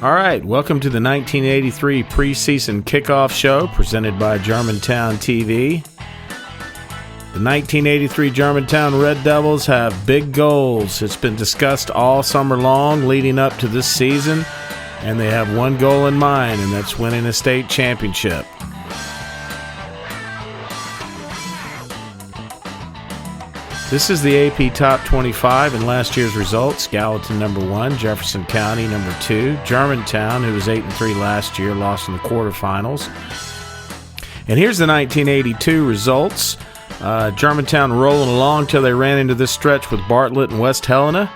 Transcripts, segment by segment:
All right, welcome to the 1983 preseason kickoff show presented by Germantown TV. The 1983 Germantown Red Devils have big goals. It's been discussed all summer long leading up to this season, and they have one goal in mind, and that's winning a state championship. This is the AP Top 25 in last year's results. Gallatin number 1, Jefferson County number 2, Germantown, who was 8-3 last year, lost in the quarterfinals. And here's the 1982 results. Germantown rolling along till they ran into this stretch with Bartlett and West Helena.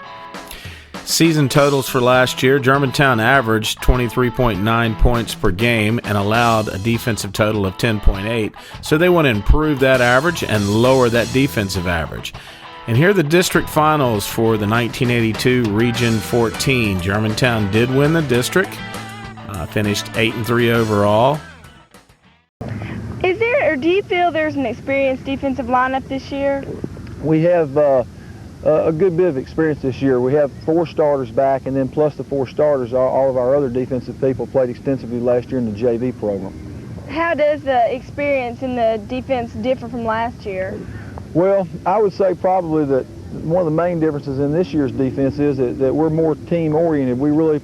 Season totals for last year, Germantown averaged 23.9 points per game and allowed a defensive total of 10.8. So they want to improve that average and lower that defensive average. And here are the district finals for the 1982 Region 14. Germantown did win the district, finished 8-3 overall. Do you feel there's an experienced defensive lineup this year? We have a good bit of experience this year. We have 4 starters back, and then plus the 4 starters, all of our other defensive people played extensively last year in the JV program. How does the experience in the defense differ from last year? Well, I would say probably that one of the main differences in this year's defense is that we're more team-oriented. We really,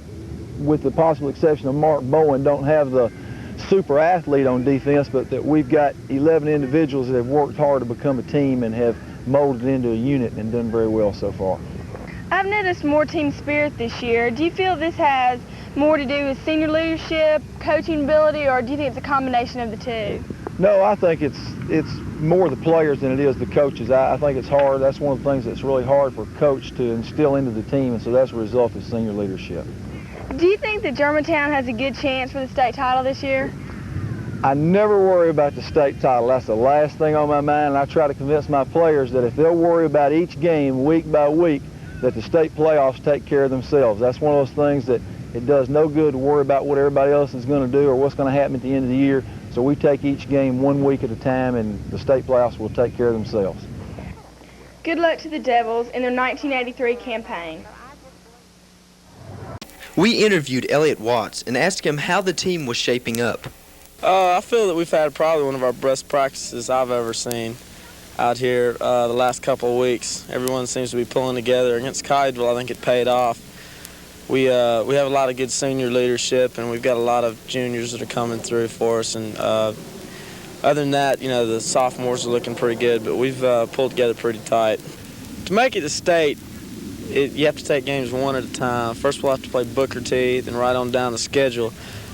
with the possible exception of Mark Bowen, don't have the super athlete on defense, but that we've got 11 individuals that have worked hard to become a team and have molded into a unit and done very well so far. I've noticed more team spirit this year. Do you feel this has more to do with senior leadership, coaching ability, or do you think it's a combination of the two? No, I think it's more the players than it is the coaches. I think it's hard. That's one of the things that's really hard for a coach to instill into the team, and so that's a result of senior leadership. Do you think that Germantown has a good chance for the state title this year? I never worry about the state title. That's the last thing on my mind, and I try to convince my players that if they'll worry about each game week by week, that the state playoffs take care of themselves. That's one of those things that it does no good to worry about what everybody else is going to do or what's going to happen at the end of the year. So we take each game 1 week at a time, and the state playoffs will take care of themselves. Good luck to the Devils in their 1983 campaign. We interviewed Elliot Watts and asked him how the team was shaping up. I feel that we've had probably one of our best practices I've ever seen out here the last couple of weeks. Everyone seems to be pulling together. Against Caldwell, I think it paid off. We have a lot of good senior leadership, and we've got a lot of juniors that are coming through for us. And other than that, you know, the sophomores are looking pretty good, but we've pulled together pretty tight. To make it to state, you have to take games one at a time. First we'll have to play Booker T, then right on down the schedule.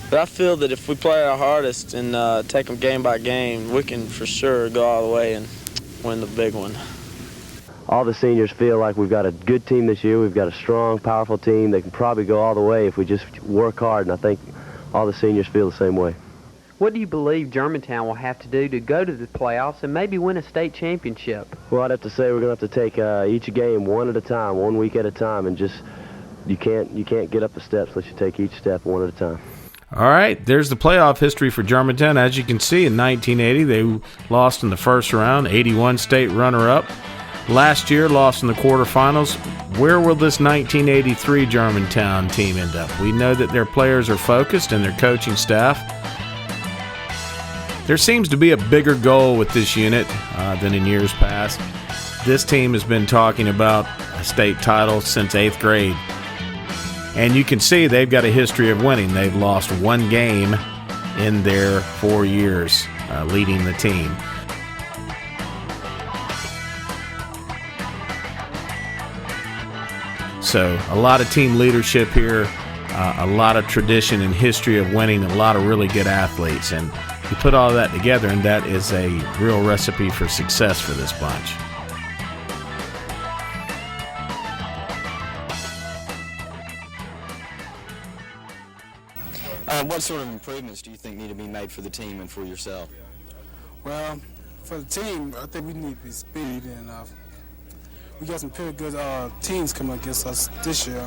But I feel that if we play our hardest and take them game by game, we can for sure go all the way and win the big one. All the seniors feel like we've got a good team this year. We've got a strong, powerful team that can probably go all the way if we just work hard, and I think all the seniors feel the same way. What do you believe Germantown will have to do to go to the playoffs and maybe win a state championship? Well, I'd have to say we're going to have to take each game one at a time, 1 week at a time, and just you can't get up the steps unless you take each step one at a time. All right, there's the playoff history for Germantown. As you can see, in 1980, they lost in the first round, 81 state runner-up. Last year, lost in the quarterfinals. Where will this 1983 Germantown team end up? We know that their players are focused and their coaching staff. There seems to be a bigger goal with this unit than in years past. This team has been talking about a state title since 8th grade. And you can see they've got a history of winning. They've lost 1 game in their 4 years leading the team. So a lot of team leadership here, a lot of tradition and history of winning, a lot of really good athletes. And you put all that together, and that is a real recipe for success for this bunch. What sort of improvements do you think need to be made for the team and for yourself? Well, for the team, I think we need to be speed, and we got some pretty good teams coming against us this year.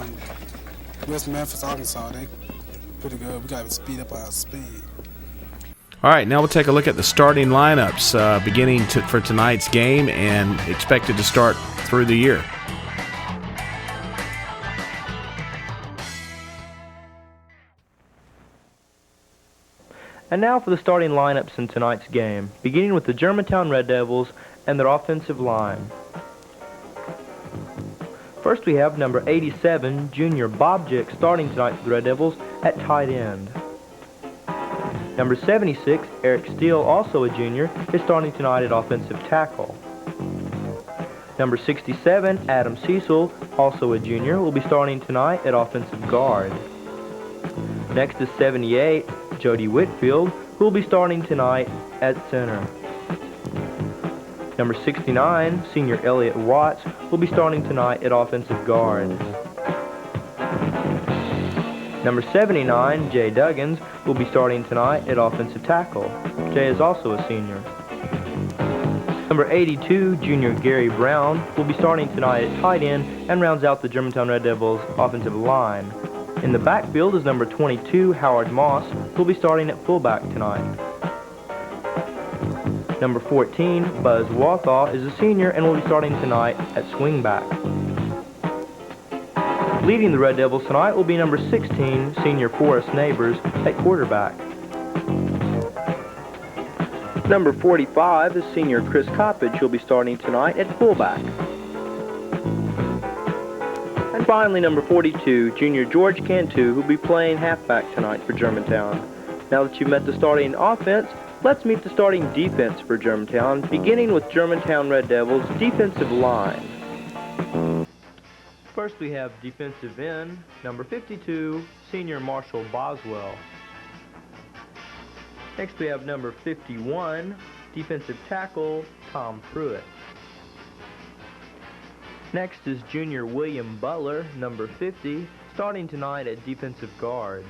West Memphis, Arkansas, they pretty good. We got to speed up our speed. All right, now we'll take a look at the starting lineups beginning for tonight's game and expected to start through the year. And now for the starting lineups in tonight's game, beginning with the Germantown Red Devils and their offensive line. First we have number 87, junior Bob Jick, starting tonight for the Red Devils at tight end. Number 76, Eric Steele, also a junior, is starting tonight at offensive tackle. Number 67, Adam Cecil, also a junior, will be starting tonight at offensive guard. Next is 78, Jody Whitfield, who will be starting tonight at center. Number 69, senior Elliott Watts, will be starting tonight at offensive guard. Number 79, Jay Duggins, will be starting tonight at offensive tackle. Jay is also a senior. Number 82, junior Gary Brown, will be starting tonight at tight end and rounds out the Germantown Red Devils offensive line. In the backfield is number 22, Howard Moss, who will be starting at fullback tonight. Number 14, Buzz Wathaw, is a senior and will be starting tonight at swingback. Leading the Red Devils tonight will be number 16, senior Forrest Neighbors, at quarterback. Number 45 is senior Chris Coppage, who will be starting tonight at fullback. And finally, number 42, junior George Cantu, who will be playing halfback tonight for Germantown. Now that you've met the starting offense, let's meet the starting defense for Germantown, beginning with Germantown Red Devils' defensive line. First we have defensive end, number 52, senior Marshall Boswell. Next we have number 51, defensive tackle, Tom Pruitt. Next is junior William Butler, number 50, starting tonight at defensive guard.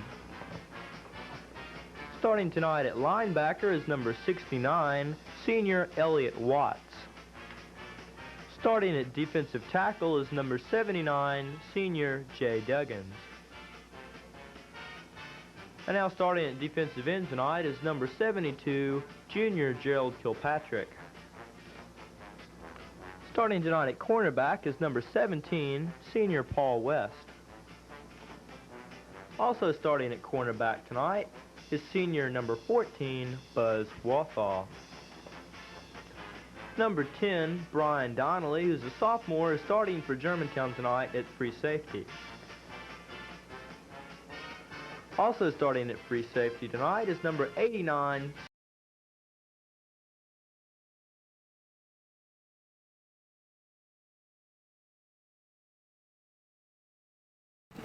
Starting tonight at linebacker is number 69, senior Elliott Watts. Starting at defensive tackle is number 79, senior Jay Duggins. And now starting at defensive end tonight is number 72, junior Gerald Kilpatrick. Starting tonight at cornerback is number 17, senior Paul West. Also starting at cornerback tonight is senior number 14, Buzz Wathaw. Number 10, Brian Donnelly, who's a sophomore, is starting for Germantown tonight at free safety. Also starting at free safety tonight is number 89,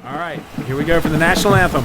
All right, here we go for the national anthem.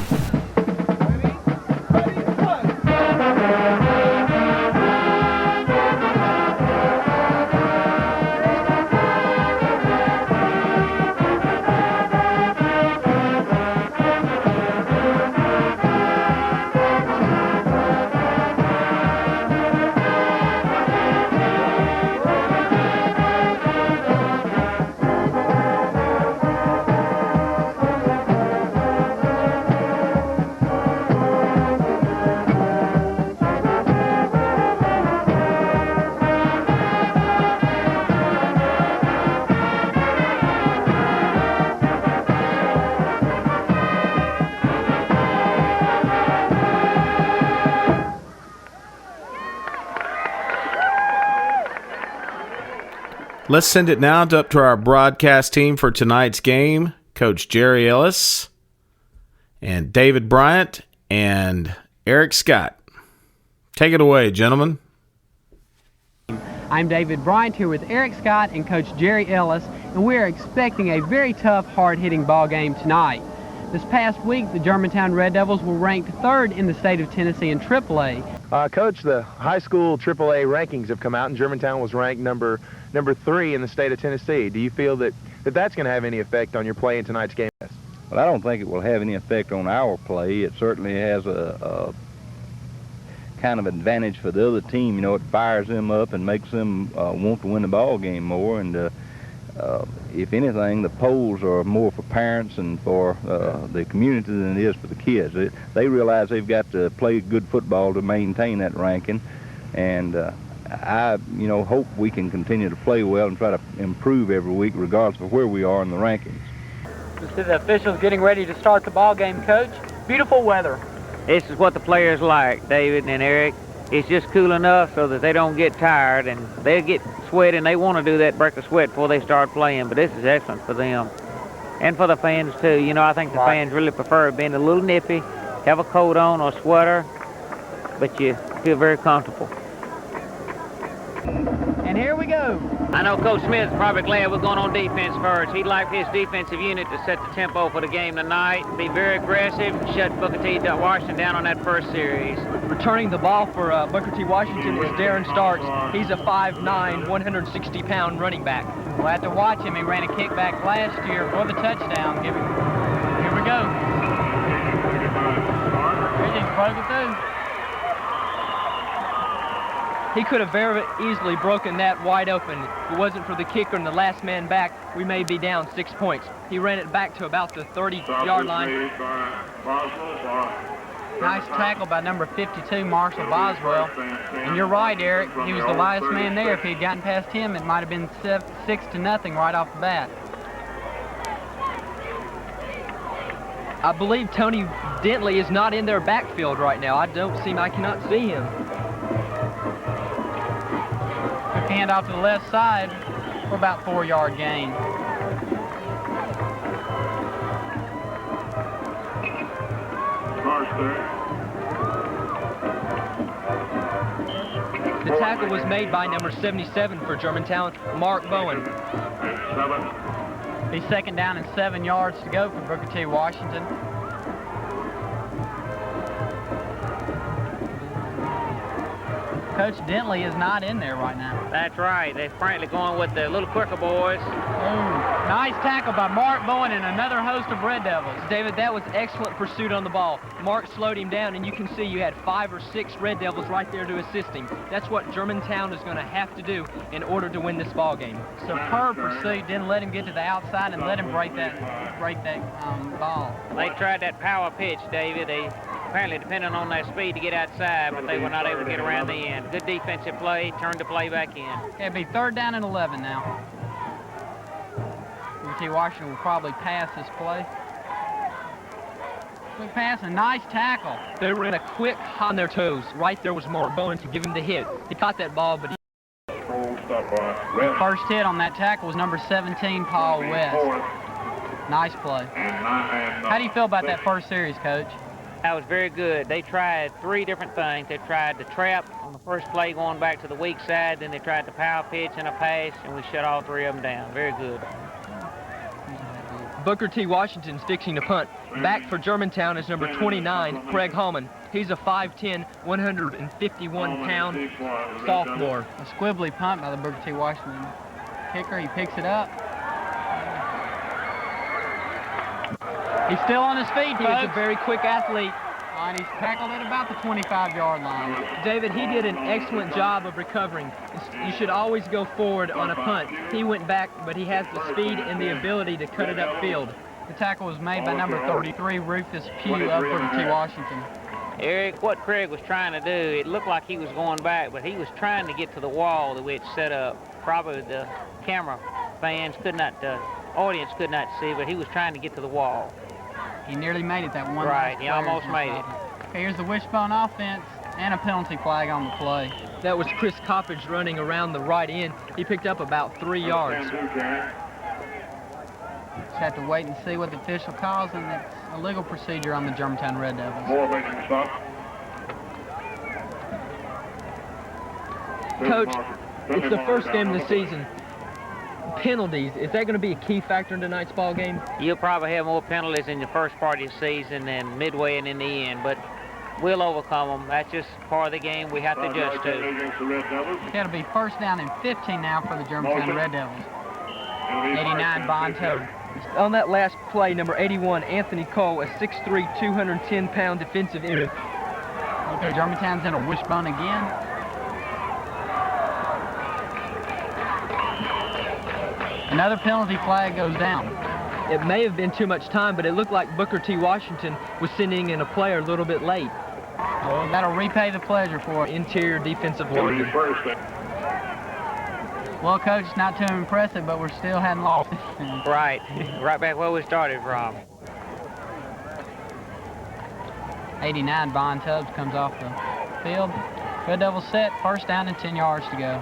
Let's send it now up to our broadcast team for tonight's game. Coach Jerry Ellis and David Bryant and Eric Scott. Take it away, gentlemen. I'm David Bryant here with Eric Scott and Coach Jerry Ellis, and we are expecting a very tough, hard-hitting ball game tonight. This past week, the Germantown Red Devils were ranked 3rd in the state of Tennessee in AAA. Coach, the high school AAA rankings have come out, and Germantown was ranked number 3 in the state of Tennessee. Do you feel that that's going to have any effect on your play in tonight's game? Well, I don't think it will have any effect on our play. It certainly has a kind of advantage for the other team. You know, it fires them up and makes them want to win the ball game more. And if anything, the polls are more for parents and for the community than it is for the kids. They realize they've got to play good football to maintain that ranking. And I hope we can continue to play well and try to improve every week regardless of where we are in the rankings. We see the officials getting ready to start the ball game, Coach. Beautiful weather. This is what the players like, David and Eric. It's just cool enough so that they don't get tired, and they get sweaty, and they want to do that break of sweat before they start playing, but this is excellent for them. And for the fans, too. You know, I think the fans really prefer being a little nippy, have a coat on or a sweater, but you feel very comfortable. And here we go. I know Coach Smith's probably glad we're going on defense first. He'd like his defensive unit to set the tempo for the game tonight, be very aggressive, shut Booker T. Washington down on that first series. Returning the ball for Booker T. Washington is Darren Starks. He's a 5'9", 160-pound running back. We'll have to watch him. He ran a kickback last year for the touchdown. Here we go. He just broke it through. He could have very easily broken that wide open. If it wasn't for the kicker and the last man back, we may be down 6 points. He ran it back to about the 30-yard line. Nice tackle by number 52, Marshall Boswell. And you're right, Eric. He was the last man there. If he'd gotten past him, it might have been 6-0 right off the bat. I believe Tony Dentley is not in their backfield right now. I cannot see him. Quick hand off to the left side for about 4-yard gain. The tackle was made by number 77 for Germantown, Mark Bowen. Be 2nd down and 7 yards to go for Booker T. Washington. Coach Dentley is not in there right now. That's right. They're frankly going with the little quicker boys. Nice tackle by Mark Bowen and another host of Red Devils. David, that was excellent pursuit on the ball. Mark slowed him down, and you can see you had 5 or 6 Red Devils right there to assist him. That's what Germantown is going to have to do in order to win this ball game. Superb pursuit. Didn't let him get to the outside and let him break that ball. They tried that power pitch, David. They apparently depended on their speed to get outside, but they were not able to get around the end. Good defensive play, turned the play back in. It'll be 3rd down and 11 now. T. Washington will probably pass this play. Quick pass and nice tackle. They ran a quick on their toes. Right there was Mark Bowen to give him the hit. He caught that ball, but the first hit on that tackle was number 17, Paul West. Nice play. How do you feel about that first series, Coach? That was very good. They tried 3 different things. They tried the trap on the first play going back to the weak side, then they tried the power pitch and a pass, and we shut all 3 of them down. Very good. Booker T. Washington's fixing to punt. Back for Germantown is number 29, Craig Hallman. He's a 5'10", 151-pound sophomore. A squibbly punt by the Booker T. Washington kicker. He picks it up. He's still on his feet, folks. He's a very quick athlete. And he's tackled at about the 25-yard line. David, he did an excellent job of recovering. You should always go forward on a punt. He went back, but he has the speed and the ability to cut it upfield. The tackle was made by number 33, Rufus Pugh of Booker T. Washington. Eric, what Craig was trying to do, it looked like he was going back, but he was trying to get to the wall the way it's set up. Probably the camera fans could not, the audience could not see, but he was trying to get to the wall. He nearly made it that one. Right, he almost made it. Okay, here's the wishbone offense and a penalty flag on the play. That was Chris Coppage running around the right end. He picked up about 3 yards. Just have to wait and see what the official calls, and it's a legal procedure on the Germantown Red Devils. Coach, it's the first game of the season. Penalties, is that going to be a key factor in tonight's ball game? You'll probably have more penalties in the first part of the season than midway and in the end, but we'll overcome them. That's just part of the game we have to adjust to. It'll be 1st down and 15 now for the Germantown Red Devils. 89 Bond Toad. On that last play, number 81, Anthony Cole, a 6'3", 210-pound defensive end. Okay, Germantown's in a wishbone again. Another penalty flag goes down. It may have been too much time, but it looked like Booker T. Washington was sending in a player a little bit late. Well, that'll repay the pleasure for interior defensive lineman. Well, Coach, it's not too impressive, but we still hadn't lost it. Right back where we started from. 89, Von Tubbs comes off the field. Red Devils set, first down and 10 yards to go.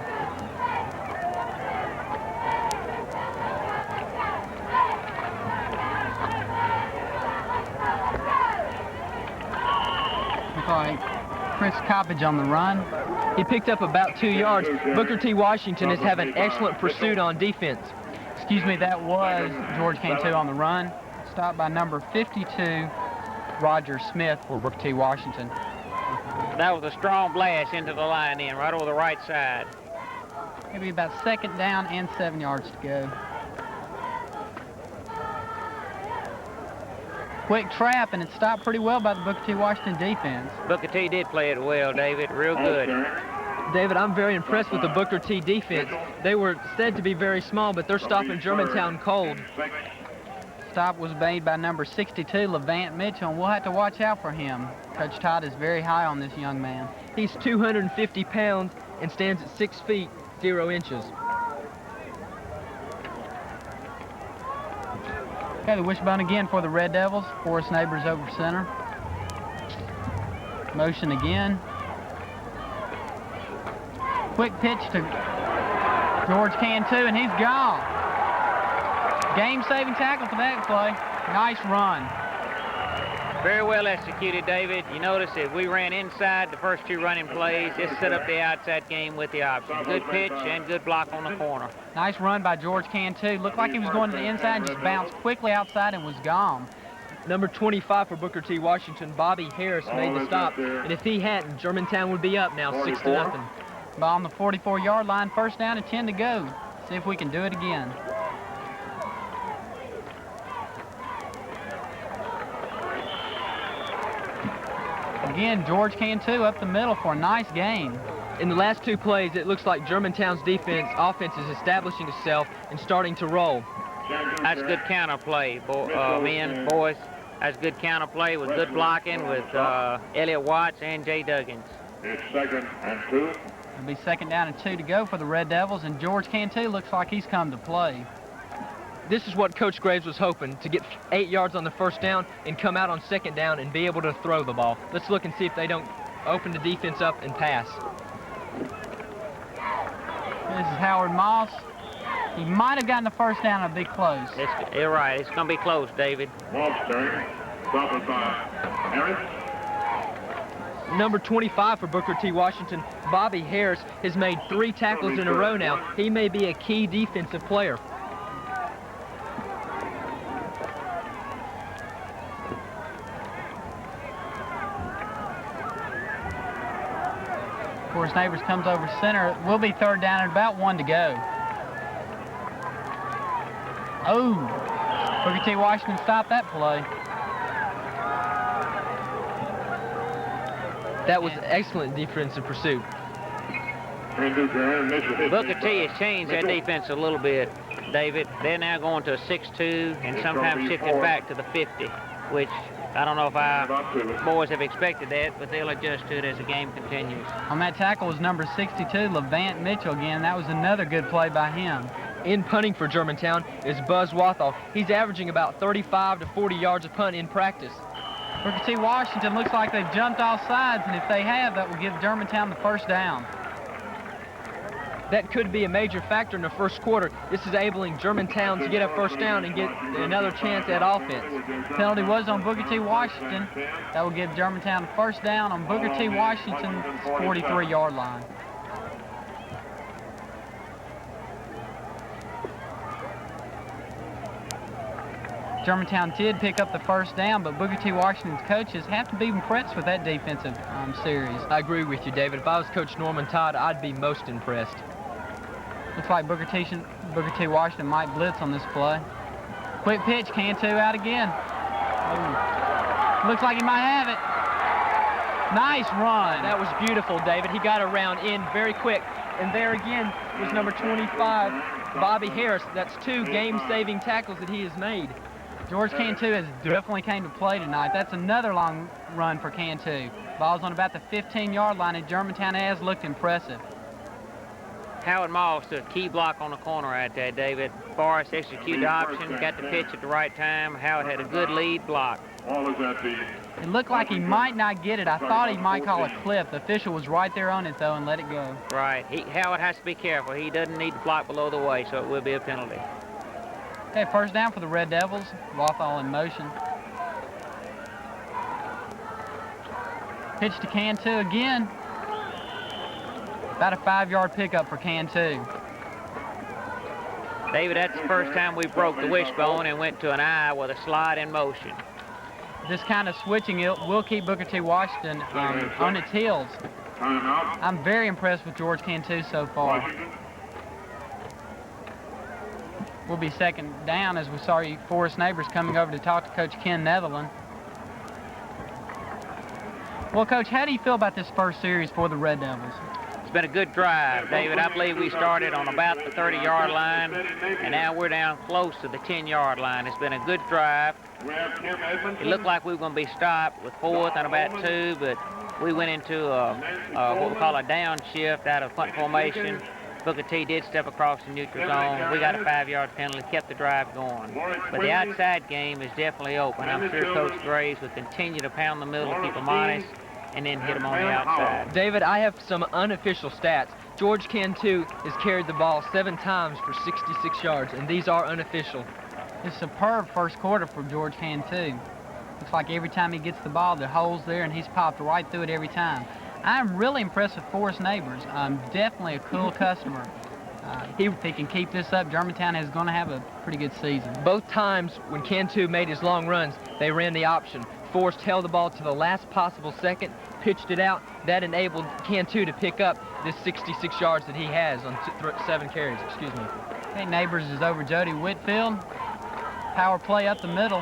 Looks like Chris Coppage on the run. He picked up about 2 yards. Booker T. Washington is having excellent pursuit on defense. Excuse me, that was George Cantu on the run. Stopped by number 52, Roger Smith for Booker T. Washington. That was a strong blast into the line in, right over the right side. Maybe about second down and 7 yards to go. Quick trap, and it stopped pretty well by the Booker T. Washington defense. Booker T did play it well, David, real good. David, I'm very impressed with the Booker T defense. They were said to be very small, but they're stopping Germantown cold. Stop was made by number 62, Levant Mitchell, and we'll have to watch out for him. Coach Todd is very high on this young man. He's 250 pounds and stands at 6 feet, 0 inches. Okay, the wishbone again for the Red Devils. Forrest Neighbors over center. Motion again. Quick pitch to George Cantu, and he's gone. Game-saving tackle for that play. Nice run. Very well executed, David. You notice that we ran inside the first 2 running plays. Just set up the outside game with the option. Good pitch and good block on the corner. Nice run by George Cantu. Looked like he was going to the inside and just bounced quickly outside and was gone. Number 25 for Booker T. Washington, Bobby Harris, made the stop. And if he hadn't, Germantown would be up now 6-0. Ball on the 44-yard line, first down and 10 to go. See if we can do it again. Again, George Cantu up the middle for a nice gain. In the last 2 plays, it looks like Germantown's offense is establishing itself and starting to roll. That's good counter play, men, boys. That's good counter play with good blocking with Elliott Watts and Jay Duggins. It's 2nd and 2. It'll be 2nd down and 2 to go for the Red Devils, and George Cantu looks like he's come to play. This is what Coach Graves was hoping, to get 8 yards on the first down and come out on 2nd down and be able to throw the ball. Let's look and see if they don't open the defense up and pass. This is Howard Moss. He might have gotten the first down, it'll be close. You're right, it's going to be close, David. Moss turn, stopped by Harris. Number 25 for Booker T. Washington, Bobby Harris, has made 3 tackles in a row now. He may be a key defensive player. Forrest Neighbors comes over center. We'll be 3rd down and about 1 to go. Oh, Booker T. Washington stopped that play. That was excellent defensive pursuit. Booker T has changed that defense a little bit, David. They're now going to a 6-2 and sometimes shifting back to the 50, which I don't know if our boys have expected that, but they'll adjust to it as the game continues. On that tackle was number 62, Levant Mitchell again. That was another good play by him. In punting for Germantown is Buzz Wathoff. He's averaging about 35 to 40 yards a punt in practice. Booker T. Washington looks like they've jumped off sides, and if they have, that will give Germantown the first down. That could be a major factor in the first quarter. This is enabling Germantown to get a first down and get another chance at offense. Penalty was on Booker T. Washington. That will give Germantown the first down on Booker T. Washington's 43-yard line. Germantown did pick up the first down, but Booker T. Washington's coaches have to be impressed with that defensive series. I agree with you, David. If I was Coach Norman Todd, I'd be most impressed. Looks like Booker T. Washington might blitz on this play. Quick pitch, Cantu out again. Ooh. Looks like he might have it. Nice run. That was beautiful, David. He got around in very quick. And there again was number 25, Bobby Harris. That's 2 game-saving tackles that he has made. George Cantu has definitely came to play tonight. That's another long run for Cantu. Ball's on about the 15-yard line, and Germantown has looked impressive. Howard Moss, the key block on the corner right there, David. Forrest executed the option, got the pitch at the right time. Howard had a good lead block. It looked like he might not get it. I thought he might call a clip. The official was right there on it, though, and let it go. Right. Howard has to be careful. He doesn't need to block below the waist, so it will be a penalty. Okay, first down for the Red Devils. Wathall in motion. Pitch to Cantu again. About a 5-yard pickup for Cantu. David, that's the first time we broke the wishbone and went to an eye with a slide in motion. This kind of switching will keep Booker T. Washington on its heels. I'm very impressed with George Cantu so far. We'll be second down as we saw Forest Neighbors coming over to talk to Coach Ken Netherland. Well, Coach, how do you feel about this first series for the Red Devils? It's been a good drive, David. I believe we started on about the 30-yard line, and now we're down close to the 10-yard line. It's been a good drive. It looked like we were going to be stopped with 4th and about 2, but we went into what we call a downshift out of punt formation. Booker T did step across the neutral zone. We got a 5-yard penalty, kept the drive going. But the outside game is definitely open. I'm sure Coach Graves will continue to pound the middle, keep them honest, and then hit them on the outside. David, I have some unofficial stats. George Cantu has carried the ball 7 times for 66 yards, and these are unofficial. It's a superb first quarter for George Cantu. Looks like every time he gets the ball, the hole's there, and he's popped right through it every time. I'm really impressed with Forest Neighbors. Definitely a cool customer. If he can keep this up, Germantown is going to have a pretty good season. Both times when Cantu made his long runs, they ran the option. Forrest held the ball to the last possible second, pitched it out. That enabled Cantu to pick up this 66 yards that he has on 7 carries. Excuse me. Okay, Neighbors is over Jody Whitfield. Power play up the middle.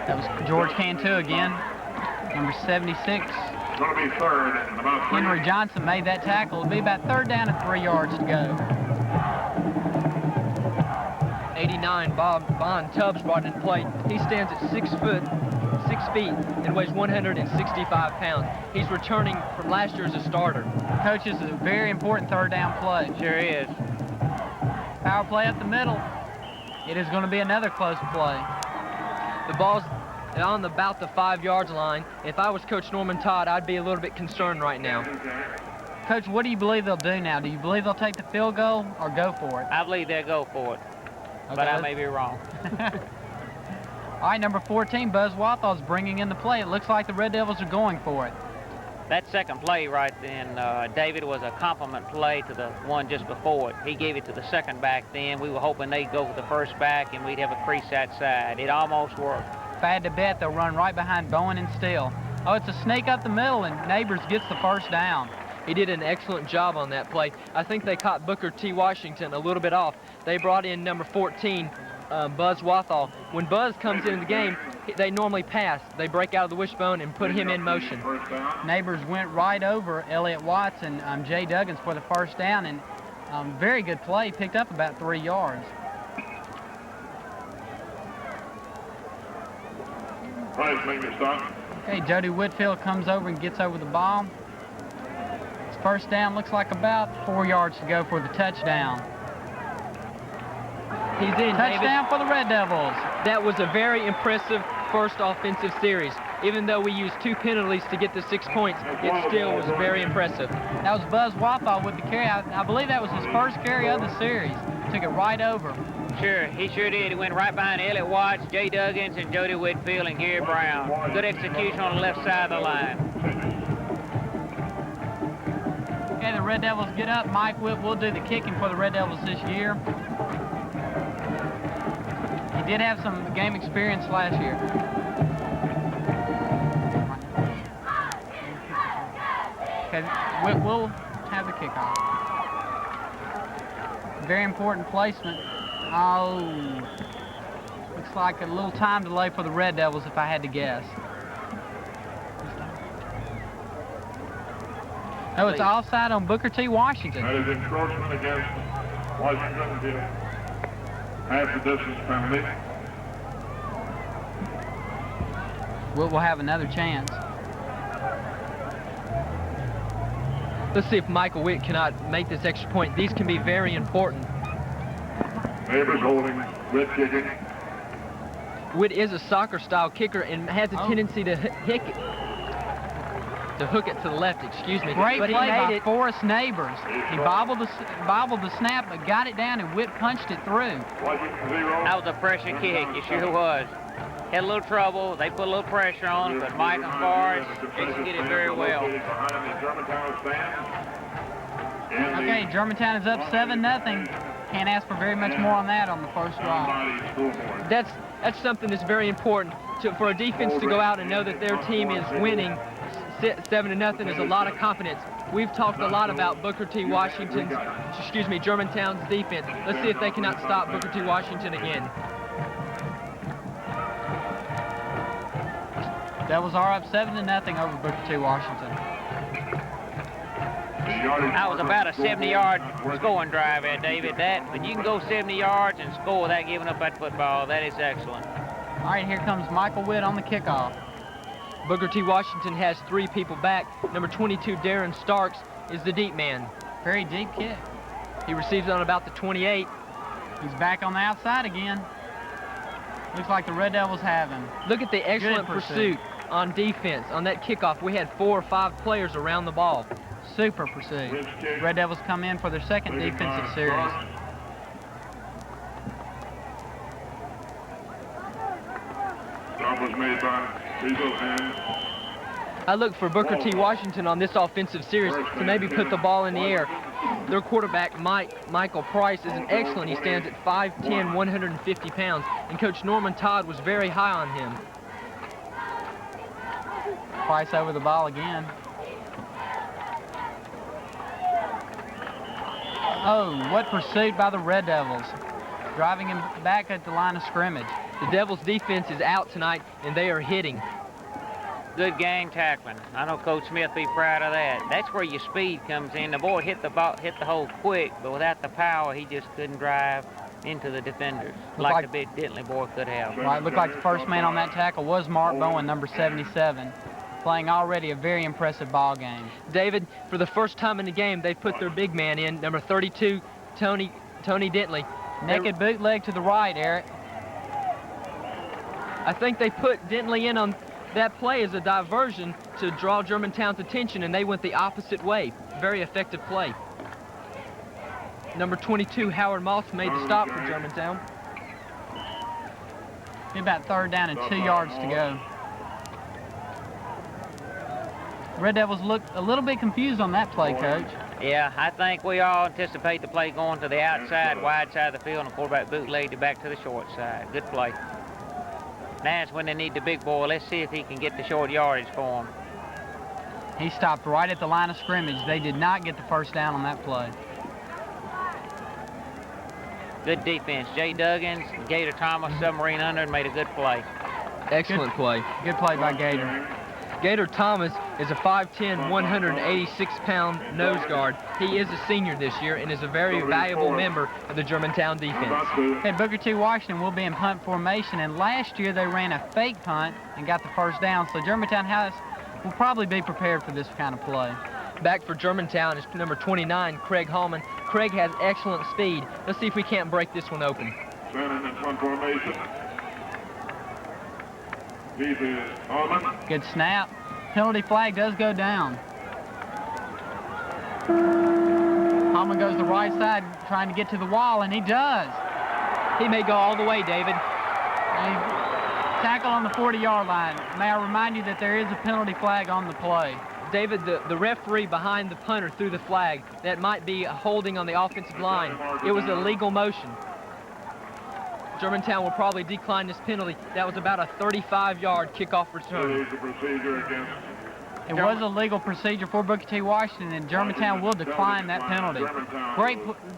That was George Cantu again, number 76. Henry Johnson made that tackle. It'll be about 3rd down and 3 yards to go. 89, Von Tubbs brought into play. He stands at 6 feet, and weighs 165 pounds. He's returning from last year as a starter. Coach, this is a very important 3rd down play. Sure is. Power play up the middle. It is going to be another close play. The ball's on about the 5-yard line. If I was Coach Norman Todd, I'd be a little bit concerned right now. Coach, what do you believe they'll do now? Do you believe they'll take the field goal or go for it? I believe they'll go for it, okay, but I may be wrong. All right, number 14, Buzz Wathall is bringing in the play. It looks like the Red Devils are going for it. That second play right then, David, was a compliment play to the one just before it. He gave it to the second back then. We were hoping they'd go with the first back and we'd have a crease outside. It almost worked. If I had to bet, they'll run right behind Bowen and Steele. Oh, it's a snake up the middle, and Neighbors gets the first down. He did an excellent job on that play. I think they caught Booker T. Washington a little bit off. They brought in number 14, Buzz Wathall. When Buzz comes into the game, they normally pass. They break out of the wishbone and put him in motion. Neighbors went right over Elliott Watts and Jay Duggins for the first down, and very good play, picked up about 3 yards. Okay, Jody Whitfield comes over and gets over the ball. His first down, looks like about 4 yards to go for the touchdown. He's in, touchdown David. For the Red Devils. That was a very impressive first offensive series. Even though we used 2 penalties to get the 6 points, it still was very impressive. That was Buzz Wathall with the carry. I believe that was his first carry of the series. Took it right over. Sure, he sure did. He went right behind Elliott Watts, Jay Duggins, and Jody Whitfield and Gary Brown. Good execution on the left side of the line. Okay, the Red Devils get up. Mike Whip will do the kicking for the Red Devils this year. He did have some game experience last year. Okay, Whip will have the kickoff. Very important placement. Oh, looks like a little time delay for the Red Devils if I had to guess. No, it's offside on Booker T. Washington. That is encroachment against Washington. Half the distance penalty. we'll have another chance. Let's see if Michael Witt cannot make this extra point. These can be very important. Neighbors holding, Witt kicking. Witt is a soccer-style kicker and has a tendency to hook it to the left, excuse me. Great but play he made by it. Forrest Neighbors. He bobbled the snap, but got it down, and Witt punched it through. That was a pressure kick, it sure was. Had a little trouble, they put a little pressure on it, but Mike and Forrest executed it very well. Okay, Germantown is up 7-0. Can't ask for very much more on that on the first drive. That's something that's very important for a defense to go out and know that their team is winning. 7-0 is a lot of confidence. We've talked a lot about Germantown's defense. Let's see if they cannot stop Booker T. Washington again. Devils are up 7-0 over Booker T. Washington. That was about a 70-yard scoring drive there, David. When you can go 70 yards and score without giving up that football, that is excellent. All right, here comes Michael Witt on the kickoff. Booker T. Washington has 3 people back. Number 22, Darren Starks, is the deep man. Very deep kick. He receives it on about the 28. He's back on the outside again. Looks like the Red Devils have him. Look at the excellent pursuit on defense. On that kickoff, we had 4 or 5 players around the ball. Super pursuit. Red Devils come in for their second defensive series. Stop was made by Cecil and I look for Booker T. Washington on this offensive series to maybe put the ball in the air. Their quarterback, Michael Price, is an excellent. He stands at 5'10", 150 pounds, and Coach Norman Todd was very high on him. Price over the ball again. Oh, what pursuit by the Red Devils. Driving him back at the line of scrimmage. The Devils' defense is out tonight, and they are hitting. Good game tackling. I know Coach Smith be proud of that. That's where your speed comes in. The boy hit the hole quick, but without the power, he just couldn't drive into the defenders like the big Dentley boy could have. Right, looked like the first man on that tackle was Mark Bowen, number 77, playing already a very impressive ball game. David, for the first time in the game, they put their big man in, number 32, Tony Dentley. Naked bootleg to the right, Eric. I think they put Dentley in on that play as a diversion to draw Germantown's attention, and they went the opposite way. Very effective play. Number 22, Howard Moss, made the stop for Germantown. Be about 3rd down and 2 yards to go. Red Devils look a little bit confused on that play, Coach. Yeah, I think we all anticipate the play going to the outside, wide side of the field, and the quarterback bootlegged it back to the short side. Good play. That's when they need the big boy. Let's see if he can get the short yardage for him. He stopped right at the line of scrimmage. They did not get the first down on that play. Good defense. Jay Duggins, Gator Thomas, submarine under, and made a good play. Excellent play. Good play by Gator. Gator Thomas is a 5'10", 186-pound nose guard. He is a senior this year and is a very valuable member of the Germantown defense. Hey, Booker T. Washington will be in punt formation, and last year they ran a fake punt and got the first down, so Germantown will probably be prepared for this kind of play. Back for Germantown is number 29, Craig Hallman. Craig has excellent speed. Let's see if we can't break this one open. Standing in punt formation. Good snap. Penalty flag does go down. Hallman goes the right side trying to get to the wall, and he does. He may go all the way, David. Tackle on the 40-yard line. May I remind you that there is a penalty flag on the play. David, the referee behind the punter threw the flag. That might be a holding on the offensive line. It was a legal motion. Germantown will probably decline this penalty. That was about a 35-yard kickoff return. It was a legal procedure for Booker T. Washington, and Germantown will decline that penalty.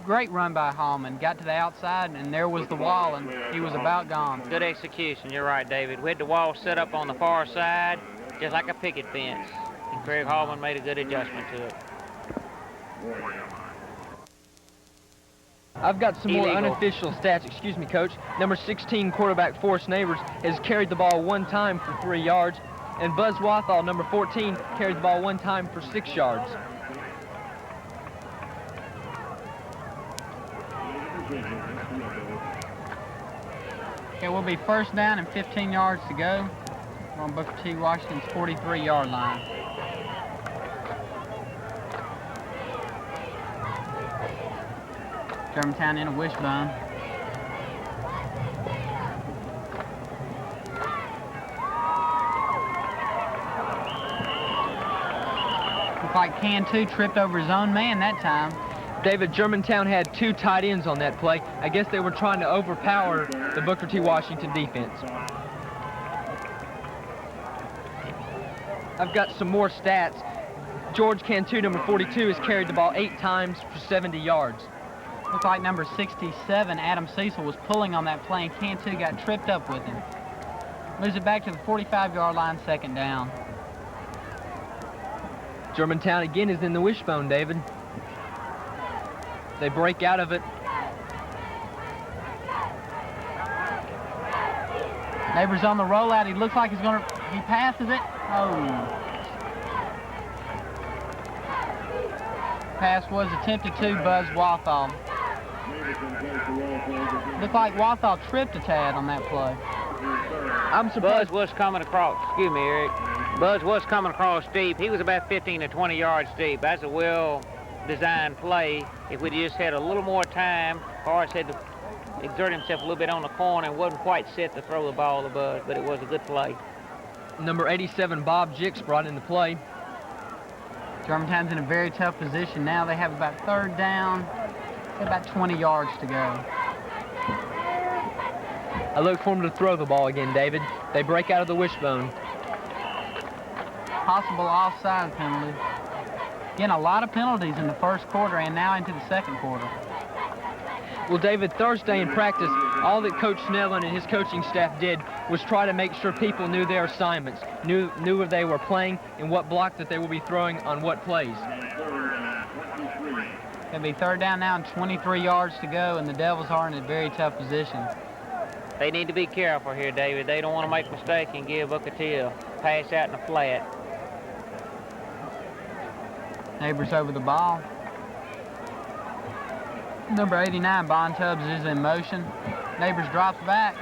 Great run by Hallman. Got to the outside, and there was the wall, and he was about gone. Good execution. You're right, David. We had the wall set up on the far side, just like a picket fence, and Craig Hallman made a good adjustment to it. I've got some more Illegal. unofficial stats. Excuse me, Coach. Number 16 quarterback Forrest Neighbors has carried the ball 1 time for 3 yards, and Buzz Wathall, number 14, carried the ball 1 time for 6 yards. It will be first down and 15 yards to go on Booker T. Washington's 43-yard line. Germantown in a wishbone. Looks like Cantu tripped over his own man that time. David, Germantown had 2 tight ends on that play. I guess they were trying to overpower the Booker T. Washington defense. I've got some more stats. George Cantu, number 42, has carried the ball 8 times for 70 yards. Looked like number 67, Adam Cecil, was pulling on that play, and Cantu got tripped up with him. Moves it back to the 45-yard line, second down. Germantown again is in the wishbone, David. They break out of it. Neighbors on the rollout. He looks like he passes it. Oh. Pass was attempted to Buzz Wathall. Looked like Wathall tripped a tad on that play. I'm surprised. Buzz was coming across. Excuse me, Eric. Buzz was coming across deep. He was about 15 to 20 yards deep. That's a well-designed play. If we just had a little more time, Horace had to exert himself a little bit on the corner and wasn't quite set to throw the ball to Buzz, but it was a good play. Number 87, Bob Jix, brought in the play. Germantown's in a very tough position now. They have about third down, about 20 yards to go. I look for them to throw the ball again, David. They break out of the wishbone. Possible offside penalty. Again, a lot of penalties in the first quarter and now into the second quarter. Well, David, Thursday in practice, all that Coach Snellen and his coaching staff did was try to make sure people knew their assignments, knew where they were playing and what block that they will be throwing on what plays. It'll be third down now and 23 yards to go, and the Devils are in a very tough position. They need to be careful here, David. They don't want to make a mistake and give Booker T a pass out in the flat. Neighbors over the ball. Number 89, Bon Tubbs, is in motion. Neighbors drops back.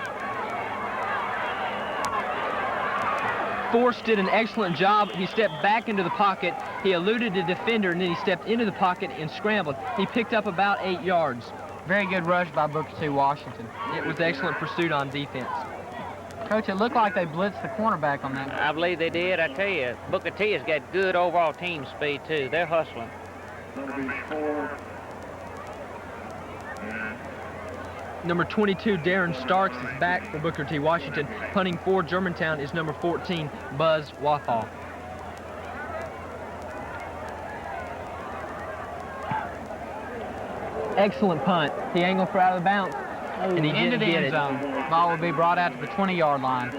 Force did an excellent job. He stepped back into the pocket. He eluded the defender, and then he stepped into the pocket and scrambled. He picked up about 8 yards. Very good rush by Booker T. Washington. It was excellent pursuit on defense. Coach, it looked like they blitzed the cornerback on that. I believe they did. I tell you, Booker T has got good overall team speed, too. They're hustling. Number 22, Darren Starks, is back for Booker T. Washington. Punting for Germantown is number 14, Buzz Wathall. Excellent punt. He angled for out of the bounce, and he into didn't the get end it. zone. Ball will be brought out to the 20-yard line.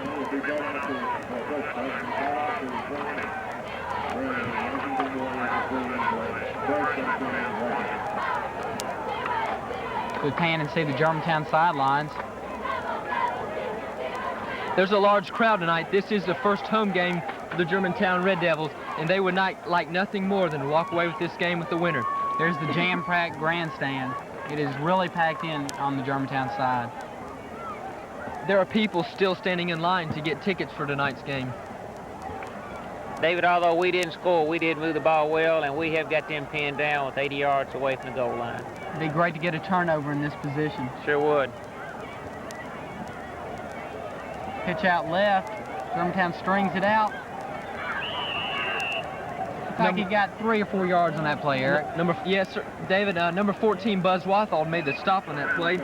We pan and see the Germantown sidelines. There's a large crowd tonight. This is the first home game for the Germantown Red Devils, and they would like nothing more than to walk away with this game with the winner. There's the jam-packed grandstand. It is really packed in on the Germantown side. There are people still standing in line to get tickets for tonight's game. David, although we didn't score, we did move the ball well, and we have got them pinned down with 80 yards away from the goal line. It'd be great to get a turnover in this position. Sure would. Pitch out left. Germantown strings it out. Looks like he got 3 or 4 yards on that play, Eric. Yes, sir. David, number 14, Buzz Wathall, made the stop on that play.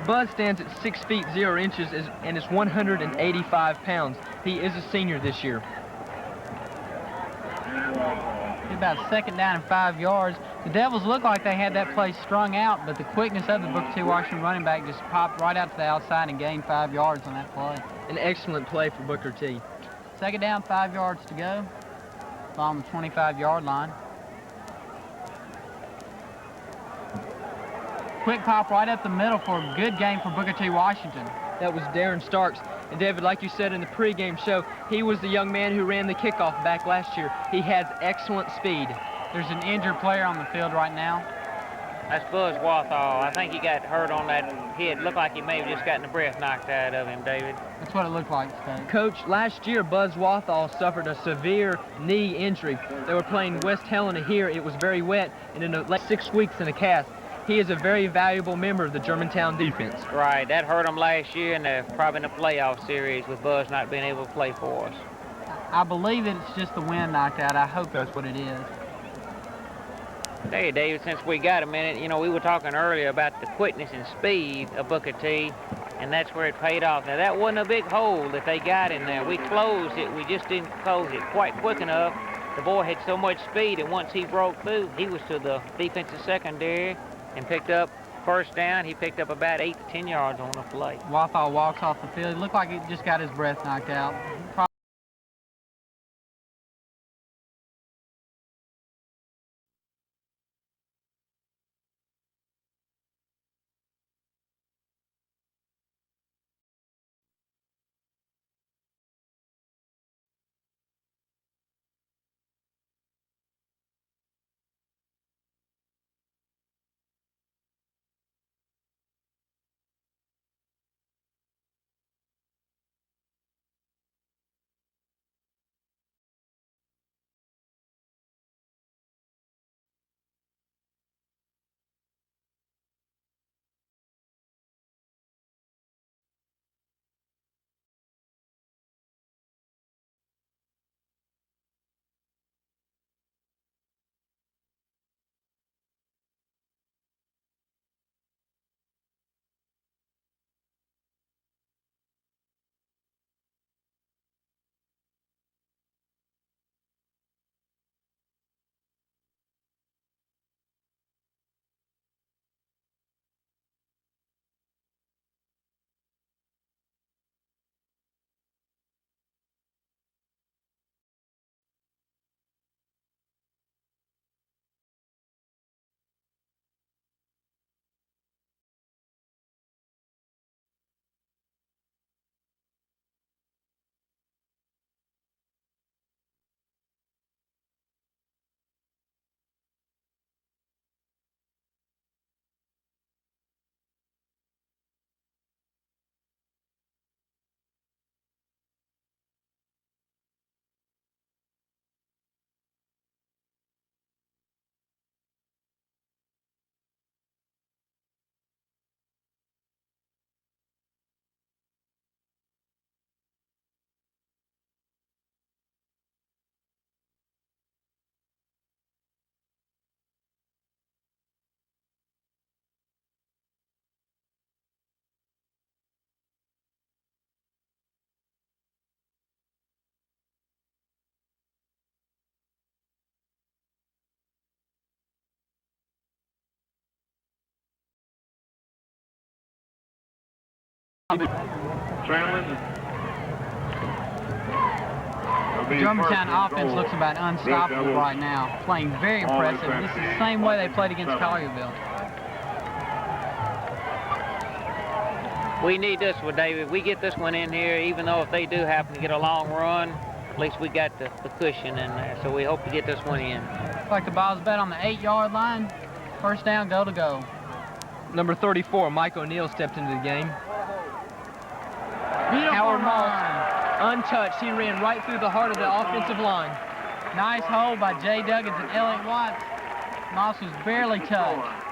Buzz stands at 6 feet 0 inches and is 185 pounds. He is a senior this year. About second down and 5 yards. The Devils look like they had that play strung out, but the quickness of the Booker T. Washington running back just popped right out to the outside and gained 5 yards on that play. An excellent play for Booker T. Second down, 5 yards to go. On the 25-yard line. Quick pop right up the middle for a good game for Booker T. Washington. That was Darren Starks. And David, like you said in the pregame show, he was the young man who ran the kickoff back last year. He has excellent speed. There's an injured player on the field right now. That's Buzz Wathall. I think he got hurt on that hit. Looked like he may have just gotten the breath knocked out of him, David. That's what it looked like, State. Coach, last year Buzz Wathall suffered a severe knee injury. They were playing West Helena here. It was very wet, and in like 6 weeks in a cast. He is a very valuable member of the Germantown defense. Right, that hurt him last year, and probably in the playoff series with Buzz not being able to play for us. I believe that it's just the wind knocked out. I hope that's what it is. Hey, David, since we got a minute, you know, we were talking earlier about the quickness and speed of Booker T, and that's where it paid off. Now, that wasn't a big hole that they got in there. We closed it. We just didn't close it quite quick enough. The boy had so much speed, and once he broke through, he was to the defensive secondary and picked up first down. He picked up about 8 to 10 yards on the play. Wathall walks off the field. It looked like he just got his breath knocked out. Germantown offense looks about unstoppable right now, playing very impressive. This is the same way they played against Collierville. We need this one, David. We get this one in here, even though if they do happen to get a long run, at least we got the cushion in there. So we hope to get this one in. Looks like the ball's about on the 8-yard line. First down, goal to go. Number 34, Mike O'Neill, stepped into the game. Howard Moss, untouched. He ran right through the heart of the offensive line. Nice hold by Jay Duggins and Elliott Watts. Moss was barely touched.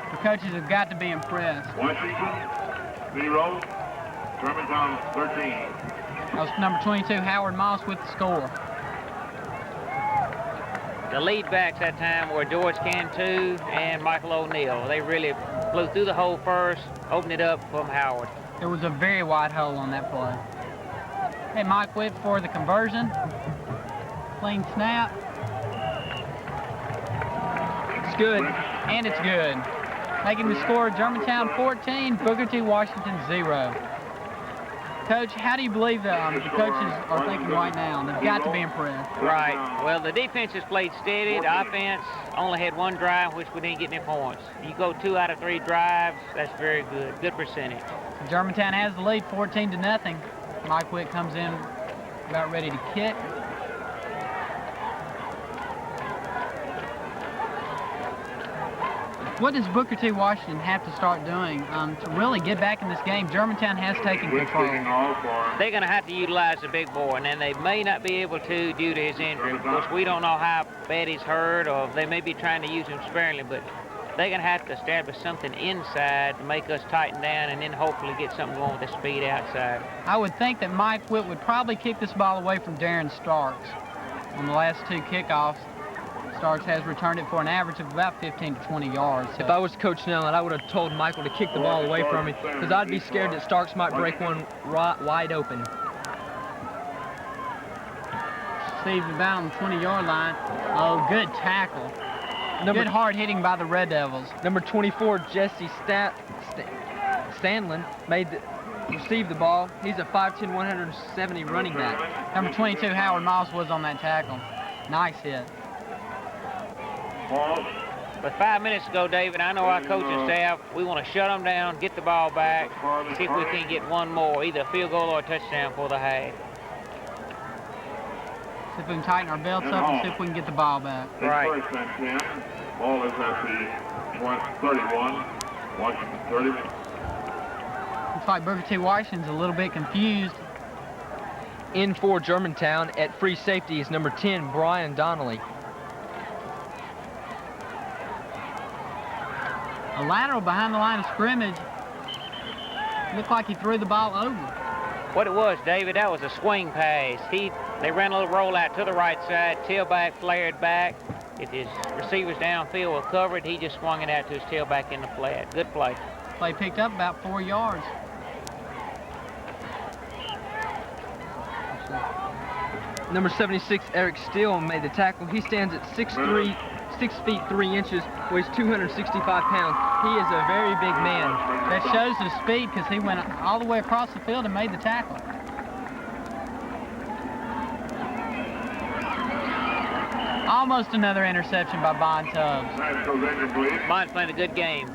The coaches have got to be impressed. Washington, 0. Germantown, 13. That was number 22, Howard Moss, with the score. The lead backs that time were George Cantu and Michael O'Neill. They really blew through the hole first, opened it up from Howard. There was a very wide hole on that play. Hey, Mike Whitt for the conversion. Clean snap. It's good. And it's good. Making the score Germantown 14, Booker T. Washington 0. Coach, how do you believe the coaches are thinking right now? They've got to be impressed. Right. Well, the defense has played steady. The offense only had one drive, which we didn't get any points. You go 2 out of 3 drives, that's very good. Good percentage. Germantown has the lead, 14-0. Mike Witt comes in about ready to kick. What does Booker T. Washington have to start doing to really get back in this game? Germantown has taken control. They're going to have to utilize the big boy, and then they may not be able to due to his injury. Of course, we don't know how bad he's hurt, or they may be trying to use him sparingly, but they're going to have to establish something inside to make us tighten down and then hopefully get something going with the speed outside. I would think that Mike Witt would probably kick this ball away from Darren Starks. On the last 2 kickoffs, Starks has returned it for an average of about 15 to 20 yards. So. If I was Coach Nellen, I would have told Michael to kick the ball away from me because I'd be scared that Starks might break one wide open. Steve about on the 20-yard line. Oh, good tackle. Good hard hitting by the Red Devils. Number 24, Jesse Stanlin received the ball. He's a 5'10", 170 running back. Number 22, Howard Moss was on that tackle. Nice hit. But 5 minutes ago, David, I know our coaching staff, we want to shut them down, get the ball back, see if we can get one more, either a field goal or a touchdown for the half. See if we can tighten our belts up and see if we can get the ball back. Right. Ball is at the 31, Washington 30. Looks like Booker T. Washington's a little bit confused. In for Germantown at free safety is number 10, Brian Donnelly. A lateral behind the line of scrimmage. Looked like he threw the ball over. What it was, David, that was a swing pass. They ran a little rollout to the right side, tailback flared back. If his receivers downfield were covered, he just swung it out to his tailback in the flat. Good play. Play picked up about 4 yards. Number 76, Eric Steele, made the tackle. He stands at 6 feet 3 inches, weighs 265 pounds. He is a very big man. That shows his speed because he went all the way across the field and made the tackle. Almost another interception by Bond Tubbs. Bond's playing a good game.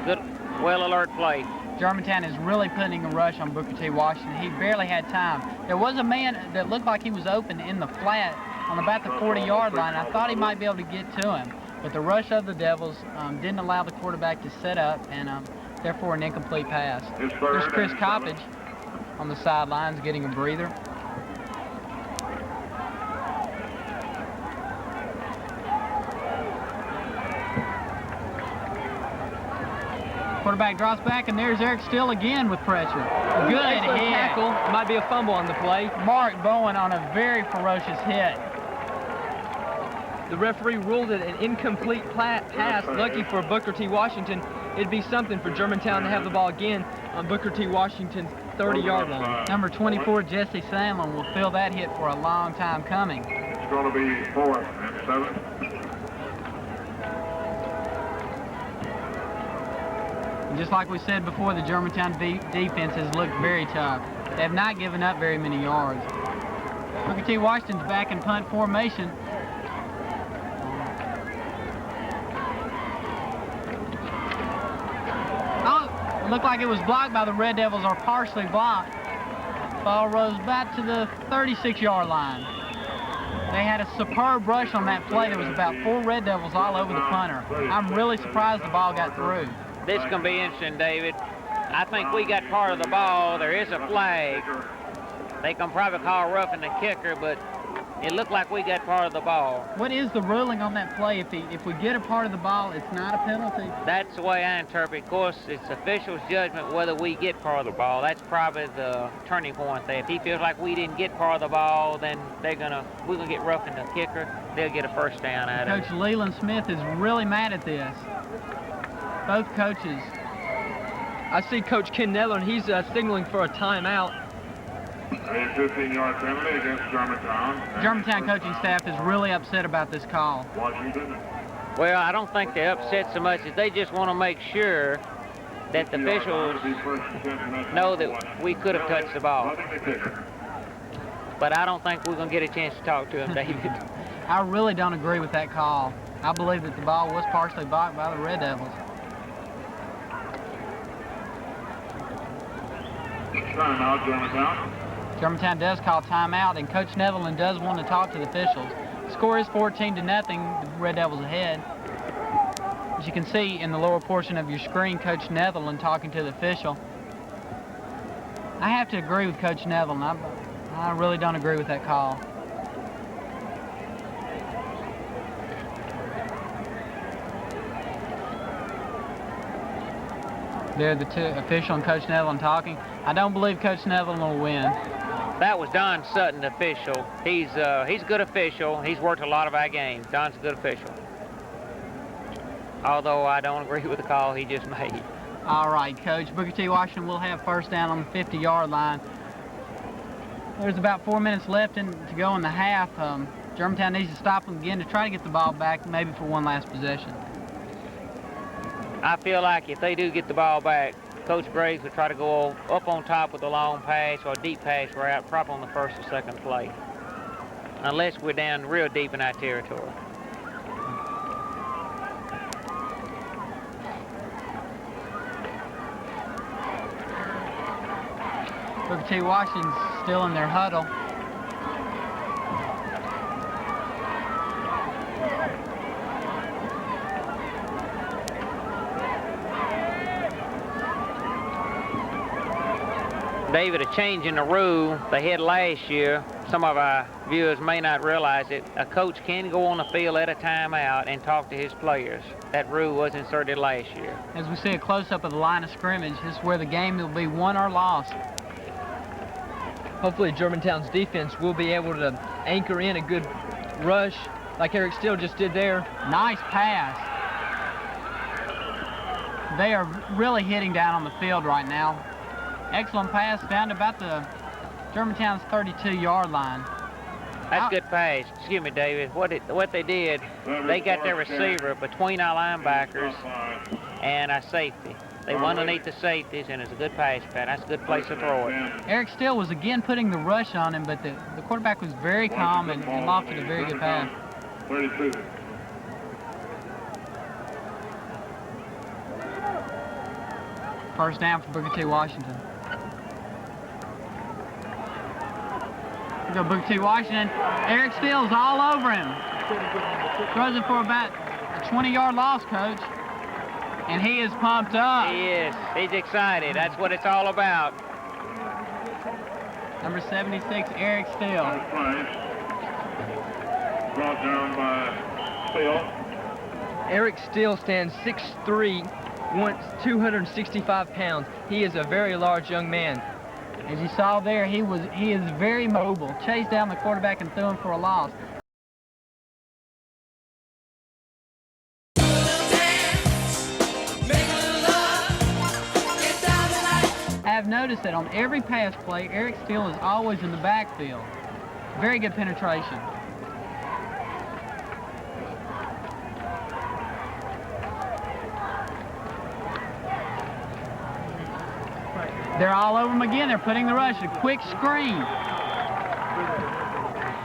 Good, well alert play. Germantown is really putting a rush on Booker T. Washington. He barely had time. There was a man that looked like he was open in the flat on about the 40-yard line. I thought he might be able to get to him, but the rush of the Devils didn't allow the quarterback to set up, and therefore an incomplete pass. There's Chris Coppage on the sidelines getting a breather. Quarterback drops back, and there's Eric Steele again with pressure. Good hit. Tackle. Might be a fumble on the play. Mark Bowen on a very ferocious hit. The referee ruled it an incomplete pass. Lucky for Booker T. Washington. It'd be something for Germantown to have the ball again on Booker T. Washington's 30-yard line. Number 24, Jesse Sandlin, will feel that hit for a long time coming. It's going to be 4th and 7. Just like we said before, the Germantown defense has looked very tough. They have not given up very many yards. Booker T. Washington's back in punt formation. Oh, it looked like it was blocked by the Red Devils, or partially blocked. Ball rose back to the 36-yard line. They had a superb rush on that play. There was about 4 Red Devils all over the punter. I'm really surprised the ball got through. This is going to be interesting, David. I think we got part of the ball. There is a flag. They can probably call roughing the kicker, but it looked like we got part of the ball. What is the ruling on that play? If we get a part of the ball, it's not a penalty? That's the way I interpret it. Of course, it's official's judgment whether we get part of the ball. That's probably the turning point there. If he feels like we didn't get part of the ball, then we're gonna get roughing the kicker. They'll get a first down out of it. Coach Leland Smith is really mad at this. Both coaches. I see Coach Ken Nedler, and he's signaling for a timeout. A 15-yard penalty against Germantown. Germantown coaching staff is really upset about this call. Washington. Well, I don't think they're upset so much as they just want to make sure that the officials know that we could have touched the ball. But I don't think we're going to get a chance to talk to him, David. I really don't agree with that call. I believe that the ball was partially blocked by the Red Devils. Timeout, Germantown. Germantown does call timeout, and Coach Netherland does want to talk to the officials. The score is 14-0. The Red Devils ahead. As you can see in the lower portion of your screen, Coach Netherland talking to the official. I have to agree with Coach Netherland. I really don't agree with that call. They're the two, official and Coach Netherland talking. I don't believe Coach Netherland will win. That was Don Sutton, the official. He's a good official. He's worked a lot of our games. Don's a good official. Although I don't agree with the call he just made. All right, Coach. Booker T. Washington will have first down on the 50-yard line. There's about 4 minutes left to go in the half. Germantown needs to stop them again to try to get the ball back, maybe for one last possession. I feel like if they do get the ball back, Coach Graves will try to go up on top with a long pass or a deep pass route, probably on the first or second play, unless we're down real deep in our territory. Booker T. Washington's still in their huddle. David, a change in the rule they had last year, some of our viewers may not realize it, a coach can go on the field at a timeout and talk to his players. That rule was inserted last year. As we see a close-up of the line of scrimmage, this is where the game will be won or lost. Hopefully Germantown's defense will be able to anchor in a good rush like Eric Steele just did there. Nice pass. They are really hitting down on the field right now. Excellent pass down to about the Germantown's 32-yard line. That's good pass. Excuse me, David. What they did, they got their receiver between our linebackers and our safety. They went underneath the safeties, and it's a good pass pad. That's a good place to throw it. Eric Steele was again putting the rush on him, but the quarterback was very calm and lofted a very good pass. 32. First down for Booker T. Washington. Here we go Booker T. Washington. Eric Steele's all over him. Throws it for about a 20-yard loss, Coach. And he is pumped up. He is. He's excited. That's what it's all about. Number 76, Eric Steele. Brought down by Steele. Eric Steele stands 6'3", 265 pounds. He is a very large young man. As you saw there, he is very mobile. Chased down the quarterback and threw him for a loss. I have noticed that on every pass play, Eric Steele is always in the backfield. Very good penetration. They're all over him again. They're putting the rush. A quick screen.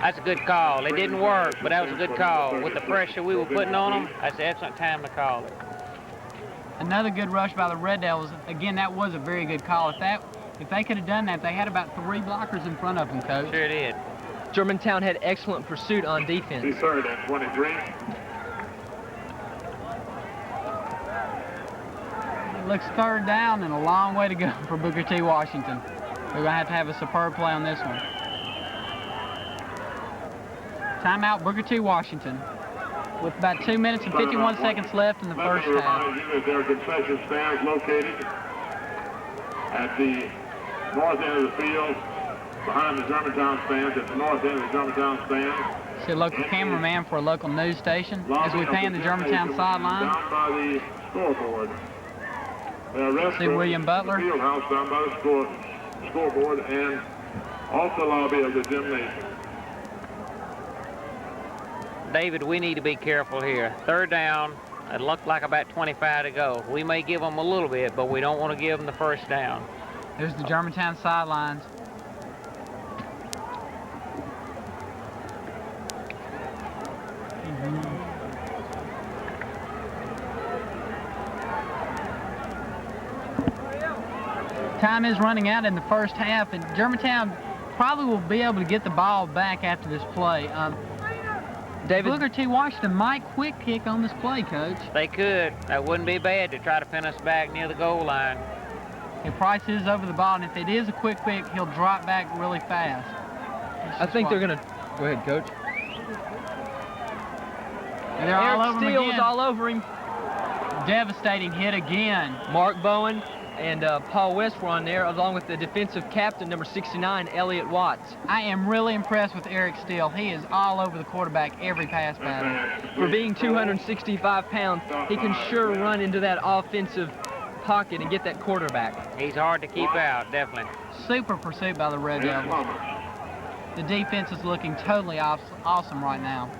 That's a good call. It didn't work, but that was a good call. With the pressure we were putting on them, that's an excellent time to call it. Another good rush by the Red Devils. Again, that was a very good call. If they could have done that, they had about 3 blockers in front of them, Coach. Sure did. Germantown had excellent pursuit on defense. He's third and 23. It looks third down and a long way to go for Booker T. Washington. They're going to have a superb play on this one. Timeout, Booker T. Washington. With about 2 minutes and 51 seconds left in the first half. There are concession stands located at the north end of the field, behind the Germantown stands, at the north end of the Germantown stands. See a local cameraman for a local news station as we pan the Germantown sideline. Down by the scoreboard. See William Butler. The field house down by the scoreboard and off the lobby of the gymnasium. David, we need to be careful here. Third down, It looked like about 25 to go. We may give them a little bit, but we don't want to give them the first down. There's the Germantown sidelines. Time is running out in the first half, and Germantown probably will be able to get the ball back after this play. David, Booker T. Washington might quick kick on this play, Coach. They could. That wouldn't be bad to try to pin us back near the goal line. If Price is over the ball, and if it is a quick pick, he'll drop back really fast. I think they're going to... Go ahead, Coach. They're all over him Steele again. was all over him. Devastating hit again. Mark Bowen and Paul West were on there, along with the defensive captain, number 69, Elliott Watts. I am really impressed with Eric Steele. He is all over the quarterback every pass battle. For being 265 pounds, he can sure run into that offensive pocket and get that quarterback. He's hard to keep out, definitely. Super pursuit by the Red Devils. The defense is looking totally awesome right now.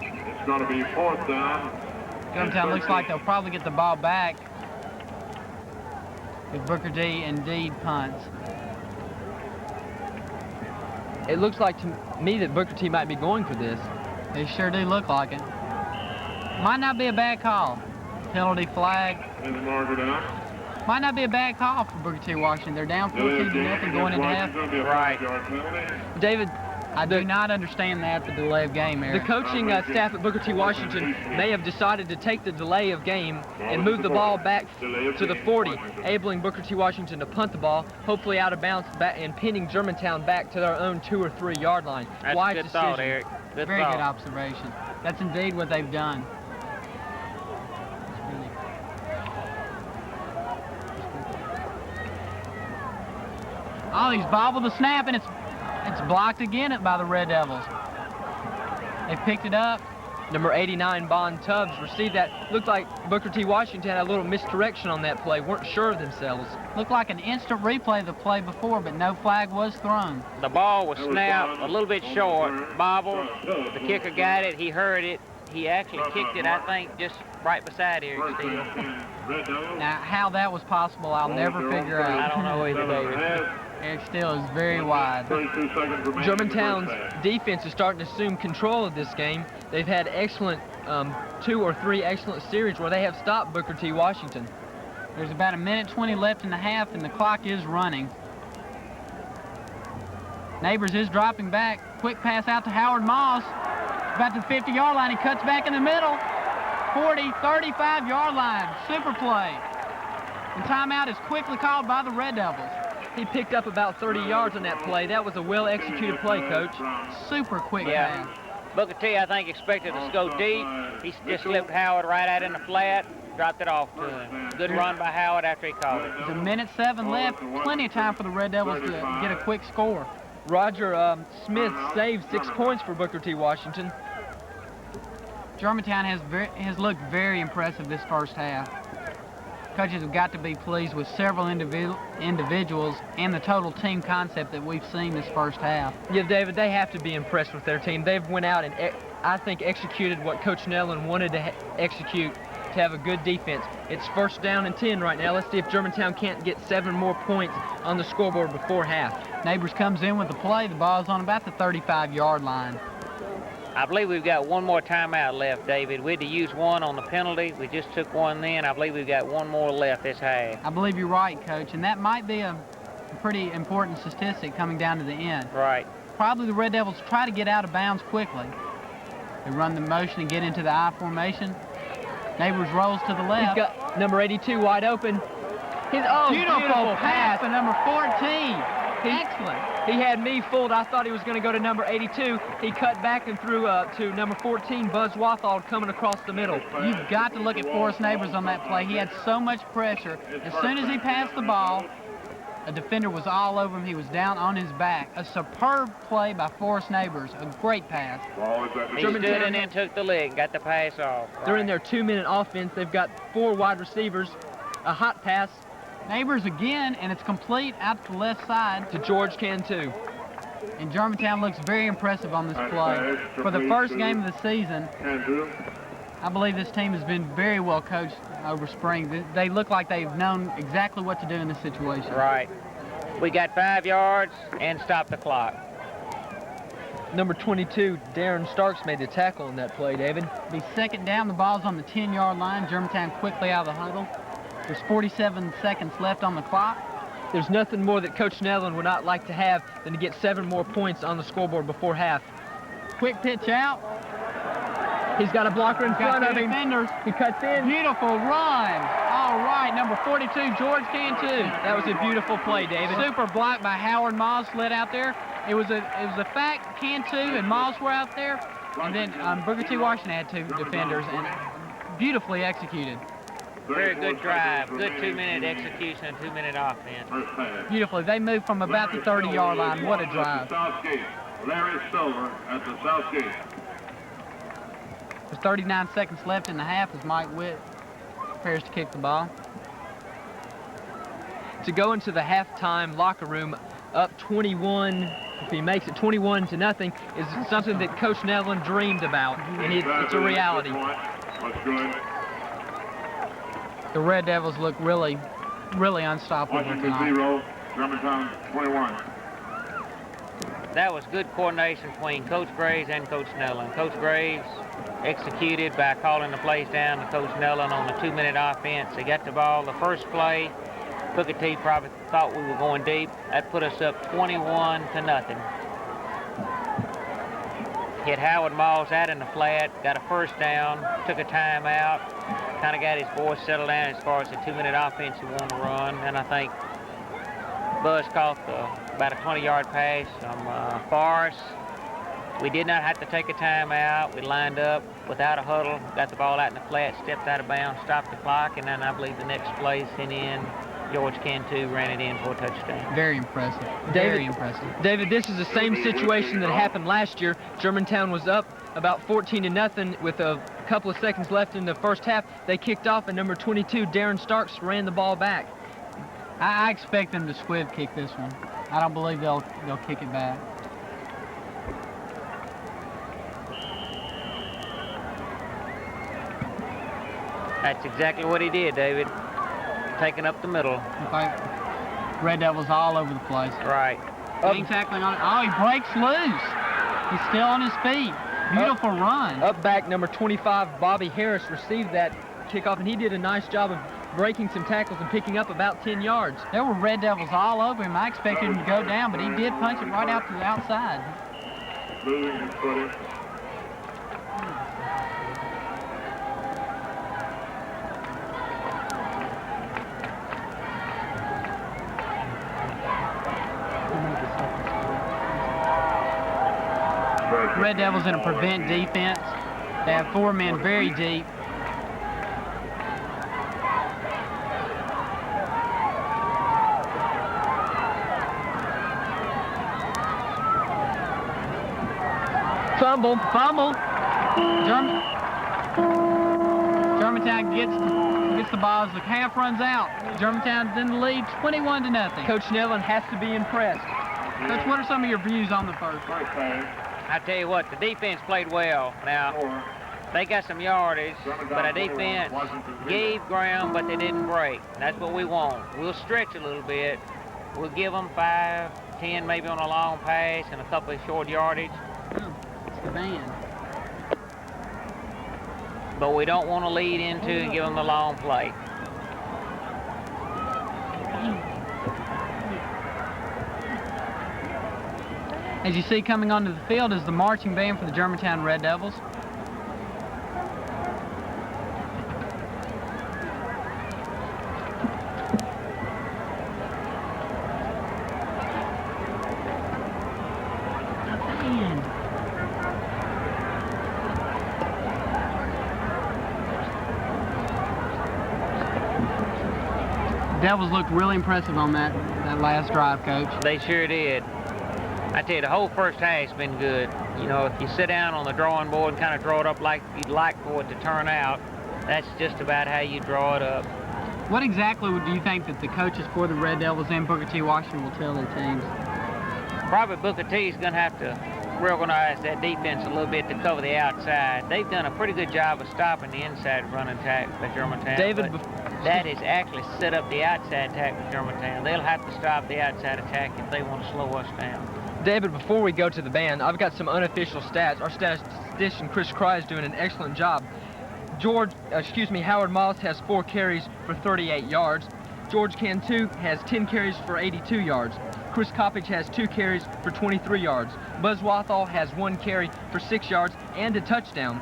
It's going to be 4th down. Germantown looks like they'll probably get the ball back if Booker D indeed punts. It looks like to me that Booker T might be going for this. They sure do look like it. Might not be a bad call. Penalty flag. Might not be a bad call for Booker T. Washington. They're down 14-0 going into half. Right. David, I do not understand that, the delay of game, Eric. The coaching staff at Booker T. Washington may have decided to take the delay of game and move the ball back to the 40, enabling Booker T. Washington to punt the ball, hopefully out of bounds, back, and pinning Germantown back to their own 2 or 3 yard line. That's Wise a good decision. thought, Eric. Good Very thought. good observation. That's indeed what they've done. Oh, he's bobbled the snap, and it's blocked again by the Red Devils. They picked it up. Number 89, Bond Tubbs, received that. Looked like Booker T. Washington had a little misdirection on that play. Weren't sure of themselves. Looked like an instant replay of the play before, but no flag was thrown. The ball was snapped a little bit short, bobbled. The kicker got it. He heard it. He actually kicked it, I think, just right beside Eric Steele. Now, how that was possible, I'll never figure out. I don't know either, David. Eric Steele is very wide. Germantown's defense is starting to assume control of this game. They've had excellent 2 or 3 excellent series where they have stopped Booker T. Washington. There's about 1:20 left in the half, and the clock is running. Neighbors is dropping back. Quick pass out to Howard Moss. About the 50-yard line. He cuts back in the middle. 40, 35-yard line. Super play. And timeout is quickly called by the Red Devils. He picked up about 30 yards on that play. That was a well-executed play, Coach. Super quick pass. Booker T, I think, expected us to go deep. He just slipped Howard right out in the flat, dropped it off to him. Good run by Howard after he caught it. There's 1:07 left. Plenty of time for the Red Devils to get a quick score. Roger Smith saved 6 points for Booker T. Washington. Germantown has looked very impressive this first half. Coaches have got to be pleased with several individuals and the total team concept that we've seen this first half. Yeah, David, they have to be impressed with their team. They've went out and, I think, executed what Coach Nellen wanted to execute, to have a good defense. It's 1st down and 10 right now. Let's see if Germantown can't get 7 more points on the scoreboard before half. Neighbors comes in with the play. The ball's on about the 35-yard line. I believe we've got one more timeout left, David. We had to use one on the penalty. We just took one then. I believe we've got one more left this half. I believe you're right, Coach, and that might be a pretty important statistic coming down to the end. Right. Probably the Red Devils try to get out of bounds quickly. They run the motion and get into the I formation. Neighbors rolls to the left. He's got number 82 wide open. Beautiful pass to number 14. Excellent. He had me fooled. I thought he was going to go to number 82. He cut back and threw to number 14, Buzz Wathald, coming across the middle. You've got to look at Forrest Neighbors on that play. He had so much pressure. As soon as he passed the ball, a defender was all over him. He was down on his back. A superb play by Forrest Neighbors. A great pass. He stood and then took the leg, got the pass off. They're in their 2-minute offense. They've got 4 wide receivers, a hot pass. Neighbors again, and it's complete out to the left side. To George Cantu. And Germantown looks very impressive on this play. For the first game of the season, I believe this team has been very well coached over spring. They look like they've known exactly what to do in this situation. Right. We got 5 yards and stopped the clock. Number 22, Darren Starks made the tackle in that play, David. Be second down. The ball's on the 10-yard line. Germantown quickly out of the huddle. There's 47 seconds left on the clock. There's nothing more that Coach Snellen would not like to have than to get 7 more points on the scoreboard before half. Quick pitch out. He's got a blocker in front of him. Defenders. He cuts in. Beautiful run. All right, number 42, George Cantu. That was a beautiful play, David. Super block by Howard Moss slid out there. It was a fact Cantu and Moss were out there, and then Booker T. Washington had 2 defenders, and beautifully executed. Very good drive. Good 2-minute execution and 2-minute offense. Beautifully. They moved from about the 30-yard line. What a drive. Larry Silver at the South Gate. There's 39 seconds left in the half as Mike Witt prepares to kick the ball. To go into the halftime locker room up 21, if he makes it 21-0, is something that Coach Snellen dreamed about, and it's a reality. The Red Devils look really, really unstoppable tonight. 0, Germantown 21. That was good coordination between Coach Graves and Coach Snellen. Coach Graves executed by calling the plays down to Coach Snellen on the 2-minute offense. They got the ball the first play. Booker T probably thought we were going deep. That put us up 21-0. Hit Howard Moss out in the flat, got a first down, took a timeout, kind of got his voice settled down as far as the 2-minute offense he wanted to run, and I think Buzz caught about a 20-yard pass from Forrest. We did not have to take a timeout. We lined up without a huddle, got the ball out in the flat, stepped out of bounds, stopped the clock, and then I believe the next play sent in. George Cantu ran it in for a touchdown. Very impressive. Very impressive. David, this is the same situation that happened last year. Germantown was up about 14-0 with a couple of seconds left in the first half. They kicked off, and number 22, Darren Starks, ran the ball back. I expect them to squib kick this one. I don't believe they'll kick it back. That's exactly what he did, David. Taking up the middle. Red Devils all over the place. Right. Getting tackling on it. Oh, he breaks loose. He's still on his feet. Beautiful run. Up back, number 25, Bobby Harris received that kickoff, and he did a nice job of breaking some tackles and picking up about 10 yards. There were Red Devils all over him. I expected him to go down, but he did punch it right out to the outside. Moving and footing. Red Devils in a prevent defense. They have 4 men very deep. Fumble. Germantown gets the ball as the half runs out. Germantown's in the lead, 21-0. Coach Snellen has to be impressed. Coach, what are some of your views on the first? I tell you what, the defense played well. Now, they got some yardage, but our defense gave ground, but they didn't break. That's what we want. We'll stretch a little bit. We'll give them 5, 10 maybe on a long pass and a couple of short yardage. It's the band. But we don't want to lead into and give them the long play. As you see coming onto the field is the marching band for the Germantown Red Devils. Devils looked really impressive on that last drive, Coach. They sure did. I tell you, the whole first half's been good. You know, if you sit down on the drawing board and kind of draw it up like you'd like for it to turn out, that's just about how you draw it up. What exactly do you think that the coaches for the Red Devils and Booker T. Washington will tell their teams? Probably Booker T is going to have to reorganize that defense a little bit to cover the outside. They've done a pretty good job of stopping the inside run attack by Germantown. David, that is actually set up the outside attack with Germantown. They'll have to stop the outside attack if they want to slow us down. David, before we go to the band, I've got some unofficial stats. Our statistician, Chris Cry, is doing an excellent job. Howard Moss has 4 carries for 38 yards. George Cantu has 10 carries for 82 yards. Chris Coppage has 2 carries for 23 yards. Buzz Wathall has 1 carry for 6 yards and a touchdown.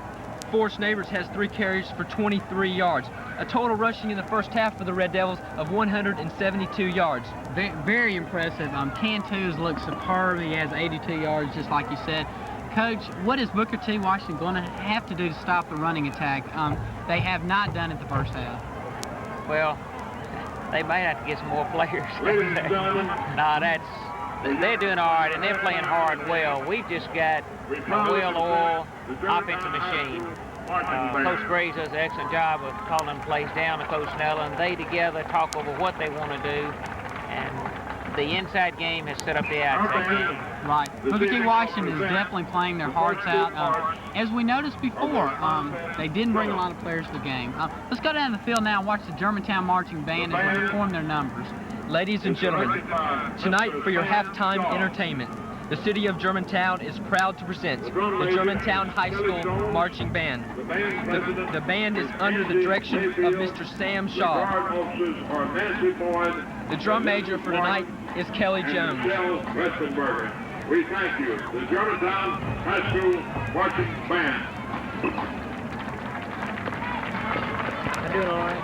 Forrest Neighbors has 3 carries for 23 yards. A total rushing in the first half for the Red Devils of 172 yards. Very impressive. Cantu's looked superb. He has 82 yards, just like you said. Coach, what is Booker T. Washington going to have to do to stop the running attack? They have not done it the first half. Well, they might have to get some more players. They're doing all right, and they're playing hard well. We've just got a well-oiled offensive machine. Coach Graves does an excellent job of calling plays down to Coach Snell, and they together talk over what they want to do, and the inside game has set up the outside game. Right. Booker T. Washington is definitely playing their hearts out. As we noticed before, they didn't bring a lot of players to the game. Let's go down to the field now and watch the Germantown Marching Band as they perform their numbers. Ladies and gentlemen, tonight for your halftime entertainment, the city of Germantown is proud to present the Germantown High School Marching Band. The band is under the direction of Mr. Sam Shaw. The drum major for tonight is Kelly Jones. We thank you, the Germantown High School Marching Band. I'm doing all right.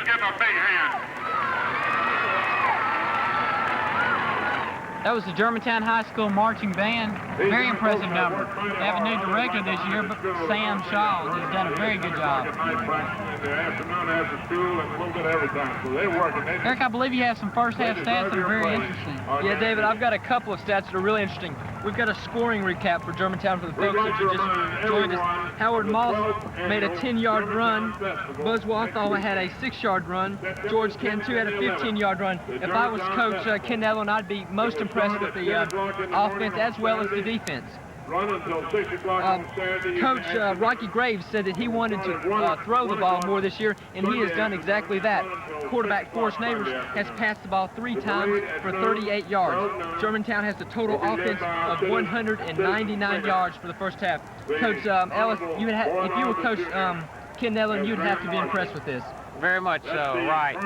Let's give them a big hand. That was the Germantown High School Marching Band. Very impressive number. They have a new director this year, but Sam Shaw has done a very good job. Eric, I believe you have some first half stats that are very interesting. Yeah, David, I've got a couple of stats that are really interesting. We've got a scoring recap for Germantown for the folks that just joined us. Howard Moss made a 10-yard run. Buzz Walthall had a 6-yard run. George Cantu had a 15-yard run. If I was Coach Ken Allen, I'd be most impressed with the offense as well as the defense. Coach Rocky Graves said that he wanted to throw the ball more this year, and he has done exactly that. Quarterback Forrest Neighbors has passed the ball 3 times for 38 yards. Germantown has the total offense of 199 yards for the first half. Coach Ellis, if you were Coach Ken Nellen, you'd have to be impressed with this. Very much so, right.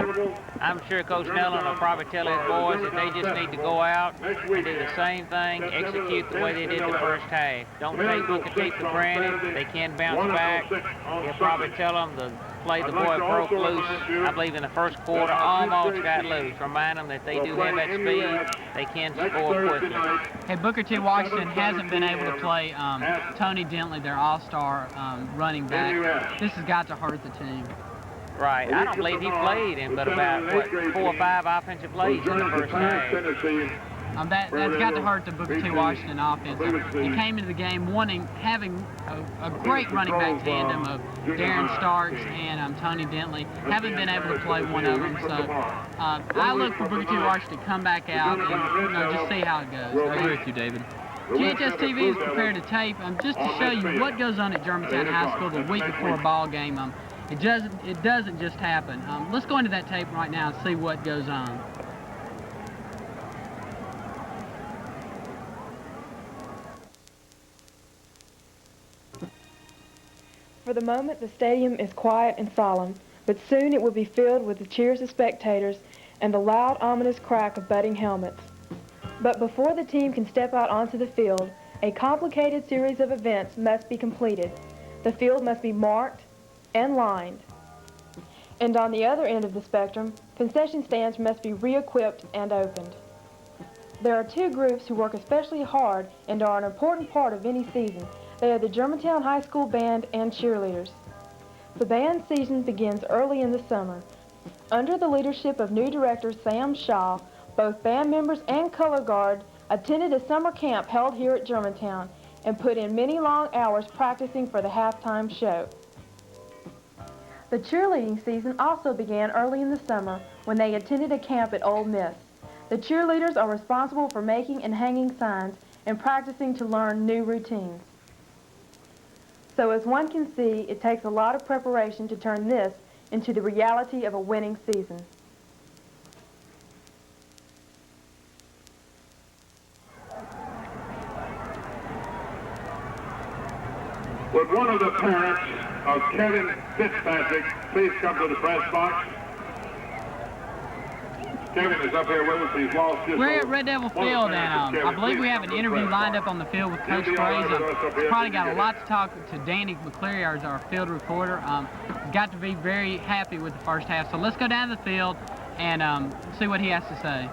I'm sure Coach Nellen will probably tell his boys that they just need to go out and do the same thing, execute the way they did the first half. Don't take Booker T for granted. They can bounce back. He'll probably tell them the play the boy broke loose, I believe in the first quarter, almost got loose. Remind them that they do have that speed. They can score quickly. Hey, Booker T. Washington hasn't been able to play Tony Dentley, their all-star running back. This has got to hurt the team. Right. I don't believe he played in but about, what, 4 or 5 offensive plays in the first half. That's got to hurt the Booker T. Washington offense. He came into the game having a great running back tandem of Darren Starks and Tony Dentley. Haven't been able to play one of them. So I look for Booker T. Washington to come back out and just see how it goes. I agree with you, David. GHS TV is prepared to tape just to show you what goes on at Germantown High School the week before a ball game. It doesn't just happen. Let's go into that tape right now and see what goes on. For the moment, the stadium is quiet and solemn, but soon it will be filled with the cheers of spectators and the loud, ominous crack of butting helmets. But before the team can step out onto the field, a complicated series of events must be completed. The field must be marked and lined. And on the other end of the spectrum, concession stands must be re-equipped and opened. There are 2 groups who work especially hard and are an important part of any season. They are the Germantown High School Band and cheerleaders. The band season begins early in the summer. Under the leadership of new director Sam Shaw, both band members and color guard attended a summer camp held here at Germantown and put in many long hours practicing for the halftime show. The cheerleading season also began early in the summer when they attended a camp at Ole Miss. The cheerleaders are responsible for making and hanging signs and practicing to learn new routines. So as one can see, it takes a lot of preparation to turn this into the reality of a winning season. Would one of the parents of Kevin Fitzpatrick please come to the press box? Kevin is up here with us. He's lost his... We're at Red Devil Field, and I believe we have an interview lined up on the field with Coach Graves. He's probably got a lot to talk to Danny McCleary, our field reporter. Got to be very happy with the first half. So let's go down to the field and see what he has to say.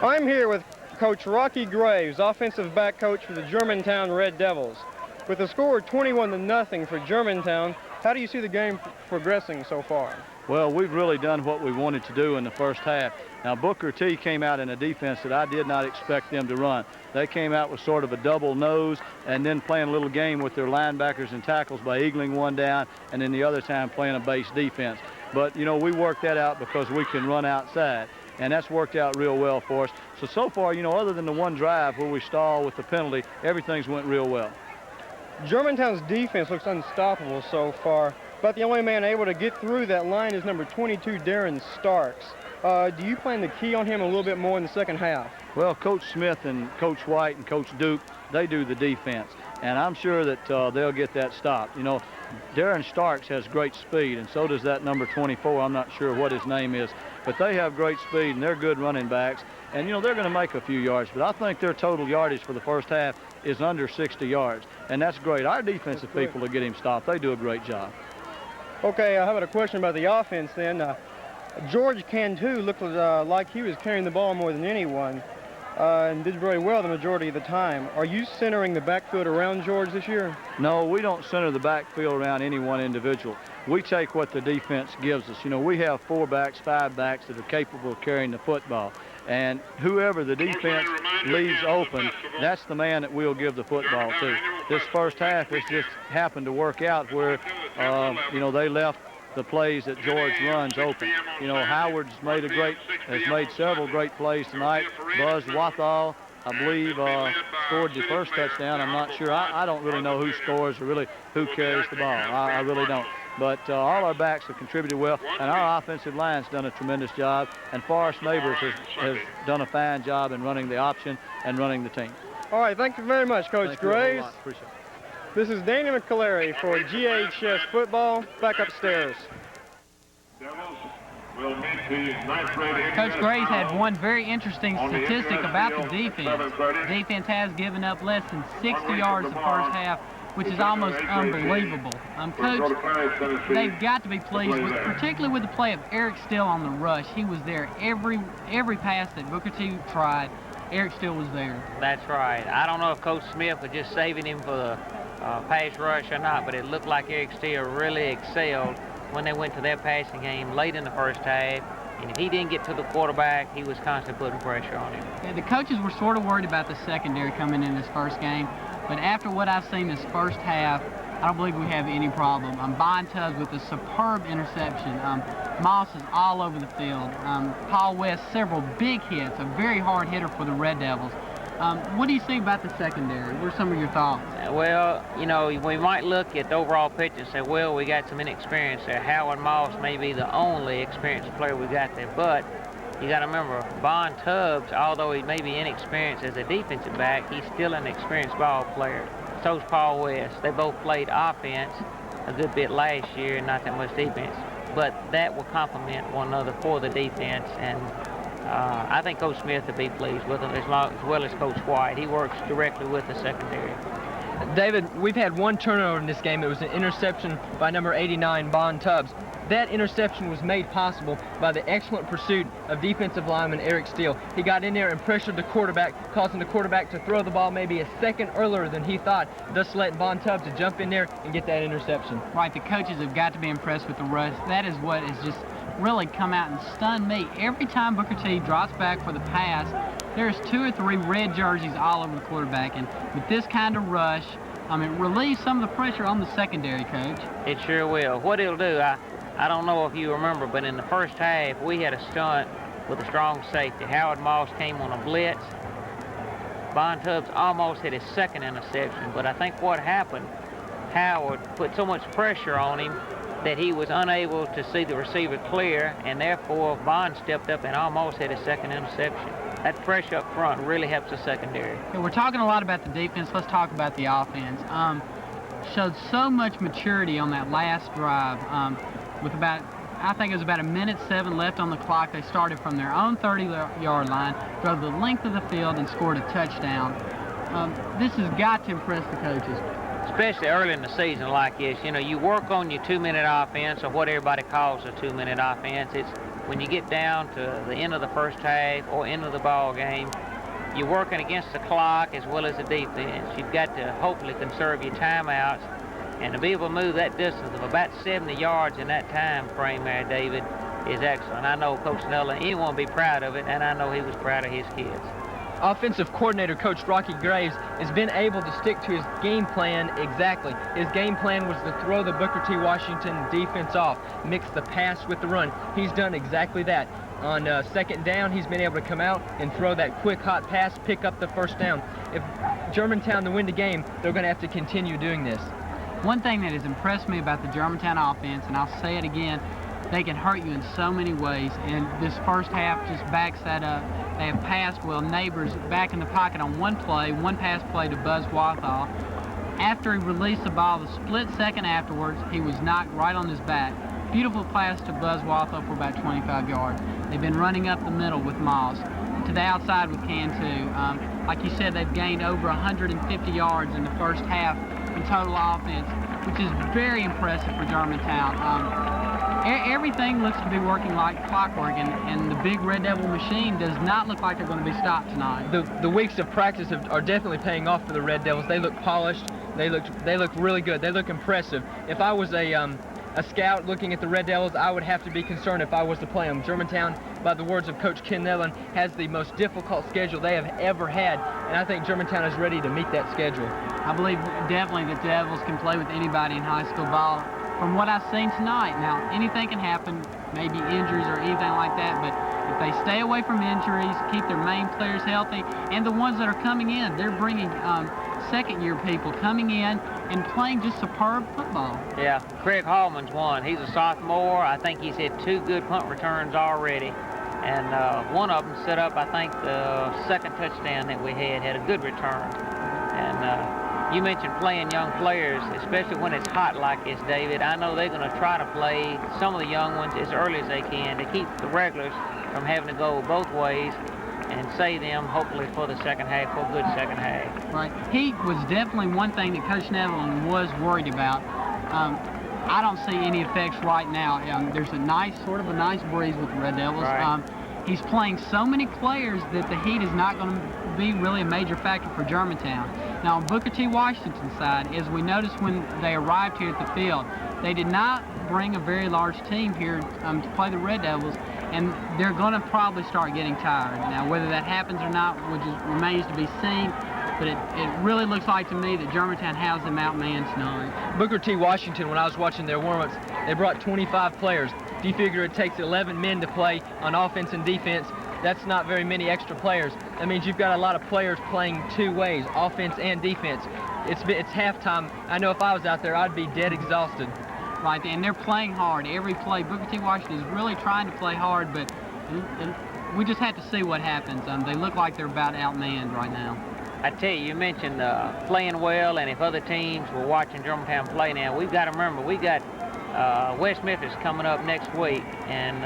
I'm here with Coach Rocky Graves, offensive back coach for the Germantown Red Devils. With a score of 21-0 for Germantown, how do you see the game progressing so far? Well, we've really done what we wanted to do in the first half. Now, Booker T came out in a defense that I did not expect them to run. They came out with sort of a double nose and then playing a little game with their linebackers and tackles by eagling one down and then the other time playing a base defense. But, you know, we worked that out because we can run outside. And that's worked out real well for us. So far, you know, other than the one drive where we stalled with the penalty, everything's went real well. Germantown's defense looks unstoppable so far, but the only man able to get through that line is number 22, Darren Starks. Do you plan to key on him a little bit more in the second half? Well, Coach Smith and Coach White and Coach Duke, they do the defense, and I'm sure that they'll get that stopped. You know, Darren Starks has great speed, and so does that number 24. I'm not sure what his name is, but they have great speed, and they're good running backs. And, you know, they're going to make a few yards, but I think their total yardage for the first half is under 60 yards, and that's great. Our defensive people will get him stopped. They do a great job. Okay, how about a question about the offense then? George Cantu looked like he was carrying the ball more than anyone and did very well the majority of the time. Are you centering the backfield around George this year? No, we don't center the backfield around any one individual. We take what the defense gives us. You know, we have 4 backs, 5 backs that are capable of carrying the football. And whoever the defense leaves open, that's the man that we'll give the football to. This first half, it's just happened to work out where, you know, they left the plays that George runs open. You know, Howard's has made several great plays tonight. Buzz Wathall, I believe, scored the first touchdown. I'm not sure. I don't really know who scores or really who carries the ball. I really don't. But all our backs have contributed well, and our offensive line's done a tremendous job, and Forrest Neighbors has done a fine job in running the option and running the team. All right, thank you very much, Coach Graves. Appreciate it. This is Danny McCalary for GHS Football. Back upstairs. Coach Graves had one very interesting statistic about the defense. The defense has given up less than 60 yards the first half, which is almost unbelievable. Coach, they've got to be pleased, particularly with the play of Eric Steele on the rush. He was there every pass that Booker T tried. Eric Steele was there. That's right. I don't know if Coach Smith was just saving him for the pass rush or not, but it looked like Eric Steele really excelled when they went to their passing game late in the first half. And if he didn't get to the quarterback, he was constantly putting pressure on him. Yeah, the coaches were sort of worried about the secondary coming in this first game, but after what I've seen this first half, I don't believe we have any problem. Bond Tubbs with a superb interception. Moss is all over the field. Paul West, several big hits, a very hard hitter for the Red Devils. What do you see about the secondary? What are some of your thoughts? Well, you know, we might look at the overall picture and say, well, we got some inexperience there. Howard Moss may be the only experienced player we got there, but you got to remember, Bond Tubbs, although he may be inexperienced as a defensive back, he's still an experienced ball player. So's Paul West. They both played offense a good bit last year and not that much defense, but that will complement one another for the defense, and I think Coach Smith would be pleased with them as well as Coach White. He works directly with the secondary. David, we've had one turnover in this game. It was an interception by number 89, Bond Tubbs. That interception was made possible by the excellent pursuit of defensive lineman Eric Steele. He got in there and pressured the quarterback, causing the quarterback to throw the ball maybe a second earlier than he thought, thus letting Bond Tubbs to jump in there and get that interception. Right, the coaches have got to be impressed with the rush. That is what has just really come out and stunned me. Every time Booker T drops back for the pass, there's 2 or 3 red jerseys all over the quarterback, and with this kind of rush, it relieves some of the pressure on the secondary, Coach. It sure will. What it'll do, I don't know if you remember, but in the first half, we had a stunt with a strong safety. Howard Moss came on a blitz. Bond Tubbs almost hit his second interception, but I think what happened, Howard put so much pressure on him that he was unable to see the receiver clear, and therefore Bond stepped up and almost hit his second interception. That pressure up front really helps the secondary. Yeah, we're talking a lot about the defense. Let's talk about the offense. Showed so much maturity on that last drive. With I think it was about 1:07 left on the clock. They started from their own 30-yard line, drove the length of the field, and scored a touchdown. This has got to impress the coaches. Especially early in the season like this. You know, you work on your 2-minute offense, or what everybody calls a 2-minute offense. It's when you get down to the end of the first half or end of the ball game, you're working against the clock as well as the defense. You've got to hopefully conserve your timeouts, and to be able to move that distance of about 70 yards in that time frame there, David, is excellent. I know Coach Nulla, anyone would be proud of it, and I know he was proud of his kids. Offensive coordinator Coach Rocky Graves has been able to stick to his game plan exactly. His game plan was to throw the Booker T. Washington defense off, mix the pass with the run. He's done exactly that. On second down, he's been able to come out and throw that quick, hot pass, pick up the first down. If Germantown to win the game, they're going to have to continue doing this. One thing that has impressed me about the Germantown offense, and I'll say it again, they can hurt you in so many ways, and this first half just backs that up. They have passed Will Neighbors back in the pocket on one pass play to Buzz Wathall. After he released the ball, the split second afterwards, he was knocked right on his back. Beautiful pass to Buzz Wathall for about 25 yards. They've been running up the middle with Moss, to the outside with Cantu. Like you said, they've gained over 150 yards in the first half in total offense, which is very impressive for Germantown. Everything looks to be working like clockwork, and the big Red Devil machine does not look like they're going to be stopped tonight. The weeks of practice are definitely paying off for the Red Devils. They look polished. They look really good. They look impressive. If I was a scout looking at the Red Devils, I would have to be concerned if I was to play them. Germantown, by the words of Coach Ken Nellen, has the most difficult schedule they have ever had, and I think Germantown is ready to meet that schedule. I believe definitely the Devils can play with anybody in high school ball from what I've seen tonight. Now, anything can happen, maybe injuries or anything like that, but if they stay away from injuries, keep their main players healthy, and the ones that are coming in, they're bringing second-year people coming in and playing just superb football. Yeah, Craig Hallman's one. He's a sophomore. I think he's had 2 good punt returns already. And one of them set up, I think, the second touchdown that we had a good return. And you mentioned playing young players, especially when it's hot like this, David. I know they're going to try to play some of the young ones as early as they can to keep the regulars from having to go both ways and save them, hopefully, for the second half, for a good second half. Right. Heat was definitely one thing that Coach Neville was worried about. I don't see any effects right now. There's a nice breeze with the Red Devils. Right. He's playing so many players that the heat is not going to be really a major factor for Germantown. Now, on Booker T. Washington's side, as we noticed when they arrived here at the field, they did not bring a very large team here to play the Red Devils, and they're going to probably start getting tired. Now, whether that happens or not remains to be seen, but it really looks like to me that Germantown has them outmanned tonight. Booker T. Washington, when I was watching their warm-ups, they brought 25 players. If you figure it takes 11 men to play on offense and defense, that's not very many extra players. That means you've got a lot of players playing 2 ways, offense and defense. It's halftime. I know if I was out there, I'd be dead exhausted. Right, and they're playing hard every play. Booker T. Washington is really trying to play hard, but we just have to see what happens. They look like they're about outmanned right now. I tell you, you mentioned playing well, and if other teams were watching Germantown play now, we've got to remember, we got West Memphis coming up next week, and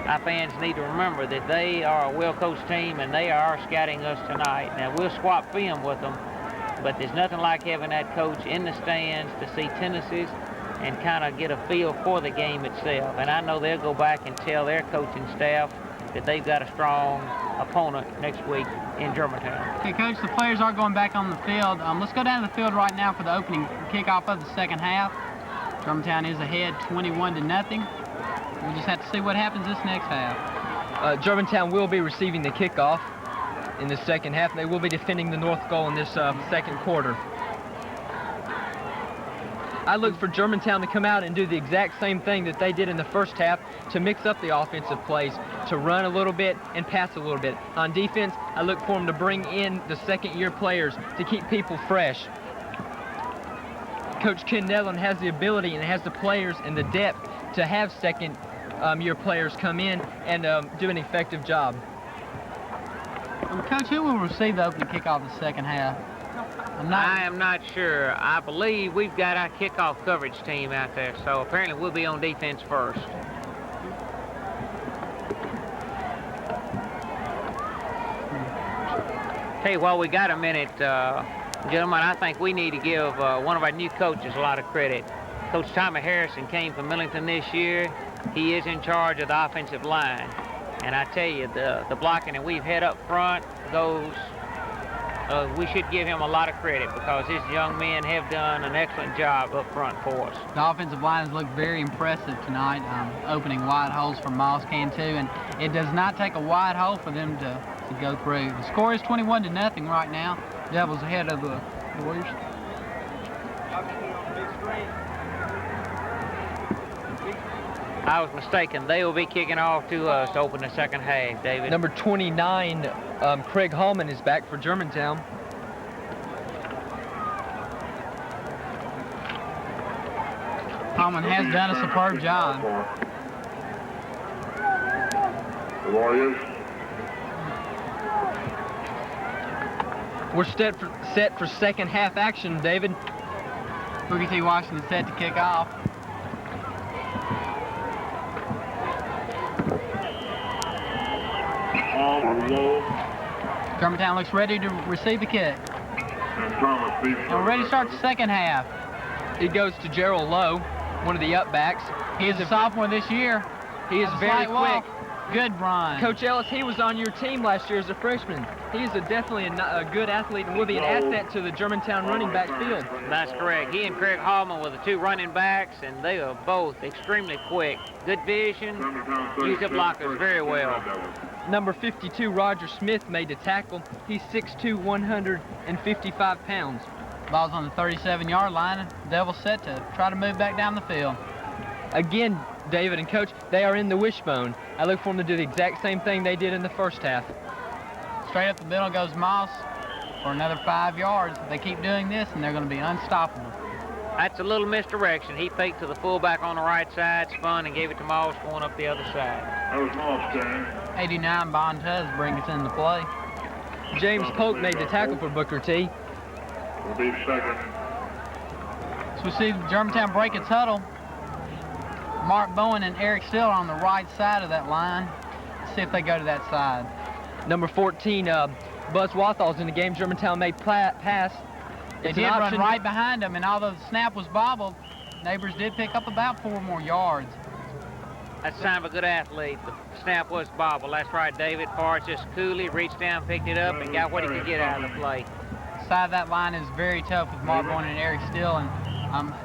our fans need to remember that they are a well-coached team, and they are scouting us tonight. Now, we'll swap film with them, but there's nothing like having that coach in the stands to see tendencies and kind of get a feel for the game itself. And I know they'll go back and tell their coaching staff that they've got a strong opponent next week in Germantown. Okay, Coach, the players are going back on the field. Let's go down to the field right now for the opening kickoff of the second half. Germantown is ahead 21-0. We'll just have to see what happens this next half. Germantown will be receiving the kickoff in the second half. They will be defending the north goal in this second quarter. I look for Germantown to come out and do the exact same thing that they did in the first half, to mix up the offensive plays, to run a little bit and pass a little bit. On defense, I look for them to bring in the second-year players to keep people fresh. Coach Ken Nellen has the ability and has the players and the depth to have second-year players come in and do an effective job. Coach, who will receive the opening kickoff of the second half? I am not sure. I believe we've got our kickoff coverage team out there, so apparently we'll be on defense first. Hey, while we got a minute, gentlemen, I think we need to give one of our new coaches a lot of credit. Coach Tommy Harrison came from Millington this year. He is in charge of the offensive line. And I tell you, the blocking that we've had up front, we should give him a lot of credit, because his young men have done an excellent job up front for us. The offensive line has looked very impressive tonight, opening wide holes for Moss Cantu, and it does not take a wide hole for them to go through. The score is 21-0 right now. Devils ahead of the Warriors. I was mistaken. They will be kicking off to us to open the second half, David. Number 29, Craig Hallman is back for Germantown. Hallman has done a superb job. The Warriors. We're set for second half action, David. Booker T. Washington set to kick off. Germantown looks ready to receive the kick. And we're ready to start the second half. It goes to Gerald Lowe, one of the upbacks. He is a sophomore this year. He is very quick. Good run. Coach Ellis, he was on your team last year as a freshman. He's definitely a good athlete and will be an asset to the Germantown running back field. That's correct. He and Craig Hallman were the two running backs, and they are both extremely quick. Good vision, use the blockers very well. Number 52, Roger Smith, made the tackle. He's 6'2", 155 pounds. Ball's on the 37-yard line. Devils set to try to move back down the field. Again, David and Coach, they are in the wishbone. I look for them to do the exact same thing they did in the first half. Straight up the middle goes Moss for another 5 yards. They keep doing this, and they're going to be unstoppable. That's a little misdirection. He faked to the fullback on the right side, spun, and gave it to Moss going up the other side. That was Moss, James. 89, Bontez brings us into play. James Polk made the tackle for Booker T. Will be second. So we see Germantown break its huddle. Mark Bowen and Eric Steele are on the right side of that line. Let's see if they go to that side. Number 14, Buzz Wathall's in the game. Germantown made pass. They did run right behind them, and although the snap was bobbled, Neighbors did pick up about 4 more yards. That's a sign of a good athlete. The snap was bobbled. That's right, David. Forrest just coolly reached down, picked it up, and got what he could get out of the play. Side of that line is very tough with Mark Bowen and Eric Steele, and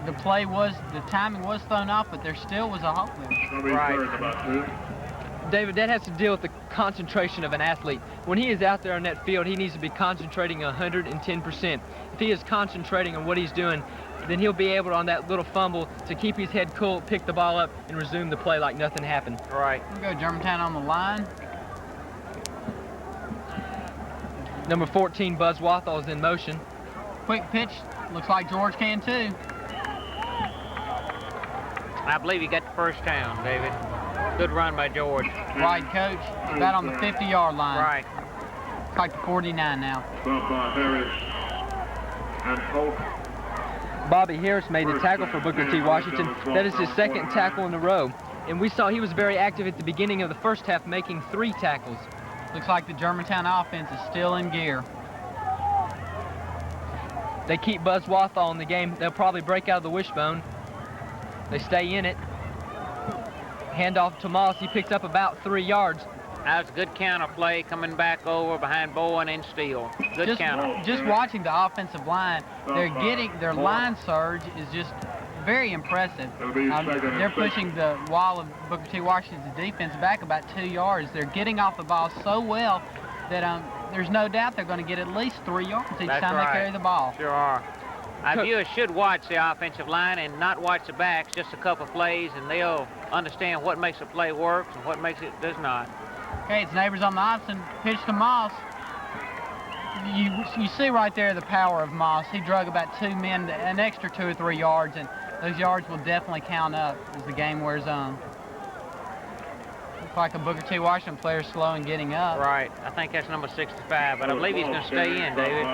the timing was thrown off, but there still was a hole there. Right. David, that has to deal with the concentration of an athlete. When he is out there on that field, he needs to be concentrating 110%. If he is concentrating on what he's doing, then he'll be able, on that little fumble, to keep his head cool, pick the ball up, and resume the play like nothing happened. Right. We'll go Germantown on the line. Number 14, Buzz Wathall, is in motion. Quick pitch. Looks like George can too. I believe he got the first down, David. Good run by George. Right, Coach. About on the 50-yard line. Right. It's like the 49 now. Bobby Harris made the tackle for Booker T. Washington. That is his second tackle in a row. And we saw he was very active at the beginning of the first half, making 3 tackles. Looks like the Germantown offense is still in gear. They keep Buzz Wathall in the game. They'll probably break out of the wishbone. They stay in it. Handoff to Moss. He picks up about 3 yards. That was a good counter play coming back over behind Bowen and Steele. Good counter. Just watching the offensive line, their line surge is just very impressive. They're pushing the wall of Booker T. Washington's defense back about 2 yards. They're getting off the ball so well that there's no doubt they're going to get at least 3 yards each time they carry the ball. Sure are. Our viewers should watch the offensive line and not watch the backs, just a couple plays, and they'll understand what makes a play work and what makes it does not. Okay, it's Neighbors on the option. Pitch to Moss. You see right there the power of Moss. He drug about 2 men, an extra 2 or 3 yards, and those yards will definitely count up as the game wears on. Looks like a Booker T. Washington player slow in getting up. Right. I think that's number 65, but I believe he's going to stay in, David.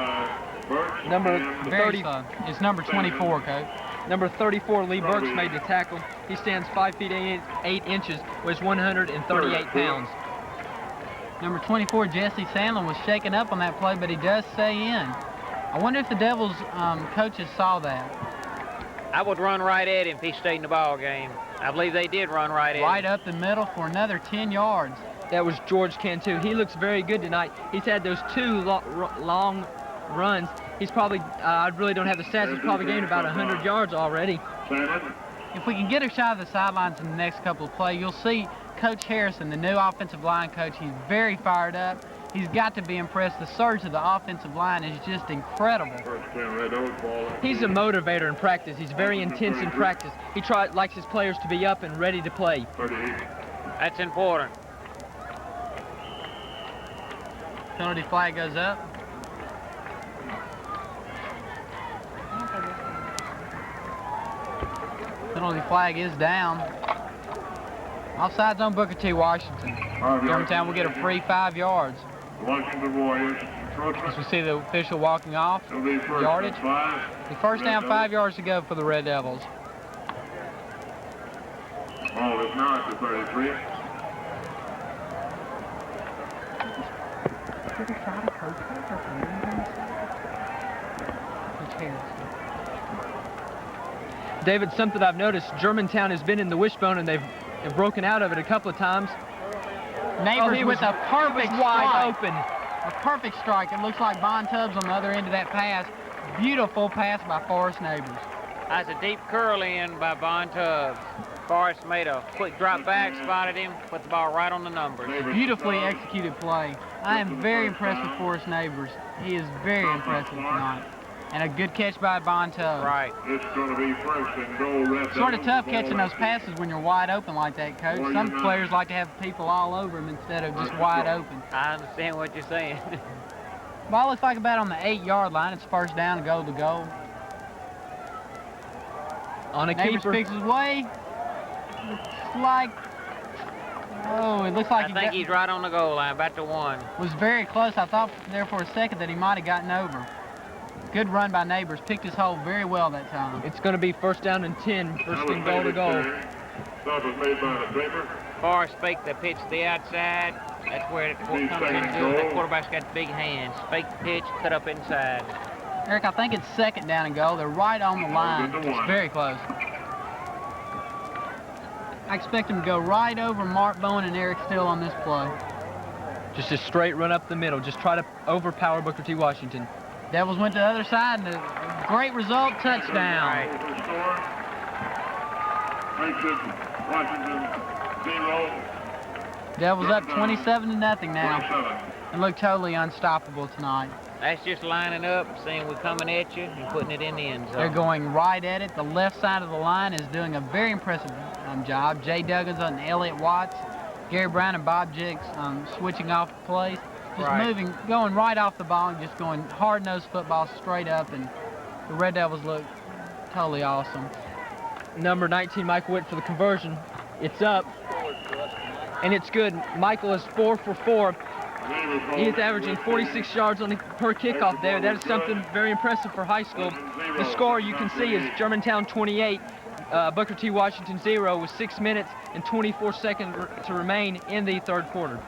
Number 30. It's number 24, Coach. Number 34, Lee Burks, made the tackle. He stands 5 feet 8 inches, weighs 138 pounds. Number 24, Jesse Sandlin, was shaken up on that play, but he does stay in. I wonder if the Devils coaches saw that. I would run right at him if he stayed in the ball game. I believe they did run right at him. Right up the middle for another 10 yards. That was George Cantu. He looks very good tonight. He's had those 2 long runs. He's probably, I really don't have the stats, he's probably gained about 100 yards already. If we can get a shot of the sidelines in the next couple of plays, you'll see Coach Harrison, the new offensive line coach. He's very fired up. He's got to be impressed. The surge of the offensive line is just incredible. He's a motivator in practice. He's very intense in practice. He likes his players to be up and ready to play. That's important. Penalty flag goes up. Penalty flag is down. Offsides on Booker T. Washington. Germantown will get a free 5 yards. Washington Warriors. As we see the official walking off, yardage. The first down, 5 yards to go for the Red Devils. Ball is now at the 33. David, something I've noticed, Germantown has been in the wishbone and they've broken out of it a couple of times. Neighbors with a perfect wide strike. open. A perfect strike. It looks like Bon Tubbs on the other end of that pass. Beautiful pass by Forrest Neighbors. That's a deep curl in by Bon Tubbs. Forrest made a quick drop back, spotted him, put the ball right on the numbers. Beautifully executed play. I am very impressed with Forrest Neighbors. He is very impressive tonight. And a good catch by Bon Tubbs. Right. It's going to be first and goal. Red Sort of Devils. tough catching those passes when you're wide open like that, Coach. Some players like to have people all over them instead of just wide open. I understand what you're saying. Ball looks like about on the 8-yard line. It's first down, goal to goal. On a Neighbors keeper. picks his way. Looks like, oh, it looks like I think he's right on the goal line, about to 1. Was very close. I thought there for a second that he might have gotten over. Good run by Neighbors. Picked his hole very well that time. It's going to be first down and 10, first and goal to goal. Stop was made by the Draper. Forrest faked the pitch to the outside. That's where it comes into it. The quarterback's got big hands. Fake the pitch, cut up inside. Eric, I think it's second down and goal. They're right on the line. It's very close. I expect him to go right over Mark Bowen and Eric Steele on this play. Just a straight run up the middle. Just try to overpower Booker T. Washington. Devils went to the other side, and a great result, touchdown. Washington 0. Devils up 27-0 now, and look totally unstoppable tonight. That's just lining up, saying we're coming at you, and putting it in the end zone. They're going right at it. The left side of the line is doing a very impressive job. Jay Duggins and Elliott Watts, Gary Brown and Bob Jicks switching off the plays. Just moving, going right off the ball, and just going hard-nosed football straight up, and the Red Devils look totally awesome. Number 19, Michael Witt for the conversion. It's up, and it's good. Michael is 4 for 4. He is averaging 46 yards per kickoff there. That is something very impressive for high school. The score you can see is Germantown 28, Booker T. Washington 0 with 6 minutes and 24 seconds to remain in the third quarter.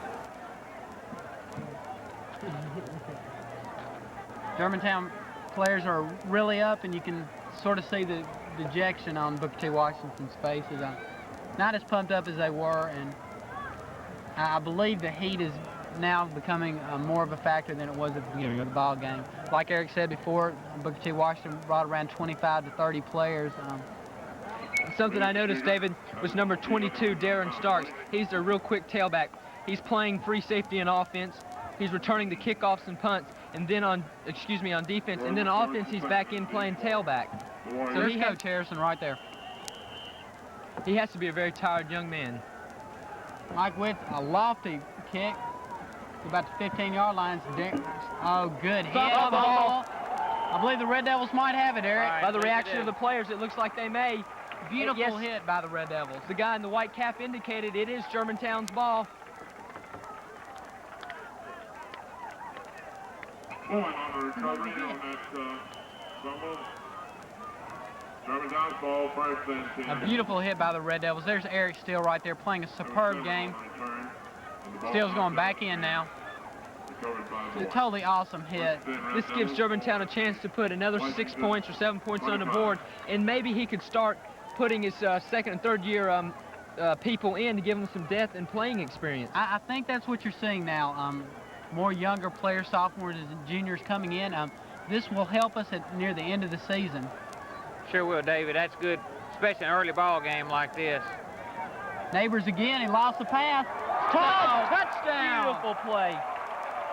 Germantown players are really up, and you can sort of see the dejection on Booker T. Washington's faces. Not as pumped up as they were, and I believe the heat is now becoming more of a factor than it was at the beginning of the ball game. Like Eric said before, Booker T. Washington brought around 25 to 30 players. Something I noticed, David, was number 22, Darren Starks. He's their real quick tailback. He's playing free safety and offense. He's returning the kickoffs and punts, and then on defense, and then on offense, he's back in playing tailback. So there's Coach Harrison right there. He has to be a very tired young man. Mike with a lofty kick. About the 15-yard line. Oh, good hit. Ball. I believe the Red Devils might have it, Eric. By the reaction of the players, it looks like they may. Beautiful hit by the Red Devils. The guy in the white cap indicated it is Germantown's ball. On the recovery on that fumble. Germantown's ball, first and 10. A beautiful hit by the Red Devils. There's Eric Steele right there playing a superb game. Steele's going back in now. It's a totally awesome hit. This gives Germantown a chance to put another 6 points or 7 points on the board, and maybe he could start putting his second and third year people in to give them some depth and playing experience. I think that's what you're seeing now. More younger players, sophomores and juniors coming in. This will help us near the end of the season. Sure will, David. That's good, especially an early ball game like this. Neighbors again. He lost the pass. Tubbs, touchdown! Beautiful play.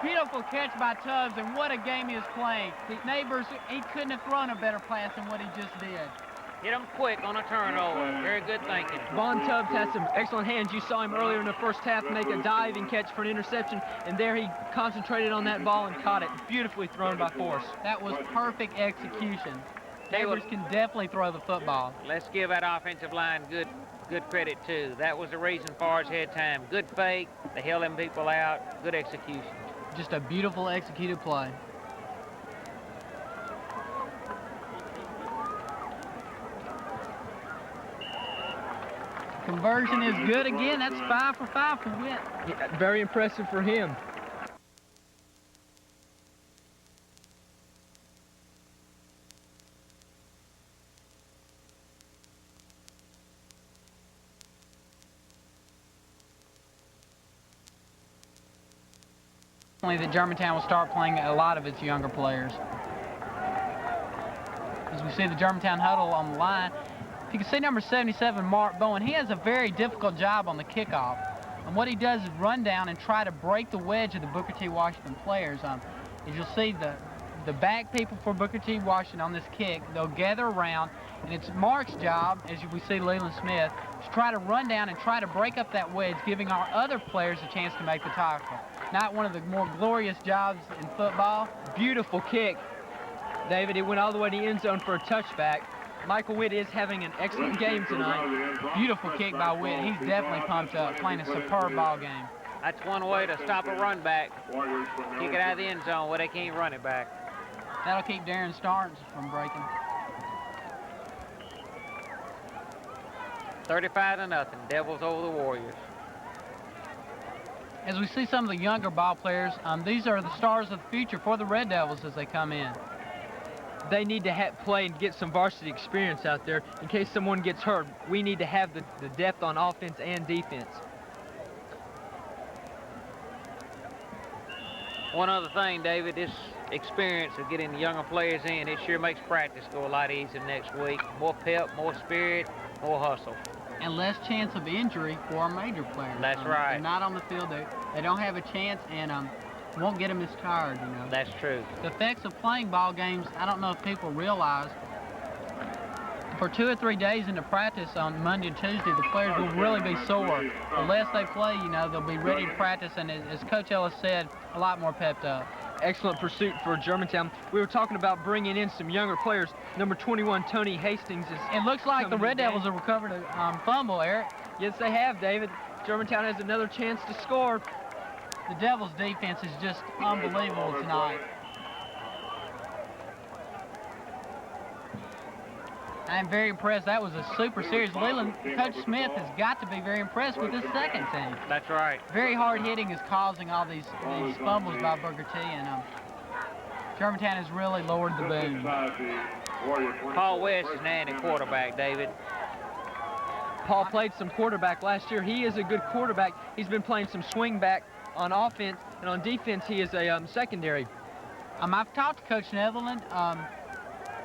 Beautiful catch by Tubbs, and what a game he is playing. Neighbors, he couldn't have thrown a better pass than what he just did. Hit him quick on a turnover. Very good thinking. Von Tubbs has some excellent hands. You saw him earlier in the first half make a diving catch for an interception, and there he concentrated on that ball and caught it. Beautifully thrown by Force. That was perfect execution. Neighbors can definitely throw the football. Let's give that offensive line good good credit too. That was the reason Forrest had time. Good fake, they held them people out, good execution. Just a beautiful executed play. Conversion is good again. That's 5 for 5 for Witt. Yeah, very impressive for him. That Germantown will start playing a lot of its younger players. As we see the Germantown huddle on the line, if you can see number 77, Mark Bowen, he has a very difficult job on the kickoff. And what he does is run down and try to break the wedge of the Booker T. Washington players. As you'll see, the back people for Booker T. Washington on this kick, they'll gather around, and it's Mark's job, as we see Leland Smith, to try to run down and try to break up that wedge, giving our other players a chance to make the tackle. Not one of the more glorious jobs in football. Beautiful kick, David. It went all the way to the end zone for a touchback. Michael Witt is having an excellent game tonight. Beautiful kick by Witt. He's definitely pumped up, playing a superb ball game. That's one way to stop a run back. Kick it out of the end zone where they can't run it back. That'll keep Darren Starnes from breaking. 35-0, Devils over the Warriors. As we see some of the younger ball players, these are the stars of the future for the Red Devils as they come in. They need to play and get some varsity experience out there in case someone gets hurt. We need to have the depth on offense and defense. One other thing, David, this experience of getting the younger players in, it sure makes practice go a lot easier next week. More pep, more spirit, more hustle. And less chance of injury for our major players. That's right. They're not on the field. They don't have a chance, and won't get them as tired, you know. That's true. The effects of playing ball games, I don't know if people realize, for 2 or 3 days into practice on Monday and Tuesday, the players will really be sore. The less they play, you know, they'll be ready to practice, and as Coach Ellis said, a lot more pepped up. Excellent pursuit for Germantown. We were talking about bringing in some younger players. Number 21, Tony Hastings is. It looks like the Red Devils have recovered a fumble, Eric. Yes, they have, David. Germantown has another chance to score. The Devils' defense is just unbelievable tonight. I'm very impressed. That was a super series. Leland, Coach Smith has got to be very impressed with his second team. That's right. Very hard hitting is causing all these fumbles by Booker T, and Germantown has really lowered the boom. Paul West is now in quarterback, David. Paul played some quarterback last year. He is a good quarterback. He's been playing some swing back on offense, and on defense he is a secondary. I've talked to Coach Netherland.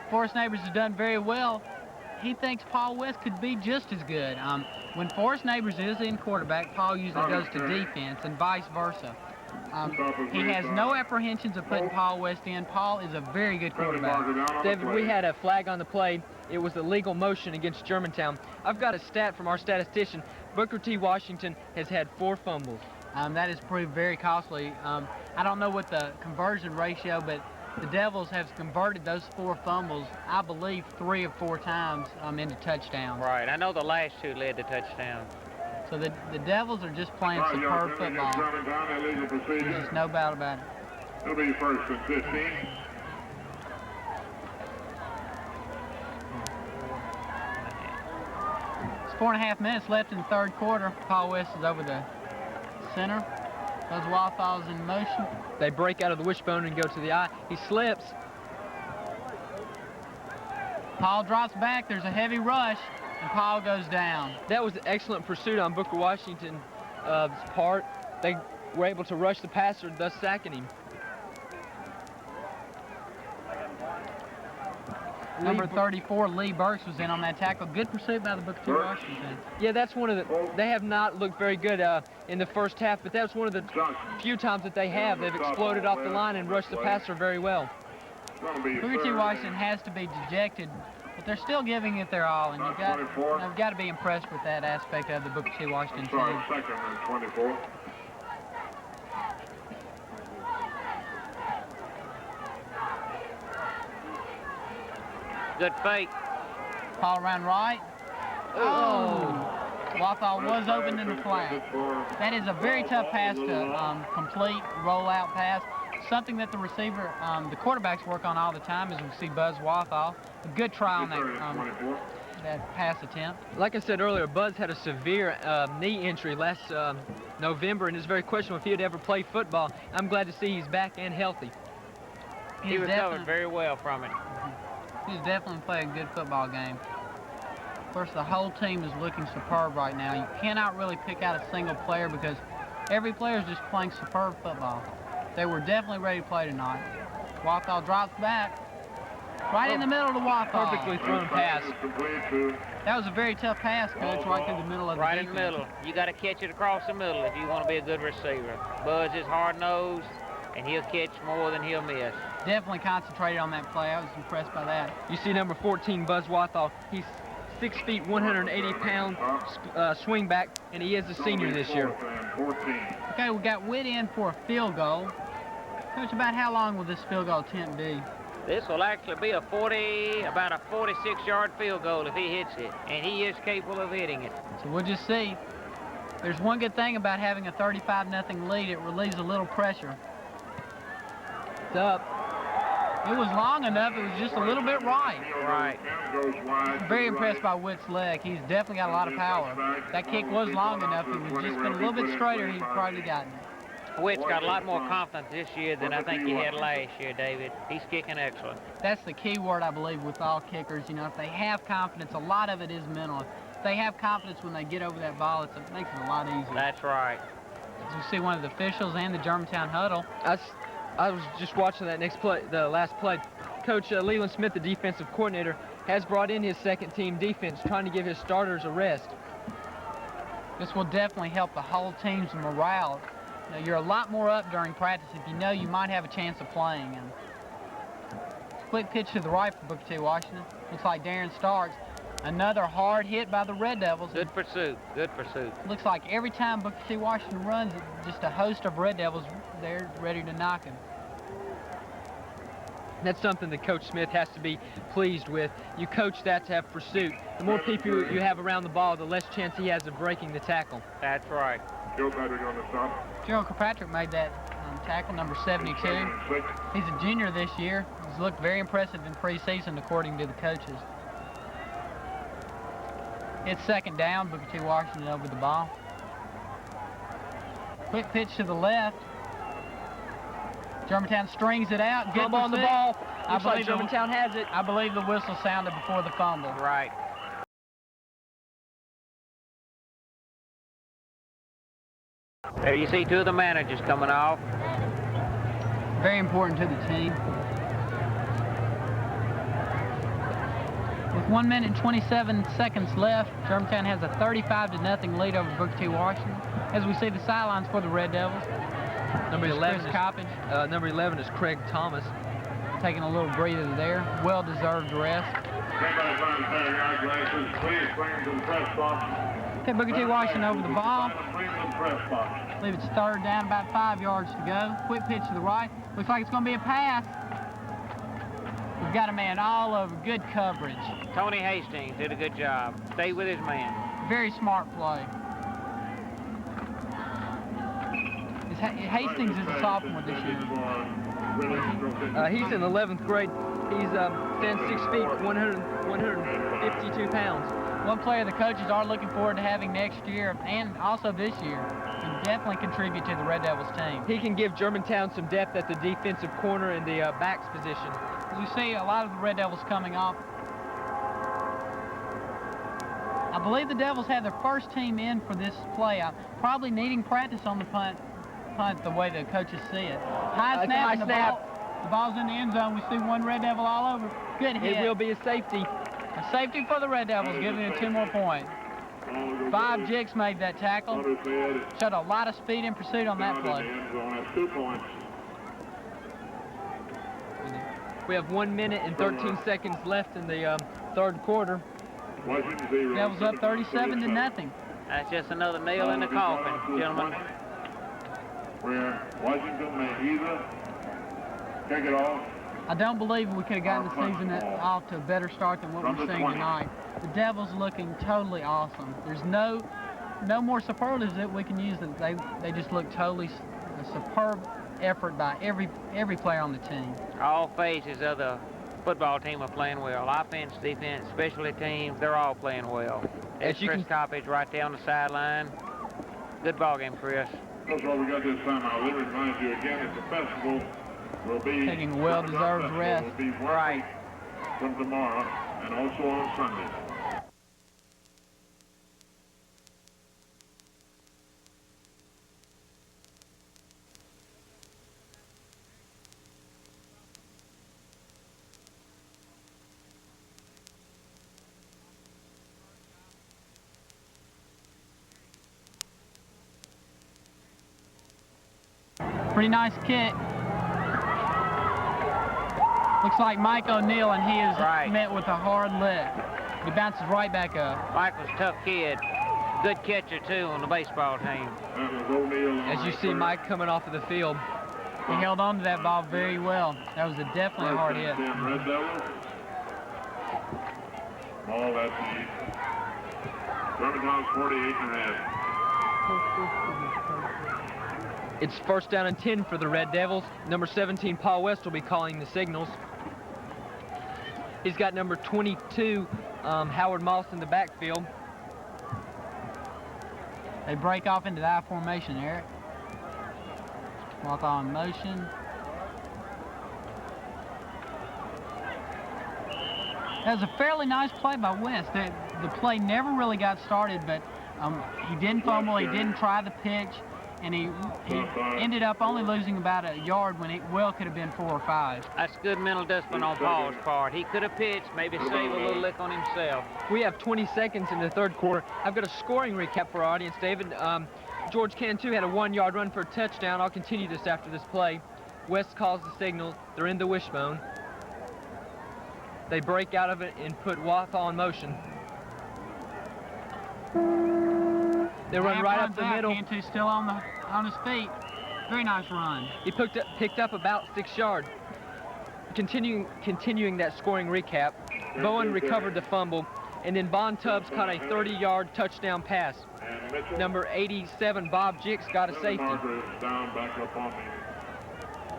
Forrest Neighbors has done very well. He thinks Paul West could be just as good. When Forrest Neighbors is in quarterback, Paul usually goes to defense and vice versa. He has no apprehensions of putting Paul West in. Paul is a very good quarterback. David, we had a flag on the play. It was a legal motion against Germantown. I've got a stat from our statistician. Booker T. Washington has had 4 fumbles. That has proved very costly. I don't know what the conversion ratio, but the Devils have converted those 4 fumbles, I believe, 3 or 4 times into touchdowns. Right. I know the last 2 led to touchdowns. So the Devils are just playing superb football. There's just no doubt about it. It'll be first and 15. It's 4.5 minutes left in the third quarter. Paul West is over the center. Those Wildfowls in motion. They break out of the wishbone and go to the eye. He slips. Paul drops back. There's a heavy rush, and Paul goes down. That was an excellent pursuit on Booker Washington's part. They were able to rush the passer, thus sacking him. Number 34, Lee Burks, was in on that tackle. Good pursuit by the Booker T. Washington. Yeah, that's one of the. They have not looked very good in the first half, but that's one of the few times that they have. They've exploded off the line and rushed the passer very well. Booker T. Washington has to be dejected, but they're still giving it their all, and you've got to be impressed with that aspect of the Booker T. Washington team. Second and 24. Good fake. Paul around right. Oh! Wathall was open in the flat. That is a very tough pass to complete, rollout pass. Something that the receiver, the quarterbacks work on all the time, as we see Buzz Wathall. A good try on that pass attempt. Like I said earlier, Buzz had a severe knee injury last November, and it's very questionable if he would ever play football. I'm glad to see he's back and healthy. He recovered very well from it. He's definitely playing a good football game. Of course, the whole team is looking superb right now. You cannot really pick out a single player because every player is just playing superb football. They were definitely ready to play tonight. Wathall drops back. Right in the middle of the Wathall. Perfectly thrown pass. That was a very tough pass, Coach, right through the middle of the Right in the middle. You got to catch it across the middle if you want to be a good receiver. Buzz is hard-nosed, and he'll catch more than he'll miss. Definitely concentrated on that play. I was impressed by that. You see number 14, Buzz Wathall. He's 6 feet, 180 pound swing back, and he is a senior this year. Okay, we got Witt in for a field goal. Coach, about how long will this field goal attempt be? This will actually be about a 46-yard field goal if he hits it, and he is capable of hitting it. So we'll just see. There's one good thing about having a 35-0 lead. It relieves a little pressure. It's up. It was long enough. It was just a little bit right. Right. Very impressed by Witt's leg. He's definitely got a lot of power. That kick was long enough. If it was just been a little bit straighter, he'd probably gotten it. Witt's got a lot more confidence this year than I think he had last year, David. He's kicking excellent. That's the key word, I believe, with all kickers. You know, if they have confidence, a lot of it is mental. If they have confidence when they get over that ball, it makes it a lot easier. That's right. As you see one of the officials and the Germantown huddle. I was just watching that next play, the last play. Coach Leland Smith, the defensive coordinator, has brought in his second-team defense, trying to give his starters a rest. This will definitely help the whole team's morale. You know, you're a lot more up during practice if you know you might have a chance of playing. And quick pitch to the right for Booker T. Washington. Looks like Darren Starks. Another hard hit by the Red Devils. Good pursuit. Good pursuit. Looks like every time Booker T. Washington runs, just a host of Red Devils there ready to knock him. That's something that Coach Smith has to be pleased with. You coach that to have pursuit. The more people you have around the ball, the less chance he has of breaking the tackle. That's right. Joe Patrick on the stop. Joe Kirkpatrick made that tackle, number 72. He's a junior this year. He's looked very impressive in preseason, according to the coaches. It's second down, Booker T. Washington over the ball. Quick pitch to the left. Germantown strings it out. Fumble on the ball. Looks like Germantown has it. I believe the whistle sounded before the fumble. Right. There you see two of the managers coming off. Very important to the team. With 1 minute and 27 seconds left, Germantown has a 35-0 lead over Booker T. Washington. As we see the sidelines for the Red Devils. Number 11 is Craig Thomas. Taking a little breather there. Well-deserved rest. Okay, Booker T. Washington over the ball. I believe it's third down, about 5 yards to go. Quick pitch to the right. Looks like it's going to be a pass. We've got a man all over. Good coverage. Tony Hastings did a good job. Stay with his man. Very smart play. Hastings is a sophomore this year. He's in 11th grade. He stands 6 feet, 152 pounds. One player the coaches are looking forward to having next year and also this year can definitely contribute to the Red Devils team. He can give Germantown some depth at the defensive corner and the backs position. As you see, a lot of the Red Devils coming off. I believe the Devils have their first team in for this play. Probably needing practice on the punt the way the coaches see it. High snap, and the ball's in the end zone. We see one Red Devil all over. Good hit. It will be a safety. A safety for the Red Devils, giving it 2 more points. 5 Jicks made that tackle. Showed a lot of speed in pursuit on that play. We have 1 minute and 13 seconds left in the third quarter. Devils up 37-0. That's just another nail in the coffin, gentlemen. Where Washington may either take it off I don't believe we could have gotten the season off to a better start than what we're seeing tonight. The Devils looking totally awesome. There's no more superlatives that we can use. They just look totally a superb effort by every player on the team. All phases of the football team are playing well. Offense, defense, specialty teams, they're all playing well. As Chris Coppage right there on the sideline. Good ball game, Chris. That's all we got this time. I'll remind you again that the festival will be taking well-deserved rest. Will be right from tomorrow and also on Sunday. Pretty nice kick. Looks like Mike O'Neill, and he is met with a hard lick. He bounces right back up. Mike was a tough kid. Good catcher, too, on the baseball team. As you see Mike coming off of the field, he held on to that ball very well. That was definitely a hard hit. Ball at the Germantown's 48.5. It's first down and 10 for the Red Devils. Number 17, Paul West, will be calling the signals. He's got number 22, Howard Moss, in the backfield. They break off into the I formation, Eric. Walk on motion. That was a fairly nice play by West. The play never really got started, but he didn't fumble, he didn't try the pitch, and he ended up only losing about a yard when it well could have been 4 or 5. That's good mental discipline on Paul's part. He could have pitched, maybe save a little lick on himself. We have 20 seconds in the third quarter. I've got a scoring recap for our audience, David. George Cantu had a 1-yard run for a touchdown. I'll continue this after this play. West calls the signal. They're in the wishbone. They break out of it and put Wathall in motion. They run right up the middle. Cantu still on his feet. Very nice run. He picked up about 6 yards. Continuing that scoring recap, Bowen recovered the fumble, and then Bon Tubbs caught a 30-yard touchdown pass. Number 87, Bob Jicks, got a safety.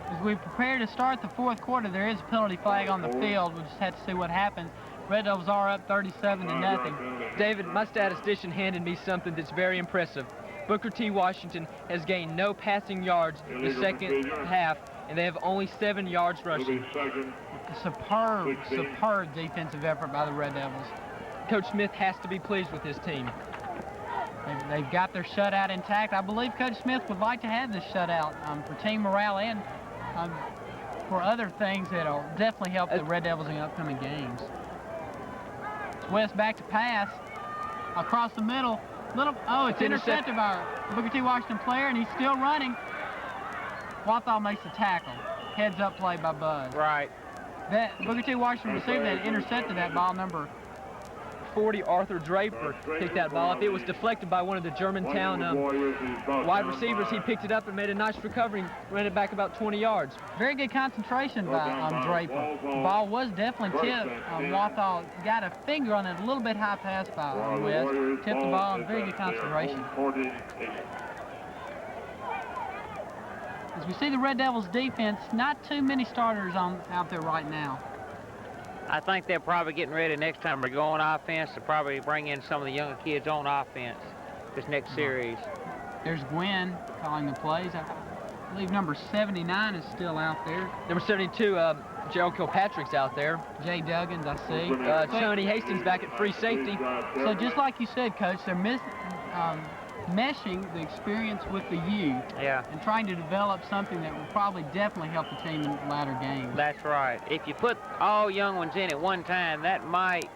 As we prepare to start the fourth quarter, there is a penalty flag on the field. We'll just have to see what happens. Red Devils are up 37-0. David, my statistician handed me something that's very impressive. Booker T. Washington has gained no passing yards in the second half, and they have only 7 yards rushing. Superb defensive effort by the Red Devils. Coach Smith has to be pleased with his team. They've got their shutout intact. I believe Coach Smith would like to have this shutout for team morale and for other things that'll definitely help the Red Devils in upcoming games. West back to pass across the middle. It's intercepted by a Booker T. Washington player, and he's still running. Wathall makes the tackle. Heads up play by Buzz. Right. That Booker T. Washington receiver that intercepted that ball, number 40, Arthur Draper, picked that ball up. It was deflected by one of the Germantown wide receivers. He picked it up and made a nice recovery, ran it back about 20 yards. Very good concentration by Draper. The ball was definitely tipped. Wathall got a finger on it, a little bit high pass by West. Tipped the ball, very good concentration. As we see the Red Devils defense, not too many starters out there right now. I think they're probably getting ready next time we go on offense to probably bring in some of the younger kids on offense this next series. There's Gwen calling the plays. I believe number 79 is still out there. Number 72, Gerald Kilpatrick's out there. Jay Duggins, I see. Tony Hastings back at free safety. So just like you said, Coach, they're meshing the experience with the youth and trying to develop something that will probably definitely help the team in latter games. That's right. If you put all young ones in at one time, that might,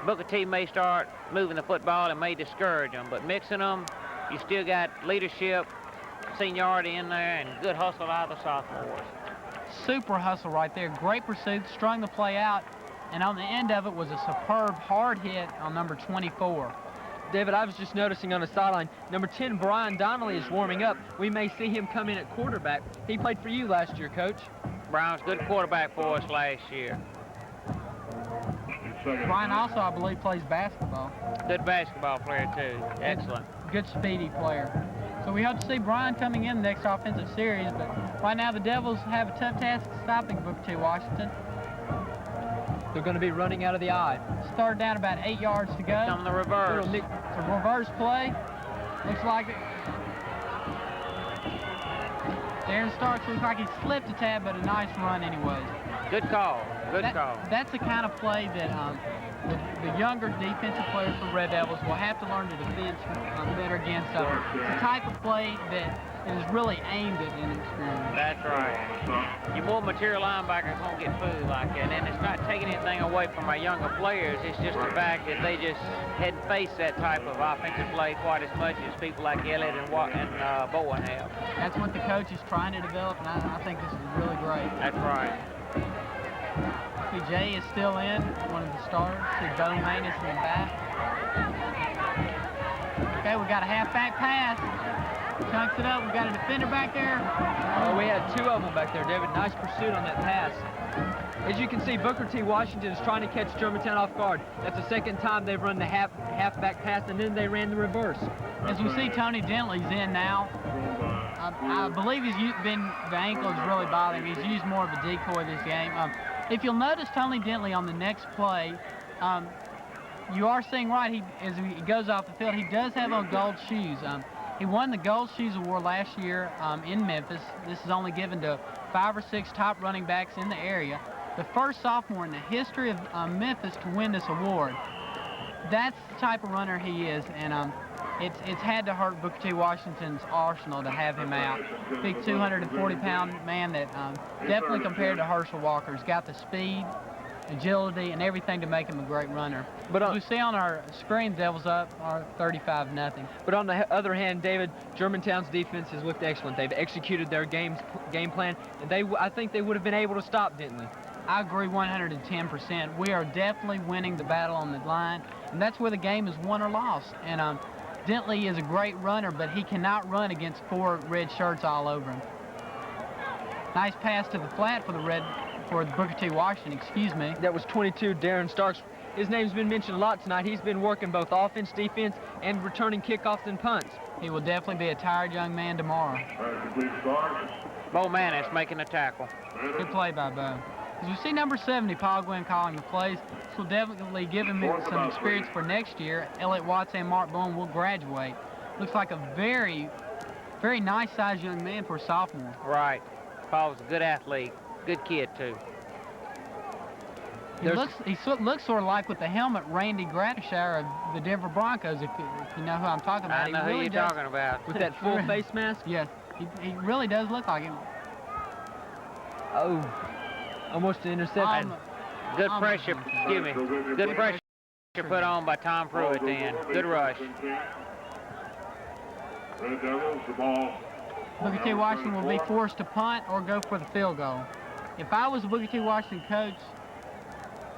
Booker T may start moving the football and may discourage them, but mixing them, you still got leadership, seniority in there, and good hustle out of the sophomores. Super hustle right there. Great pursuit, strung the play out, and on the end of it was a superb hard hit on number 24. David, I was just noticing on the sideline, number 10, Brian Donnelly, is warming up. We may see him come in at quarterback. He played for you last year, Coach. Brown's good quarterback for us last year. Brian also, I believe, plays basketball. Good basketball player, too. Excellent. Good speedy player. So we hope to see Brian coming in the next offensive series, but right now the Devils have a tough task stopping Booker T. Washington. They're going to be running out of the eye. Started down about 8 yards to go. On the reverse. It's a reverse play. Looks like it. Darren Starks looks like he slipped a tad, but a nice run anyways. Good call. Good call. That's the kind of play that the younger defensive players for Red Devils will have to learn to defend better against. It's the type of play that is really aimed at inexperience. That's right. Your more material linebackers won't get fooled like that, and it's not taking anything away from our younger players. It's just the fact that they just hadn't faced that type of offensive play quite as much as people like Elliott and Bowen have. That's what the coach is trying to develop, and I think this is really great. That's right. Jay is still in, one of the starters. Bo Manus in the back. Okay, we got a halfback pass. Chunks it up. We got a defender back there. Oh, we had two of them back there, David. Nice pursuit on that pass. As you can see, Booker T. Washington is trying to catch Germantown off guard. That's the second time they've run the halfback pass, and then they ran the reverse. As we see, Tony Dentley's in now. I believe the ankle is really bothering him. He's used more of a decoy this game. If you'll notice Tony Dentley on the next play, you are seeing right, as he goes off the field, he does have on gold shoes. He won the Gold Shoes Award last year in Memphis. This is only given to 5 or 6 top running backs in the area. The first sophomore in the history of Memphis to win this award. That's the type of runner he is, and it's had to hurt Booker T. Washington's arsenal to have him out. Big 240-pound man that definitely compared to Herschel Walker. He's got the speed, agility, and everything to make him a great runner. But as we see on our screen, Devils up are 35-0. But on the other hand, David, Germantown's defense has looked excellent. They've executed their game plan, and I think they would have been able to stop Dentley. I agree 110%. We are definitely winning the battle on the line, and that's where the game is won or lost. And Dentley is a great runner, but he cannot run against 4 red shirts all over him. Nice pass to the flat for the Booker T. Washington, excuse me. That was 22, Darren Starks. His name's been mentioned a lot tonight. He's been working both offense, defense, and returning kickoffs and punts. He will definitely be a tired young man tomorrow. Bo Manus making the tackle. Good play by Bo. As we see number 70, Paul Gwynn calling the plays, this will definitely give him some experience for next year. Elliott Watts and Mark Bowen will graduate. Looks like a very, very nice-sized young man for a sophomore. Right. Paul's a good athlete. Good kid, too. He looks sort of like with the helmet Randy Gradishire of the Denver Broncos, if you know who I'm talking about. I know who you're talking about. With that full face mask? Yes, he really does look like him. Oh, almost an interception. Good pressure, excuse me. Good pressure put on by Tom Pruitt then. Good rush. Red Devils, the ball. Booker T. Washington will be forced to punt or go for the field goal. If I was a Booker T. Washington coach,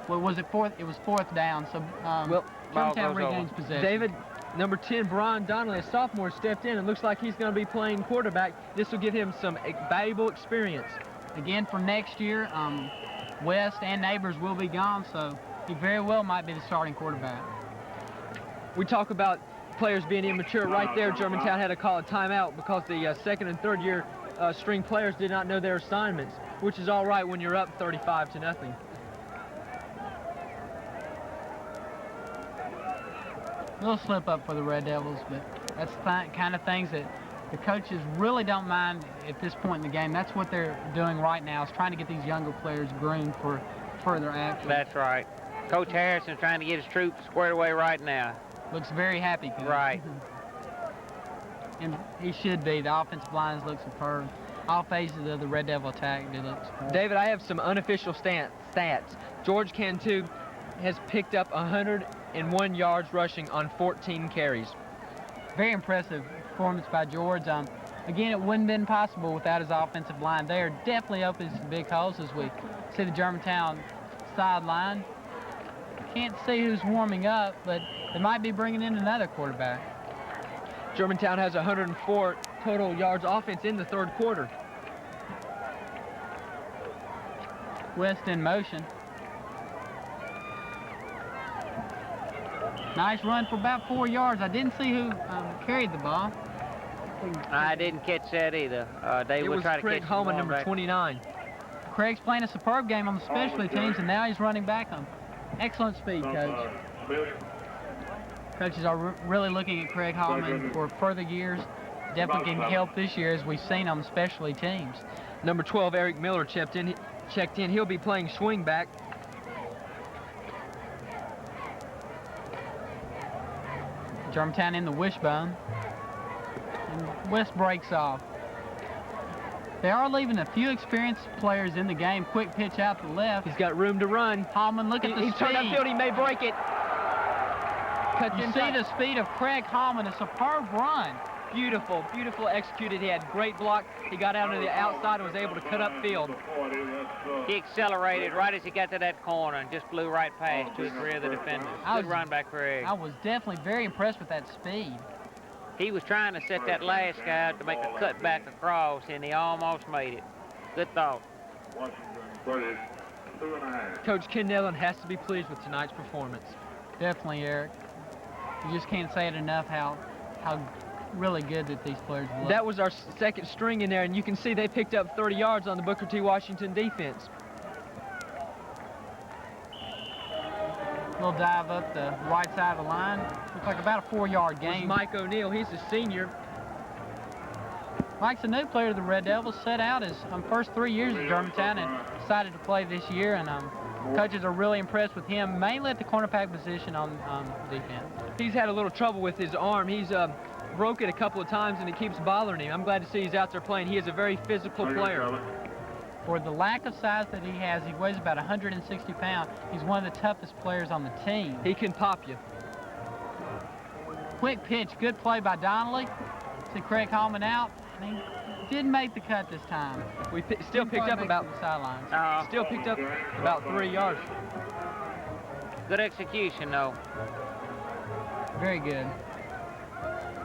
well, was it fourth? It was 4th down, so Germantown regains possession. David, number 10, Brian Donnelly, a sophomore, stepped in and looks like he's going to be playing quarterback. This will give him some valuable experience. Again, for next year, West and Neighbors will be gone, so he very well might be the starting quarterback. We talk about players being immature. Right there, Germantown had to call a timeout because the second and third year string players did not know their assignments, which is all right when you're up 35-0. A little slip up for the Red Devils, but that's the kind of things that the coaches really don't mind at this point in the game. That's what they're doing right now, is trying to get these younger players groomed for further action. That's right. Coach Harrison's trying to get his troops squared away right now. Looks very happy, Coach. Right. And he should be. The offensive lines look superb. All phases of the Red Devil attack do look superb. David, I have some unofficial stats. George Cantu has picked up 101 yards rushing on 14 carries. Very impressive performance by George. Again, it wouldn't have been possible without his offensive line. They are definitely opening some big holes as we see the Germantown sideline. Can't see who's warming up, but they might be bringing in another quarterback. Germantown has 104 total yards offense in the third quarter. West in motion. Nice run for about 4 yards. I didn't see who carried the ball. I didn't catch that either. They would try to Craig catch Holman, the ball number back. 29. Craig's playing a superb game on the specialty teams, and now he's running back on. Excellent speed, Coach. Coaches are really looking at Craig Holman for further years. Definitely can help this year, as we've seen on the specialty teams. Number 12, Eric Miller checked in. He'll be playing swing back. Germantown in the wishbone. And West breaks off. They are leaving a few experienced players in the game. Quick pitch out to the left. He's got room to run. Holman, look at the speed. He's turned upfield. He may break it. You see the speed of Craig Holman, a superb run. Beautiful, beautiful executed. He had great block. He got out to the outside and was able to cut upfield. He accelerated right as he got to that corner and just flew right past to his rear of the defenders. Good run by Craig. I was definitely very impressed with that speed. He was trying to set that last guy up to make a cut back across, and he almost made it. Good thought. Coach Ken Nellen has to be pleased with tonight's performance. Definitely, Eric. You just can't say it enough how really good that these players look. That was our second string in there, and you can see they picked up 30 yards on the Booker T. Washington defense. Little dive up the right side of the line. Looks like about a 4-yard gain. Mike O'Neill, he's a senior. Mike's a new player to the Red Devils, set out his first 3 years at Germantown and decided to play this year, and coaches are really impressed with him, mainly at the cornerback position on defense. He's had a little trouble with his arm. He's broke it a couple of times, and it keeps bothering him. I'm glad to see he's out there playing. He is a very physical player. For the lack of size that he has, he weighs about 160 pounds. He's one of the toughest players on the team. He can pop you. Quick pitch, good play by Donnelly. See Craig Holman out. He didn't make the cut this time. We still picked up about the sidelines. Still picked up about 3 yards. Good execution, though. Very good.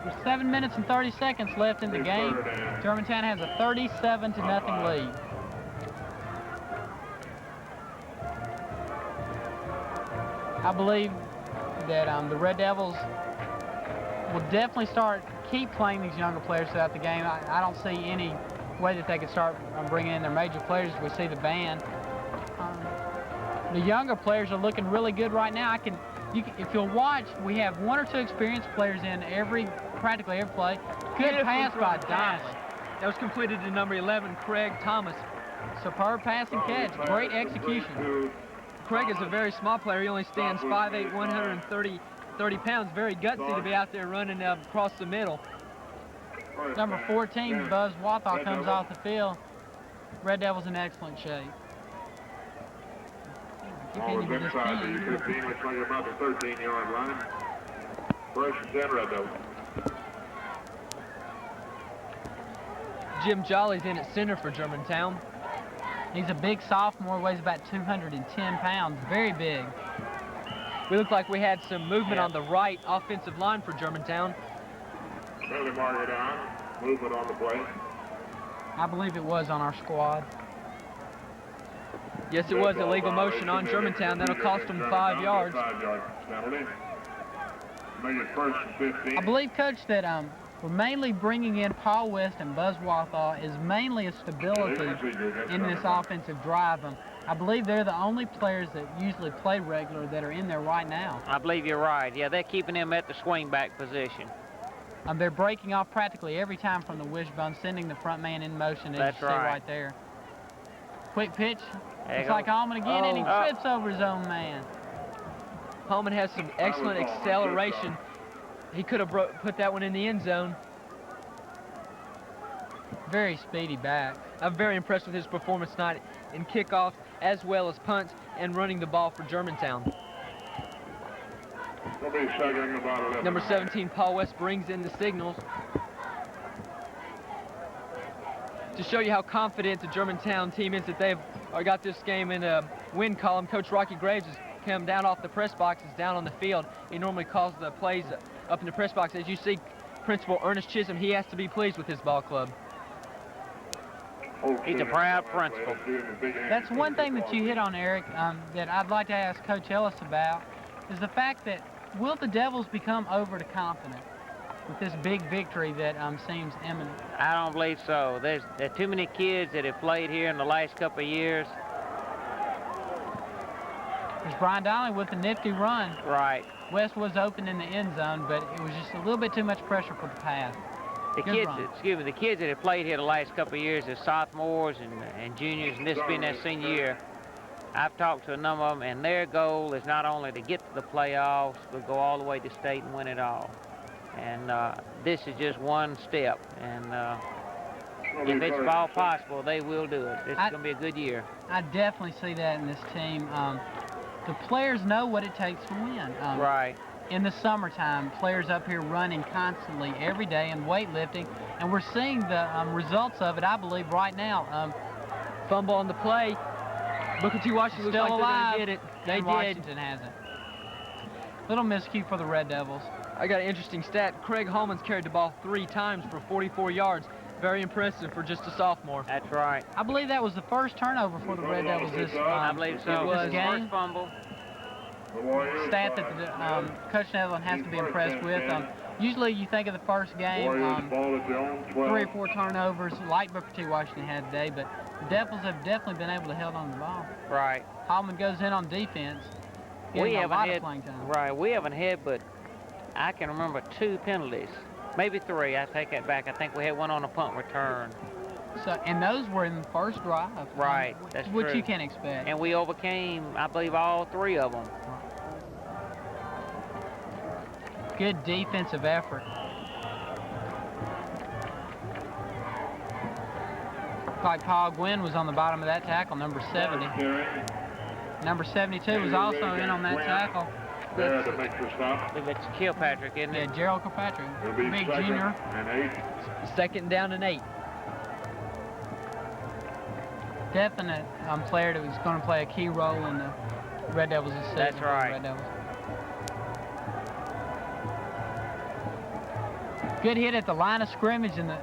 There's 7 minutes and 30 seconds left in the game. Germantown has a 37-0 lead. I believe that the Red Devils will definitely keep playing these younger players throughout the game. I don't see any way that they could start bringing in their major players as we see the band. The younger players are looking really good right now. If you'll watch, we have 1 or 2 experienced players in practically every play. Good pass by Donnelly. That was completed to number 11, Craig Thomas. Superb pass and catch. Great execution. Craig is a very small player. He only stands 5'8", 130 pounds. Very gutsy to be out there running across the middle. Number 14, Buzz Wathall, comes off the field. Red Devils in excellent shape. Ball is inside the 15, looks like about the 13-yard line. First and 10, Red Devils. Jim Jolly's in at center for Germantown. He's a big sophomore, weighs about 210 pounds, very big. We look like we had some movement on the right offensive line for Germantown. Early marker down, movement on the play. I believe it was on our squad. Yes, it was illegal motion on Germantown. That'll cost them 5 yards. 5 yards penalty. Make it first and 15. I believe, Coach, that we're mainly bringing in Paul West and Buzz Wathall is mainly a stability in this offensive drive. I believe they're the only players that usually play regular that are in there right now. I believe you're right. Yeah, they're keeping him at the swing back position. They're breaking off practically every time from the wishbone, sending the front man in motion, as you see right there. Quick pitch. Looks like Holman again, and he trips over his own man. Holman has some excellent acceleration. He could have put that one in the end zone. Very speedy back. I'm very impressed with his performance tonight in kickoff as well as punts and running the ball for Germantown. Number 17, Paul West, brings in the signals. To show you how confident the Germantown team is that they've got this game in a win column, Coach Rocky Graves has come down off the press boxes down on the field. He normally calls the plays up in the press box. As you see, Principal Ernest Chisholm, he has to be pleased with his ball club. He's a proud principal. That's one thing that you hit on, Eric, that I'd like to ask Coach Ellis about, is the fact that will the Devils become overly confident with this big victory that seems imminent? I don't believe so. There are too many kids that have played here in the last couple of years. There's Brian Donnelly with a nifty run. Right. West was open in the end zone, but it was just a little bit too much pressure for the pass. The kids that have played here the last couple of years as sophomores and juniors, and this being their senior year, I've talked to a number of them, and their goal is not only to get to the playoffs, but go all the way to state and win it all. And this is just one step, and if it's all possible, they will do it. This is going to be a good year. I definitely see that in this team. The players know what it takes to win. Right. In the summertime, players up here running constantly every day and weightlifting, and we're seeing the results of it, I believe, right now. Fumble on the play. Booker T. Washington looks still like alive. they're gonna get it. They did. Washington hasn't. Little miscue for the Red Devils. I got an interesting stat. Craig Holman's carried the ball 3 times for 44 yards. Very impressive for just a sophomore. That's right. I believe that was the first turnover for the Red Devils this I believe so. This game. First fumble. Stat that Coach Netherland has to be impressed with. Usually you think of the first game, 3 or 4 turnovers like Booker T. Washington had today, but the Devils have definitely been able to hold on to the ball. Right. Holman goes in on defense, getting a lot of playing time. Right, we haven't had, but I can remember 2 penalties, maybe 3. I take that back. I think we had one on a punt return. So, and those were in the first drive. Right, that's which true. you can expect. And we overcame, I believe, all 3 of them. Good defensive effort. Like Paul Gwynn was on the bottom of that tackle, number 70. Number 72 was also in on that tackle. There to make the stop. I believe it's Kilpatrick, isn't it? Yeah, Gerald Kilpatrick, big junior. And 8. Second down and 8. Definite player that was going to play a key role in the Red Devils this season. That's right. Red Devils. Good hit at the line of scrimmage and the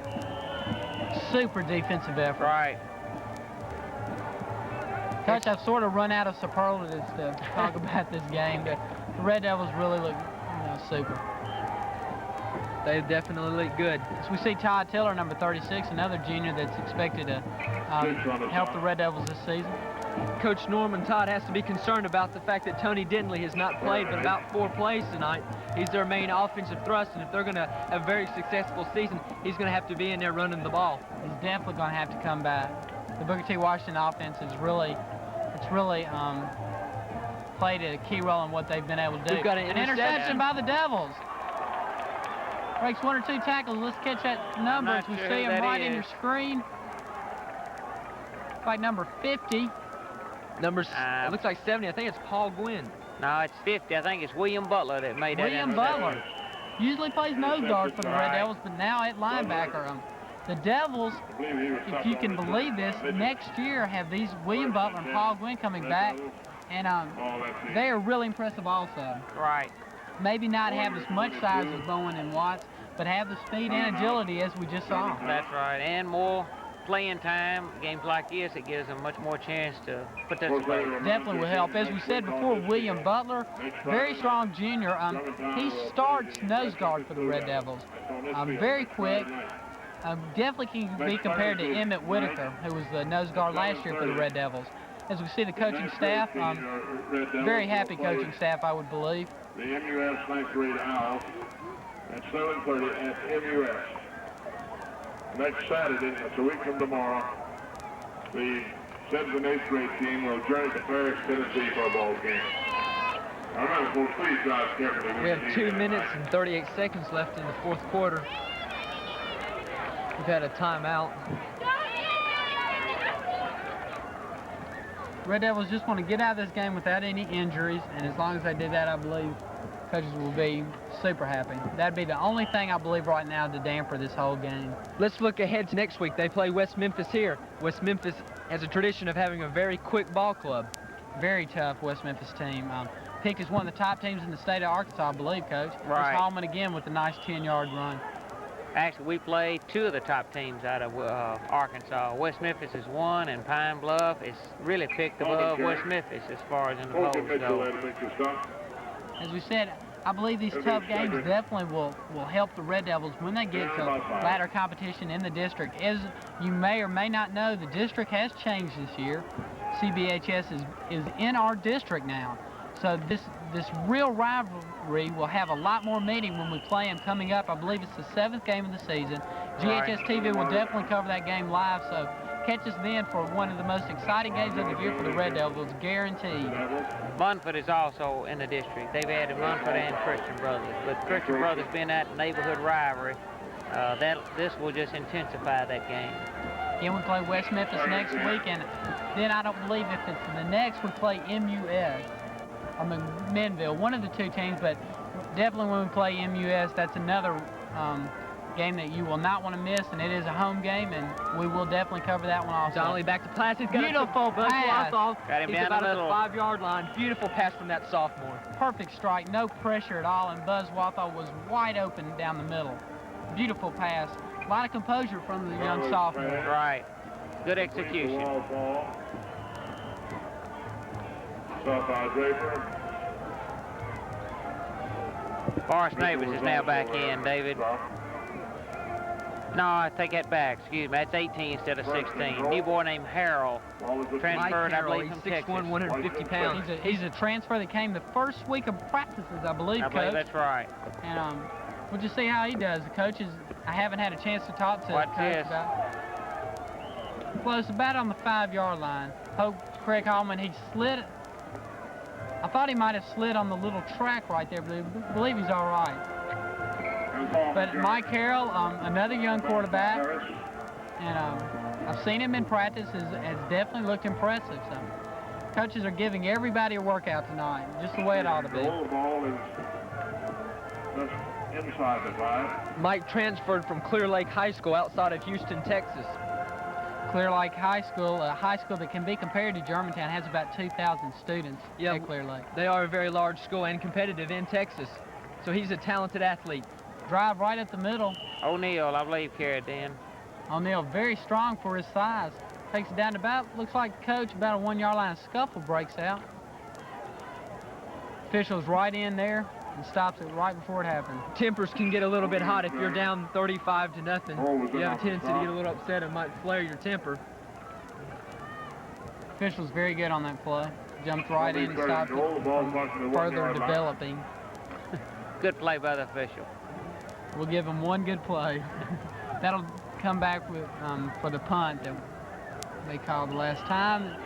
super defensive effort. Right. Coach, I've sort of run out of superlatives to talk about this game. The Red Devils really look super. They definitely look good. So we see Todd Tiller, number 36, another junior that's expected to help the Red Devils this season. Coach Norman Todd has to be concerned about the fact that Tony Dentley has not played but about 4 plays tonight. He's their main offensive thrust, and if they're going to have a very successful season, he's going to have to be in there running the ball. He's definitely going to have to come back. The Booker T. Washington offense is really played a key role in what they've been able to do. We've got an interception by the Devils. Breaks 1 or 2 tackles. Let's catch that number as we see him right in your screen. Like number 50. It looks like 70. I think it's Paul Gwynn. No, it's 50. I think it's William Butler that made that. William Butler. Usually plays nose guard for the Red Devils, but now at linebacker. The Devils, if you can believe this, next year have these William Butler and Paul Gwynn coming back, and they are really impressive also. Right. Maybe not have as much size as Bowen and Watts, but have the speed and agility as we just saw. That's right, and more playing time. Games like this, it gives them much more chance to put that away. Definitely will help. As we said before, William Butler, very strong junior. He starts nose guard for the Red Devils. Very quick. Definitely can be compared to Emmett Whitaker, who was the nose guard last year for the Red Devils. As we see the coaching staff, very happy coaching staff, I would believe. The MUS 9th grade Owls at 7:30 at MUS. Next Saturday, that's a week from tomorrow, the 7th and 8th grade team will journey to Paris, Tennessee for a ball game. Remember, please drive carefully. We have 2 minutes and 38 seconds left in the 4th quarter. We've had a timeout. Red Devils just want to get out of this game without any injuries, and as long as they do that, I believe coaches will be super happy. That'd be the only thing I believe right now to damper this whole game. Let's look ahead to next week. They play West Memphis here. West Memphis has a tradition of having a very quick ball club. Very tough West Memphis team. Picked as one of the top teams in the state of Arkansas, I believe, Coach. Right. Here's Hallman again with a nice 10-yard run. Actually, we play two of the top teams out of Arkansas. West Memphis is one, and Pine Bluff is really picked above West Memphis as far as in the polls go. As we said, I believe these tough games definitely will help the Red Devils when they get to ladder competition in the district. As you may or may not know, the district has changed this year. CBHS is in our district now. So this real rivalry will have a lot more meaning when we play them coming up. I believe it's the 7th game of the season. GHS TV will definitely cover that game live, so catch us then for one of the most exciting games of the year for the Red Devils, guaranteed. Munford is also in the district. They've added Munford and Christian Brothers. But Christian Brothers being that neighborhood rivalry, this will just intensify that game. Again, we play West Memphis next week, and then I don't believe if it's the next we play MUS. or Menville, one of the two teams, but definitely when we play MUS, that's another game that you will not want to miss, and it is a home game, and we will definitely cover that one also. Donnelly back to Placid. Beautiful pass. Got him He's down about the at the middle. 5-yard line. Beautiful pass from that sophomore. Perfect strike, no pressure at all, and Buzz Walthall was wide open down the middle. Beautiful pass. A lot of composure from the young sophomore. Right. Good execution. Forrest Neighbors is now back in, David. No, I take that back. Excuse me. That's 18 instead of 16. New boy named Harold. Transferred, I believe, from Texas. 6'1", 150 pounds. He's a transfer that came the first week of practices, I believe, I believe Coach. that's right. And we'll just see how he does. The coaches, I haven't had a chance to talk to the coach about. Close, about on the 5-yard line. Hope Craig Hallman, he slid. I thought he might have slid on the little track right there, but I believe he's all right. But Mike Carroll, another young quarterback, and I've seen him in practice, has definitely looked impressive. So coaches are giving everybody a workout tonight, just the way it ought to be. Inside the 5. Mike transferred from Clear Lake High School outside of Houston, Texas. Clear Lake High School, a high school that can be compared to Germantown, has about 2,000 students at Clear Lake. They are a very large school and competitive in Texas. So he's a talented athlete. Drive right at the middle. O'Neal, I believe, carried in. O'Neal, very strong for his size. Takes it down to about, looks like the coach, about a 1-yard line. A scuffle breaks out. Official's right in there and stops it right before it happened. Tempers can get a little bit hot if you're down 35-0. You have a tendency to get a little upset and might flare your temper. Official's very good on that play. Jumped right in and stopped it from further developing. Good play by the official. We'll give him one good play. That'll come back with for the punt that they called the last time.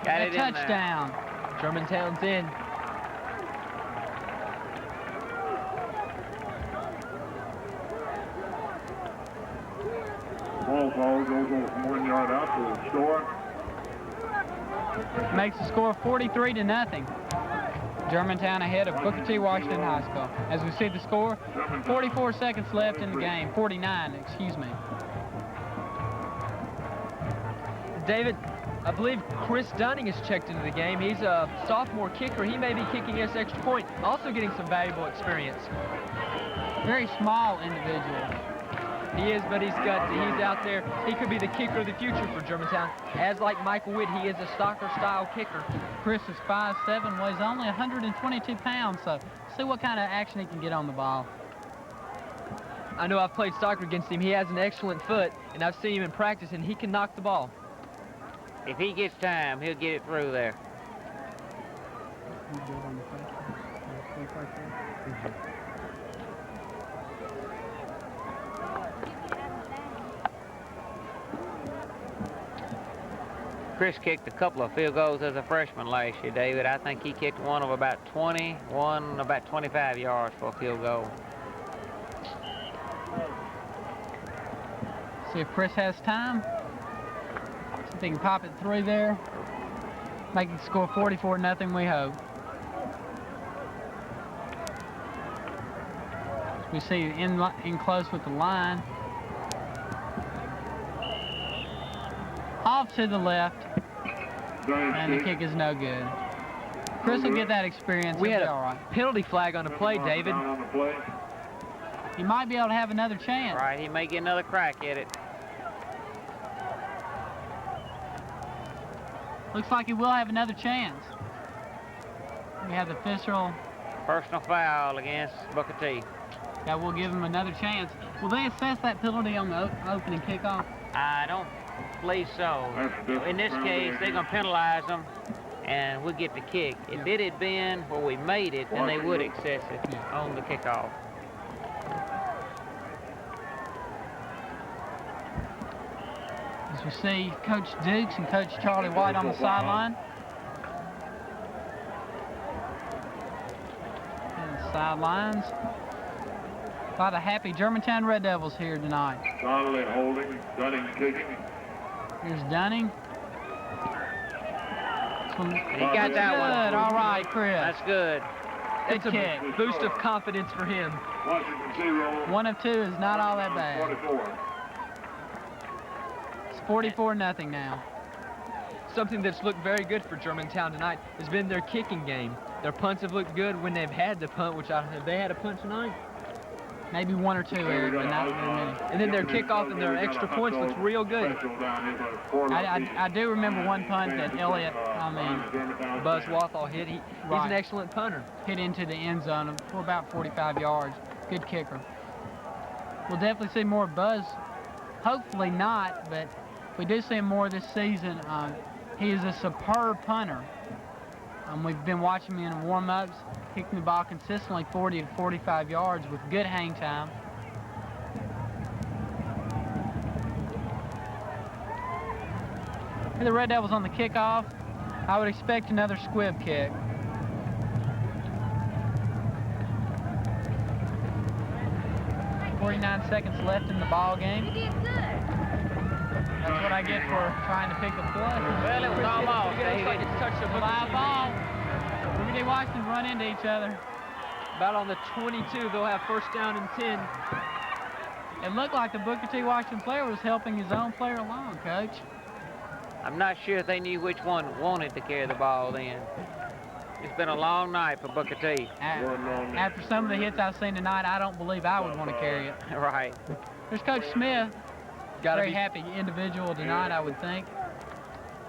Got it in there. Touchdown. Germantown's in. Ball goes over from 1 yard out to the score. Makes the score 43-0. Germantown ahead of Booker T. Washington High School. As we see the score, 44 seconds left in the game. 49, excuse me. David, I believe Chris Dunning is checked into the game. He's a sophomore kicker. He may be kicking us extra point, also getting some valuable experience. Very small individual. He is, but he's out there. He could be the kicker of the future for Germantown. As like Michael Witt, he is a stalker-style kicker. Chris is 5'7", weighs only 122 pounds, so see what kind of action he can get on the ball. I know I've played soccer against him. He has an excellent foot, and I've seen him in practice, and he can knock the ball. If he gets time, he'll get it through there. Chris kicked a couple of field goals as a freshman last year, David. I think he kicked one of about 20, one about 25 yards for a field goal. See if Chris has time. See if he can pop it through there. Make it score 44-0, we hope. We see in close with the line. Off to the left, and the kick is no good. Chris will get that experience. We had all right. a penalty flag on the play, David. He might be able to have another chance. Right, he may get another crack at it. Looks like he will have another chance. We have the official. Personal foul against Booker T. That will give him another chance. Will they assess that penalty on the opening kickoff? I don't believe so. In this case, they're going to penalize them, and we'll get the kick. If it had been where we made it, then they would assess it on the kickoff. As we see Coach Dukes and Coach Charlie White on the sideline. And the sidelines. A lot of happy Germantown Red Devils here tonight. Donnelly holding, Dunning kicking. Here's Dunning. He got that one. Good. All right, Chris. That's good. It's a boost of confidence for him. 1 of 2 is not all that bad. 44-0 now. Something that's looked very good for Germantown tonight has been their kicking game. Their punts have looked good when they've had to punt, which have they had a punt tonight? Maybe 1 or 2, Eric, but not very many. And then their kickoff and their extra points looks real good. I do remember one punt that Buzz Wathall hit. He's an excellent punter. Hit into the end zone for about 45 yards. Good kicker. We'll definitely see more Buzz. Hopefully not, but if we do see him more this season, he is a superb punter. We've been watching him in warm-ups, kicking the ball consistently 40 to 45 yards with good hang time. Here the Red Devils on the kickoff. I would expect another squib kick. .49 seconds left in the ball game. That's what I get for trying to pick a play. Well, it was almost. It's touched a live ball. Booker T. Washington run into each other. About on the 22, they'll have first down and 10. It looked like the Booker T. Washington player was helping his own player along, Coach. I'm not sure if they knew which one wanted to carry the ball then. It's been a long night for Booker T. After some of the hits I've seen tonight, I don't believe I would want to carry it. Right. There's Coach Smith. Very happy individual tonight, I would think.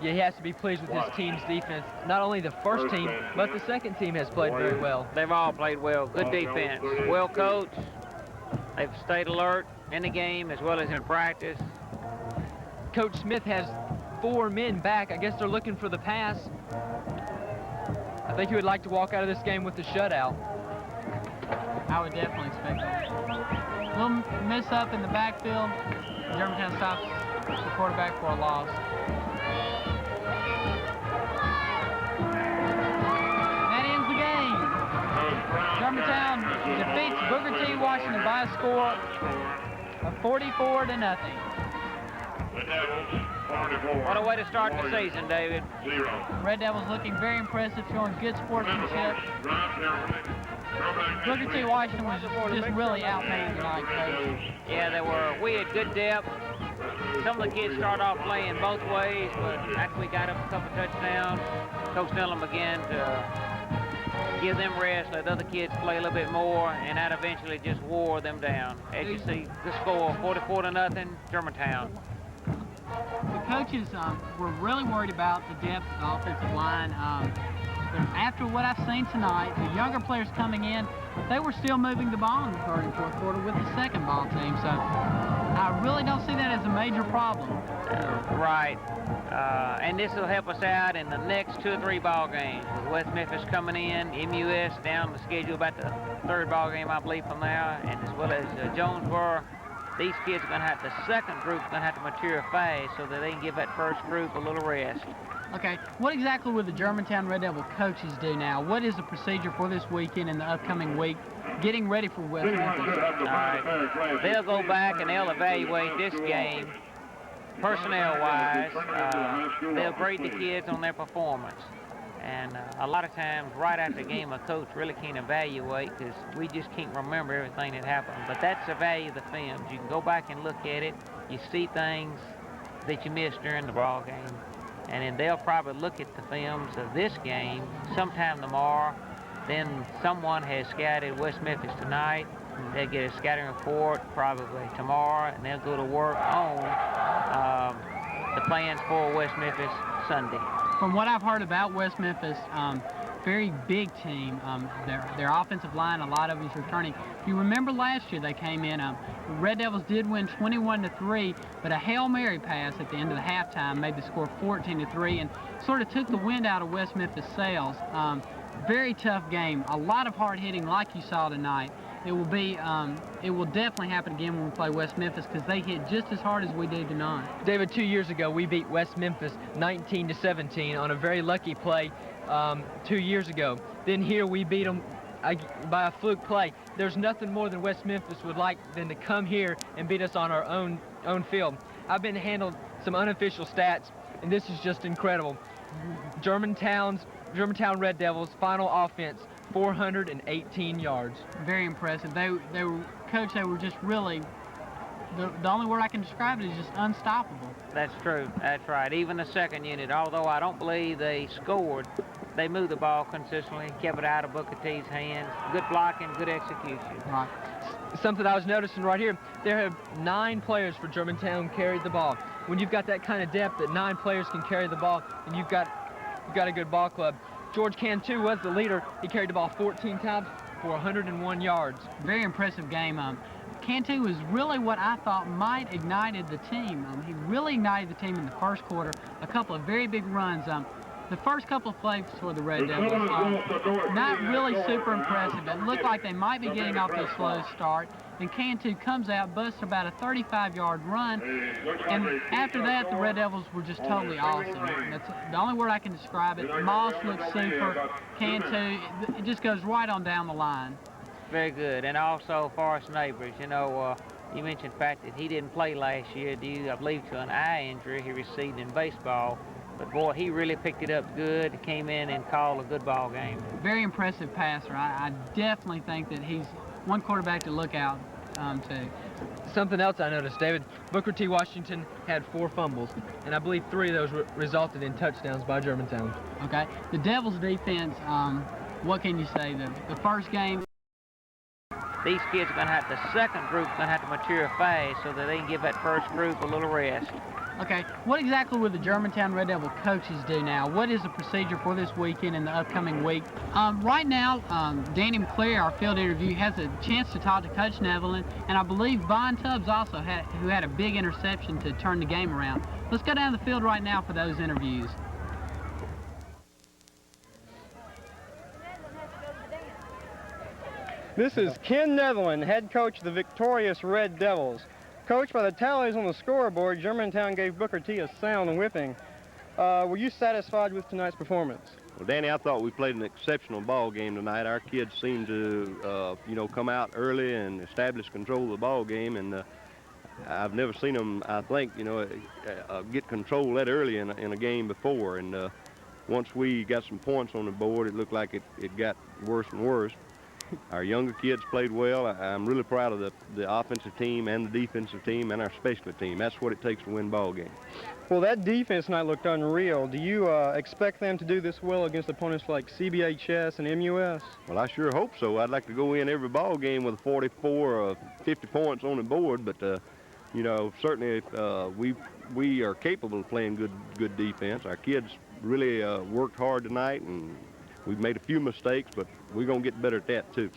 Yeah, he has to be pleased with his team's defense. Not only the first team, but the second team has played very well. They've all played well. Good defense. Well coached. They've stayed alert in the game as well as in practice. Coach Smith has 4 men back. I guess they're looking for the pass. I think he would like to walk out of this game with the shutout. I would definitely expect that. A little miss up in the backfield. Germantown stops the quarterback for a loss. That ends the game. Germantown defeats Booker T. Washington by a score of 44-0. What a way to start the season, David. Red Devils looking very impressive, showing good sportsmanship. Booker T. Washington was just really outmanned tonight, Coach. Yeah, they were. We had good depth. Some of the kids started off playing both ways, but after we got up a couple touchdowns, Coach Dillon began to give them rest, let the other kids play a little bit more, and that eventually just wore them down. As you see, the score, 44-0, Germantown. The coaches were really worried about the depth of the offensive line. After what I've seen tonight, the younger players coming in, they were still moving the ball in the third and fourth quarter with the second ball team. So I really don't see that as a major problem. Right. And this will help us out in the next 2 or 3 ball games. With West Memphis coming in, MUS down the schedule about the 3rd ball game, I believe, from there, and as well as Jonesboro. These kids are going to have, the second group's going to have to mature fast so that they can give that first group a little rest. Okay, what exactly will the Germantown Red Devil coaches do now? What is the procedure for this weekend and the upcoming week, getting ready for West Memphis? All right. They'll go back and they'll evaluate this game personnel-wise. They'll grade the kids on their performance. And a lot of times, right after the game, a coach really can't evaluate because we just can't remember everything that happened. But that's the value of the films. You can go back and look at it. You see things that you missed during the ball game. And then they'll probably look at the films of this game sometime tomorrow. Then someone has scouted West Memphis tonight, They'll get a scouting report probably tomorrow, and they'll go to work on the plans for West Memphis Sunday. From what I've heard about West Memphis, very big team. Their offensive line, a lot of them is returning. If you remember last year, they came in. The Red Devils did win 21-3, but a Hail Mary pass at the end of the halftime made the score 14-3 and sort of took the wind out of West Memphis' sails. Very tough game. A lot of hard hitting, like you saw tonight. It will definitely happen again when we play West Memphis because they hit just as hard as we do tonight. David, 2 years ago, we beat West Memphis 19-17 on a very lucky play 2 years ago. Then here we beat them by a fluke play. There's nothing more than West Memphis would like than to come here and beat us on our own field. I've been handled some unofficial stats, and this is just incredible. Germantown Red Devils final offense, 418 yards. Very impressive. They were, Coach, they were just really, the only word I can describe it is just unstoppable. That's true. That's right. Even the second unit, although I don't believe they scored, they moved the ball consistently, kept it out of Booker T's hands. Good blocking, good execution. Right. Something I was noticing right here, there have 9 players for Germantown carried the ball. When you've got that kind of depth that 9 players can carry the ball, and you've got a good ball club. George Cantu was the leader. He carried the ball 14 times for 101 yards. Very impressive game. Cantu was really what I thought might ignited the team. He really ignited the team in the first quarter. A couple of very big runs. The first couple of plays for the Red Devils, not really super impressive. It looked like they might be getting off to a slow start. And Cantu comes out, busts about a 35-yard run. And after that, the Red Devils were just totally awesome. That's the only word I can describe it. Moss looks super. Cantu, it just goes right on down the line. Very good. And also Forrest Neighbors, you know, you mentioned the fact that he didn't play last year due, I believe, to an eye injury he received in baseball. But boy, he really picked it up good, came in and called a good ball game. Very impressive passer. I definitely think that he's one quarterback to look out to. Something else I noticed, David, Booker T. Washington had 4 fumbles, and I believe 3 of those resulted in touchdowns by Germantown. Okay. The Devils' defense, what can you say? The first game, these kids are going to have, the second group's going to have to mature fast so that they can give that first group a little rest. Okay, what exactly will the Germantown Red Devil coaches do now? What is the procedure for this weekend and the upcoming week? Right now, Danny McCleary, our field interview, has a chance to talk to Coach Nevelin, and I believe Von Tubbs also who had a big interception to turn the game around. Let's go down the field right now for those interviews. This is Ken Netherland, head coach of the victorious Red Devils. Coach, by the tallies on the scoreboard, Germantown gave Booker T a sound whipping. Were you satisfied with tonight's performance? Well, Danny, I thought we played an exceptional ball game tonight. Our kids seemed to, come out early and establish control of the ball game, and I've never seen them, I think, get control that early in a game before. And once we got some points on the board, it looked like it got worse and worse. Our younger kids played well. I'm really proud of the offensive team and the defensive team and our special team. That's what it takes to win ball games. Well, that defense tonight looked unreal. Do you expect them to do this well against opponents like CBHS and MUS? Well, I sure hope so. I'd like to go in every ball game with 44 or 50 points on the board, but certainly we are capable of playing good defense. Our kids really worked hard tonight, and we've made a few mistakes, but we're going to get better at that, too.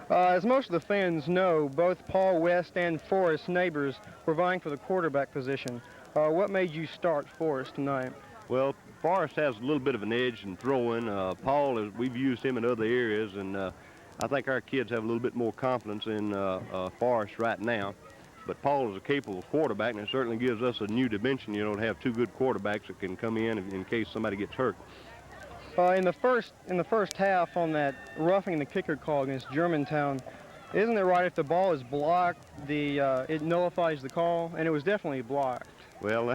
As most of the fans know, both Paul West and Forrest Neighbors were vying for the quarterback position. What made you start Forrest tonight? Well, Forrest has a little bit of an edge in throwing. Paul, we've used him in other areas, and I think our kids have a little bit more confidence in Forrest right now. But Paul is a capable quarterback, and it certainly gives us a new dimension, to have 2 good quarterbacks that can come in case somebody gets hurt. In the first half on that roughing the kicker call against Germantown, isn't it right if the ball is blocked, it nullifies the call? And it was definitely blocked. Well,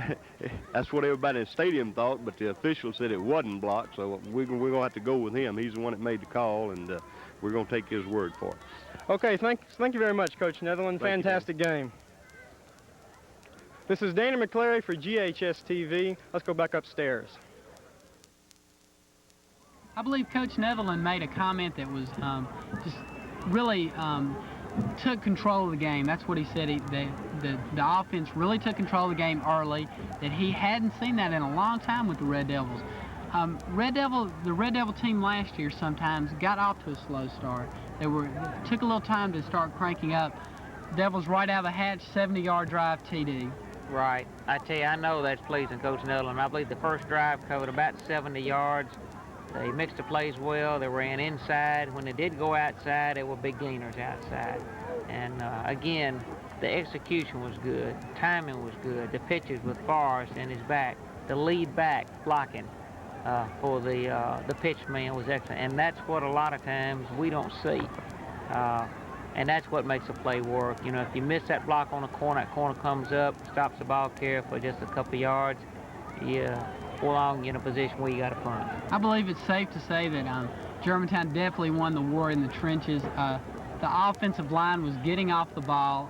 that's what everybody in the stadium thought, but the official said it wasn't blocked, so we're going to have to go with him. He's the one that made the call, and we're going to take his word for it. Okay, thank you very much, Coach Netherland. Fantastic game. This is Danny McCleary for GHS TV. Let's go back upstairs. I believe Coach Nevelin made a comment that was just really took control of the game. That's what he said. The offense really took control of the game early, that he hadn't seen that in a long time with the Red Devils. The Red Devil team last year sometimes got off to a slow start. Took a little time to start cranking up. Devils right out of the hatch, 70-yard drive TD. Right. I tell you, I know that's pleasing Coach Netherland. I believe the first drive covered about 70 yards. They mixed the plays well. They ran inside. When they did go outside, they were big gainers outside. And again, the execution was good. Timing was good. The pitches with Forrest and his back. The lead back blocking for the pitch man was excellent. And that's what a lot of times we don't see. And that's what makes a play work. You know, if you miss that block on the corner, that corner comes up, stops the ball carrier for just a couple yards, you belong in a position where you got to punt. I believe it's safe to say that Germantown definitely won the war in the trenches. The offensive line was getting off the ball.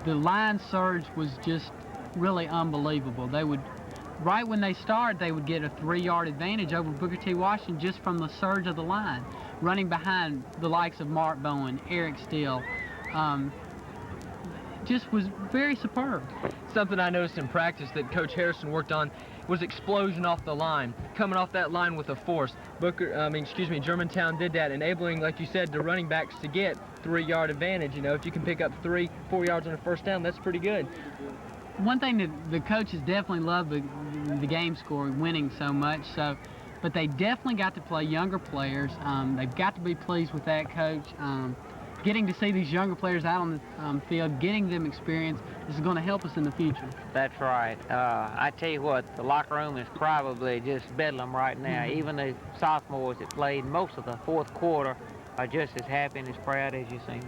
The line surge was just really unbelievable. They would, right when they started, they would get a 3-yard advantage over Booker T. Washington just from the surge of the line, running behind the likes of Mark Bowen, Eric Steele. Just was very superb. Something I noticed in practice that Coach Harrison worked on was explosion off the line, coming off that line with a force. Germantown did that, enabling, like you said, the running backs to get 3-yard advantage. You know, if you can pick up 3-4 yards on a first down, that's pretty good. One thing that the coaches definitely love the game score, winning so much. But they definitely got to play younger players. They've got to be pleased with that, Coach. Getting to see these younger players out on the field, getting them experience, is going to help us in the future. That's right. I tell you what, the locker room is probably just bedlam right now. Mm-hmm. Even the sophomores that played most of the fourth quarter are just as happy and as proud as you seen.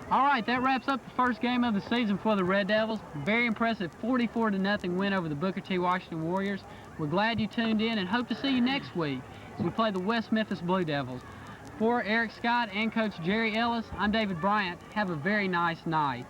All right, that wraps up the first game of the season for the Red Devils. Very impressive 44-0 win over the Booker T. Washington Warriors. We're glad you tuned in and hope to see you next week as we play the West Memphis Blue Devils. For Eric Scott and Coach Jerry Ellis, I'm David Bryant. Have a very nice night.